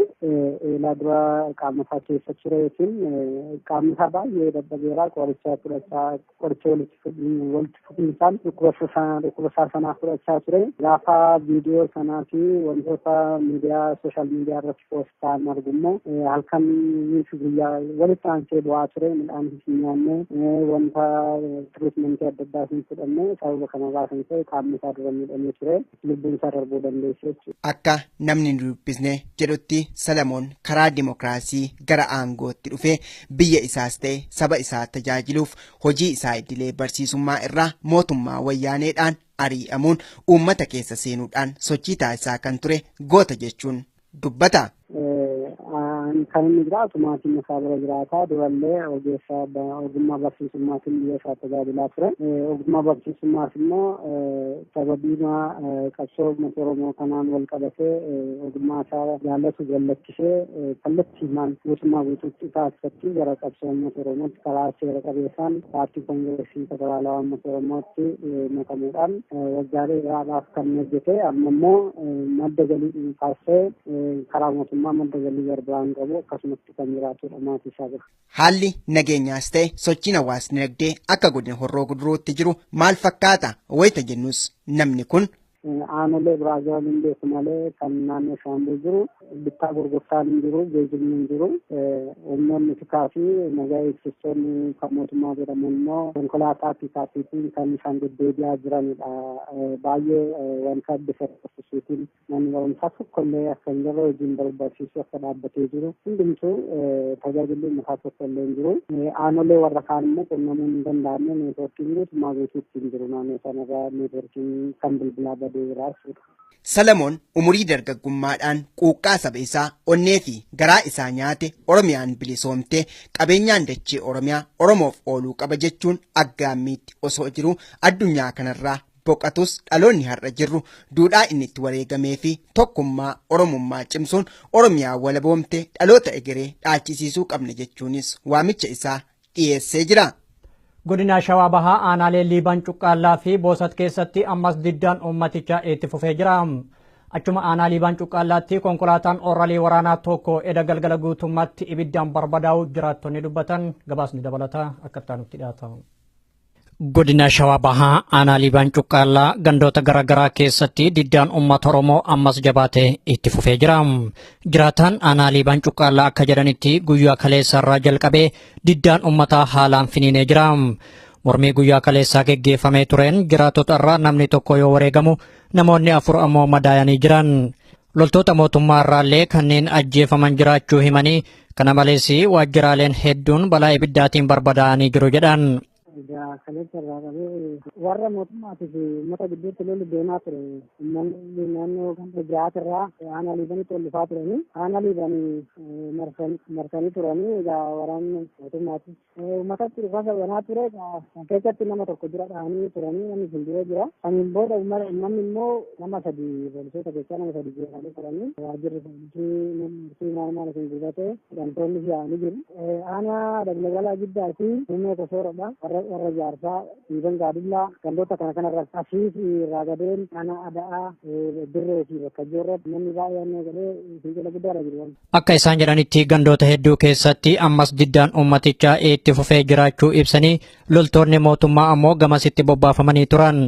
eelaa dura qaama isaa keessa ture yookiin qaamni isaa baay'ee dadhabeera qoricha fudhachaa qoricha walitti fufinsaan dhukkuba isaa sanaa fudhachaa ture. Gaafa viidiyoo sanaa fi wantoota miidiyaa sooshaal miidiyaa irratti poostaan argummoo halkan fi guyyaa walitti aansee bu'aa ture. Midhaan hin nyaanne wanta tiriitmentii adda addaa hin fudhanne sababa kanarraa kan ta'e qaamni isaa dura miidhamee ture. Lubbuun isaa darbuu dandeesse jechuudha. Akka namni nu dubbisne jedhutti Salamoon karaa dimokiraasii gara aangootti dhufee biyya isaas ta'e saba isaa tajaajiluuf hojii isaa idilee barsiisummaa irraa mootummaa wayyaaneedhaan ari'amuun uummata keessa seenuudhaan sochii taasisaa kan ture goota jechuun dubbata. Kan inni jiraatu maatiin isaa bira jiraataa durallee ogeessa ogummaa barsiisummaatiin biyya isaa tajaajilaa ture. Ogummaa barsiisummaas immoo sababiima qabsoo uummata Oromoo kanaan wal qabatee ogummaa isaa jaallatu jallachiisee kallattiimaan guutummaa guutuutti taasifachuu gara qabsoo uummata Oromootti karaa seera qabeessaan paartii Koongireesii Federaalawaa uummata Oromootti makamuudhaan waggaalee dheeraadhaaf kan hojjete amma immoo madda galii taasisee karaa mootummaa madda galii garbaan qabu akkasumatti kan jiraatudha maatii isaa bira. Haalli nageenyaas ta'e sochiin hawaasni dinagdee akka godina Horroo Guduruutti jiru maal fakkaata wayita jennus namni kun. Aanolee biraa jiran hin beeku malee kan naannoo Shaambuu jiru bittaa gurgurtaan hin jiru geejjibni hin jiru humnoonni tikaa fi nagaa eegsistoonni kan mootummaa jedhaman immoo konkolaataa tikaatiin kan isaan deddeebi'aa jiranidha. Baay'ee wanta adda sararsuutiin namni barumsaa tokkollee akka hin jirre hojiin barbaachisuuf akka dhaabbatee jiru hundumtuu tajaajilli mataa tokkollee hin jiru. Aanolee warra kaan immoo qunnamuu hin danda'amne neetwoorkiin guutummaa guutuutti hin jiru naannoo sanarraa neetwoorkiin kan bilbilaa badee. Salamoon umurii dargaggummaadhaan quuqqaa saba isaa onnee fi garaa isaa nyaate Oromiyaan bilisoomtee qabeenyaan dachee Oromiyaa Oromoof ooluu qaba jechuun aggaammiitti osoo jiru addunyaa kanarraa boqatus dhaloonni har'a jirru duudhaa inni itti wareegamee fi tokkummaa Oromummaa cimsuun Oromiyaa walaboomte dhaloota egeree dhaalchisiisuu qabna jechuunis waamicha isaa dhiyeessee jira. Godina Shawaa Bahaa aanaalee Liibaan Cuqqaallaa fi Boosat keessatti ammas diddaan uummatichaa itti fufee jira. Achuma aanaa Liibaan Cuqqaallaatti konkolaataan ooralii waraanaa tokko eda galgala guutummaatti ibiddaan barbadaa'u jiraattonni dubbatan gabaasni dabalataa akka itti dhiyaata. Godina Shawaa Bahaa aanaa Liibaan Cuqqaallaa gandoota garaagaraa keessatti diddaan uummata Oromoo ammas jabaatee itti fufee jira. Jiraataan aanaa Liibaan Cuqqaallaa akka jedhanitti guyyaa kaleessarraa jalqabee diddaan uummataa haalaan finiinee jira. Mormii guyyaa kaleessaa geggeeffamee tureen jiraattota irraa namni tokko yoo wareegamu namoonni 4 ammoo madaayanii jiran. Loltoota mootummaa irraallee kanneen ajjeefaman jiraachuu himanii kana malees waajjiraaleen hedduun balaa ibiddaatiin barbadaa'anii jiru jedhan. kaleessa irraa qabee warra mootummaatiif uummata gidduutti lolli deemaa ture. Uummanni naannoo ganda jiraat irraa aanaa liibanitti ol dhufaa turanii aanaa liibanii marsanii turanii egaa waraanni mootummaatis uummatatti dhufaasa banaa ture. Keessatti nama tokko dura dhahanii turanii namni fuulduree jira. Saniin booda uummanni immoo nama sadii poolisoota keessaa nama sadii jiranii turanii waajjirri poolisii maal isin gubatee hidhamtoonni yaa'anii jiru. Aanaa daglagalaa giddaa fi humna kosoorodha. Warra jaarsaa dhiiban gaadillaa gandoota kanarra asii fi raagadeen aanaa ada'aa dirree fi bakka ijoorratti namni baay'een galee fincila guddaadha jiru. Akka isaan jedhanitti gandoota hedduu keessatti ammas diddaan uummatichaa itti fufee jiraachuu ibsanii loltoonni mootummaa ammoo gamasitti bobbaafamanii turan.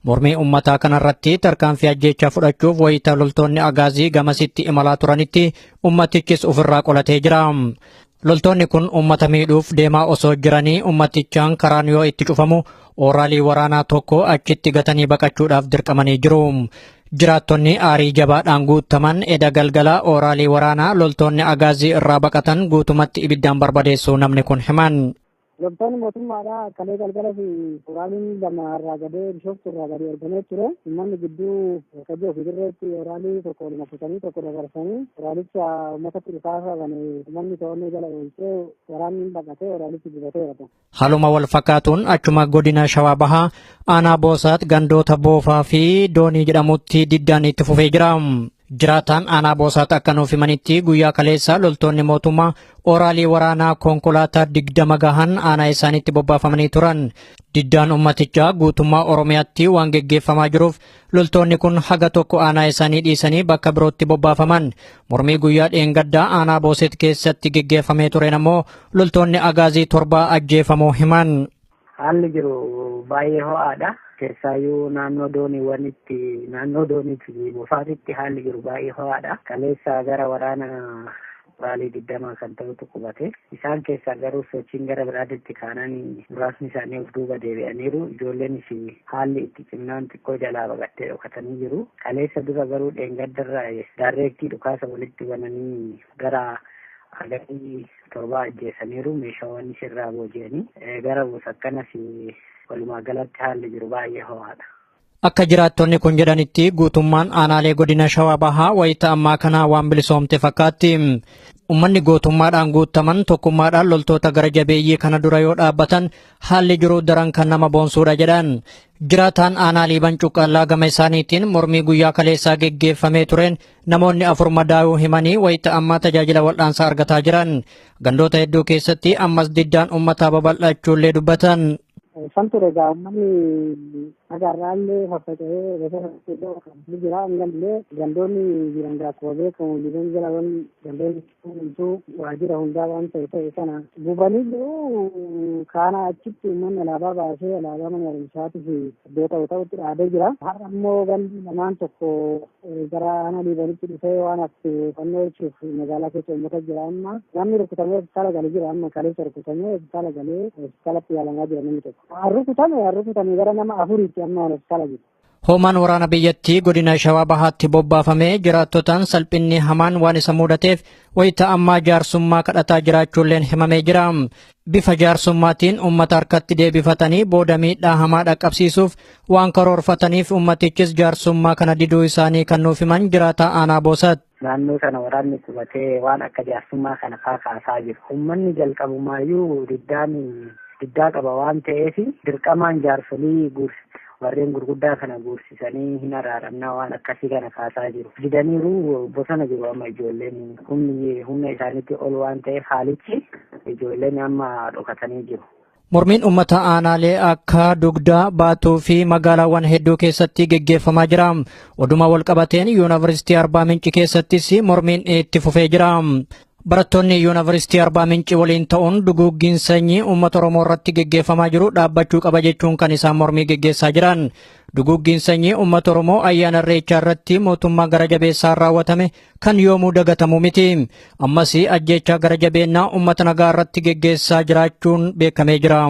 Mormii uummataa kanarratti tarkaanfii ajjeechaa fudhachuuf wayita loltoonni agaazii gamasitti imalaa turanitti ummatichis ofirraa qolatee jira. Loltoonni kun uummata miidhuuf deemaa osoo jiranii ummatichaan karaan yoo itti cufamu ooraalii waraanaa tokko achitti gatanii baqachuudhaaf dirqamanii jiru. Jiraattonni aarii jabaadhaan guutaman eda galgala ooraalii waraanaa loltoonni agaazii irraa baqatan guutumatti ibiddaan barbadeessuu namni kun himan. Loltoonni mootummaadha kalee galgala fi oraaliin lama irraa gadee bishooftu irraa gadee argamee ture. Uummanni gidduu kajoo fi dirreetti oraalii tokko waliin affisanii tokko dabarsanii oraalicha uummatatti dhufaasa bane uummanni to'annoo jala oolchee waraanni baqatee oraalichi gubateera. Haaluma wal fakkaatuun achuma godina Shawaa Bahaa aanaa Boosaat gandoota Boofaa fi Doonii jedhamutti diddaan itti fufee jira. Jiraataan aanaa Boosaat akka nuuf himanitti guyyaa kaleessa loltoonni mootummaa ooraalii waraanaa konkolaataa 20 gahan aanaa isaaniitti bobbaafamanii turan. Diddaan ummatichaa guutummaa Oromiyaatti waan geggeeffamaa jiruuf loltoonni kun haga tokko aanaa isaanii dhiisanii bakka birootti bobbaafaman. Mormii guyyaa dheengaddaa aanaa Booseet keessatti geggeeffamee tureen ammoo loltoonni agaazii 7 ajjeefamuu himan. Haalli jiru baay'ee ho'aadha. Keessaayyuu naannoo doonii fi Boofaatitti haalli jiru baay'ee ho'aadha. Kaleessa gara waraana ooraalii 20 kan ta'utu qubate. Isaan keessaa garuu sochiin gara biraatitti kaananii muraasni isaanii of duuba deebi'aniiru. Ijoolleenis haalli itti cimnaan xiqqoo jalaa baqattee dhokatanii jiru. Kaleessa dura garuu dheengaddarraa daareektii dhukaasa walitti bananii gara agarii 7 ajjeesaniiru. Meeshaawwan irraa booji'anii gara Boosakkanas walumaa galatti haalli jiru baay'ee ho'aadha. Akka jiraattonni kun jedhanitti guutummaan aanaalee godina Shawaa Bahaa wayita ammaa kanaa waan bilisoomte fakkaatti. Uummanni gootummaadhaan guutaman tokkummaadhaan loltoota gara jabeeyyii kana dura yoo dhaabbatan haalli jiru daran kan nama boonsuudha jedhan. Jiraataan aanaa Liiban Cuqqaallaa gama isaaniitiin mormii guyyaa kaleessaa geggeeffamee tureen namoonni 4 madaa'uu himanii wayita ammaa tajaajila wal'aansaa argataa jiran. Gandoota hedduu keessatti ammas diddaan uummataa babal'achuullee dubbatan. Santure egaa uummanni agarraallee faffaca'ee bosona iddoo jira hangallee gandoonni jiran akkuma beekamu liban jalawan gandoonni hunduu waajjira hundaa waan ta'e sana gubanii jiru. Kaana achitti uummanni alaabaa baasee alaabaa mana barumsaatiif iddoo ta'utti dhaabee jira. Har'a immoo gandi lamaan tokko gara aanaa liibanitti dhufee waan akka fannoo jechuuf magaalaa keessa uummata jira. Amma namni rukutamee hospitaala galee jira. Amma kaleessa rukutamee hospitaala galee hospitaalatti yaalamaa jira namni tokko. Harrukutame gara nama 4tti amma hospitaala jiru. Hoomaan waraana biyyattii godina Shawaa Bahaatti bobbaafamee jiraattotaan salphinni hamaan waan isa mudateef wayita ammaa jaarsummaa kadhataa jiraachuulleen himamee jira. Bifa jaarsummaatiin uummata harkatti deebifatanii booda miidhaa hamaa dhaqqabsiisuuf waan karoorfataniif ummatichis jaarsummaa kana diduu isaanii kan nuuf himan jiraataa aanaa Boosaat. Naannoo sana waraanni qubatee waan akka jaarsummaa kana kaasaa jiru. Uummanni jalqabumaayyuu diddaa qaba waan ta'eef dirqamaan jaarsolii warreen gurguddaa kana guursisanii hin araaramnaa waan akkasii kana kaasaa jiru. Didaniiru bosona jiru amma ijoolleen humna isaaniitti ol waan ta'eef haalichi ijoolleen amma dhokatanii jiru. Mormiin uummata aanaalee akka Dugdaa, Baatuu fi magaalaawwan hedduu keessatti geggeeffamaa jira. Oduma walqabateen Yuunivarsiitii Arbaa Minci keessattis mormiin itti fufee jira. Barattoonni Yuunivarsiitii Arbaa Minci waliin ta'uun duguuggiin sanyii uummata Oromoo irratti geggeeffamaa jiru dhaabbachuu qaba jechuun kan isaan mormii geggeessaa jiran. Duguuggiin sanyii uummata Oromoo ayyaana Irreechaa irratti mootummaa gara jabeessaan raawwatame kan yoomuu dagatamu miti. Ammas ajjeechaa gara jabeennaa uummata nagaa irratti geggeessaa jiraachuun beekamee jira.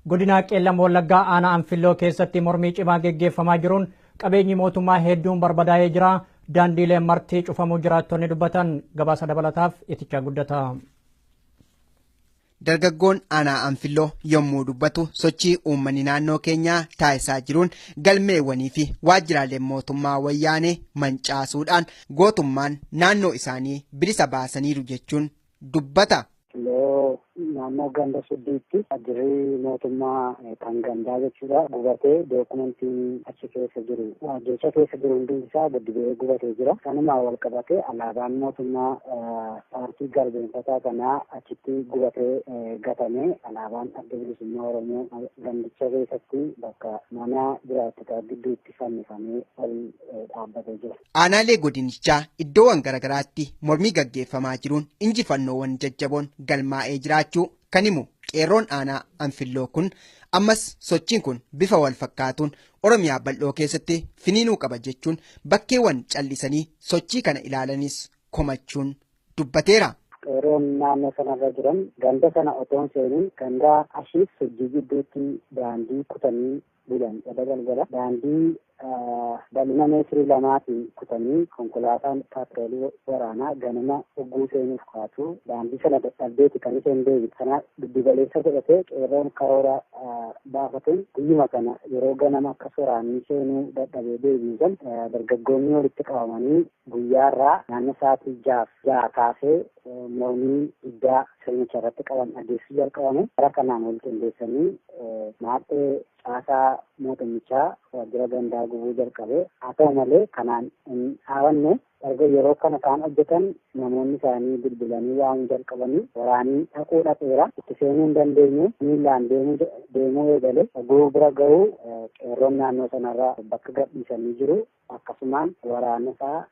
Godina Qeellam Wallaggaa aanaa Anfilloo keessatti mormii cimaa geggeeffamaa jiruun qabeenyi mootummaa hedduun barbadaa'ee jira. Daandiileen martii cufamuu jiraattonni dubbatan gabaasa dabalataaf itichaa guddata. Dargaggoon aanaa Anfilloo yommuu dubbatu sochii uummanni naannoo keenyaa taasisaa jiruun galmeewwanii fi waajjiraalee mootummaa wayyaanee mancaasuudhaan gootummaan naannoo isaanii bilisa baasaniiru jechuun dubbata. Naannoo ganda suddiitti waajjirri mootummaa kan gandaa jechuudha gubatee dookumentiin achi keessa jiru waajjiricha keessa jiru hundi isaa gadi bu'ee gubatee jira. Kanumaa wal qabatee alaabaan mootummaa paartii garbeenfataa kanaa achitti gubatee gatamee alaabaan adda bilisummaa Oromoo gandicha keessatti bakka mana jiraattotaa gidduutti fannifamee ol dhaabbatee jira. Aanaalee godinichaa iddoowwan garaagaraatti mormii gaggeeffamaa jiruun injifannoowwan jajjaboon galmaa'ee jiraachuu kan himu qeerroon aanaa Anfilloo kun ammas sochiin kun bifa wal fakkaatuun Oromiyaa bal'oo keessatti finiinuu qaba jechuun bakkeewwan callisanii sochii kana ilaalanis komachuun dubbateera. Qeerroon naannoo sanarra jiran ganda sana otoon seenuun gandaa ashiif sojjii gidduutti daandii kutanii bulan galgala daandii bal'ina meetirii lamaatiin kutanii konkolaataan paatroolii waraanaa ganama hogguu seenuuf kaatu daandii sana dadhabdeeti kan isheen deebitu. Kana giddugaleessa godhatee qeerroon karoora baafateen guyyuma kana yeroo ganama akka waraanni seenuu dadhabee deebisan dargaggoonni walitti qabamanii guyyaarraa naannoo sa'aatii ja'a kaasee mormii iddaa sirnicha irratti qaban adeemsisuu jalqabame. Bara kanaan wal qindeessanii maadhee caasaa mootummichaa waajjira gandaa gubuu jalqabe. Haa ta'u malee kanaan hin dhaabanne erga yeroo kana kaan hojjetan namoonni isaanii bilbilanii waamuu jalqabanii waraanii dhaquu dhaqeera itti seenuu hin dandeenye miillaan deemuu eegale oguu bira ga'uu qeerroon naannoo sanarraa bakka gadhiisanii jiru akkasumaan waraana isaa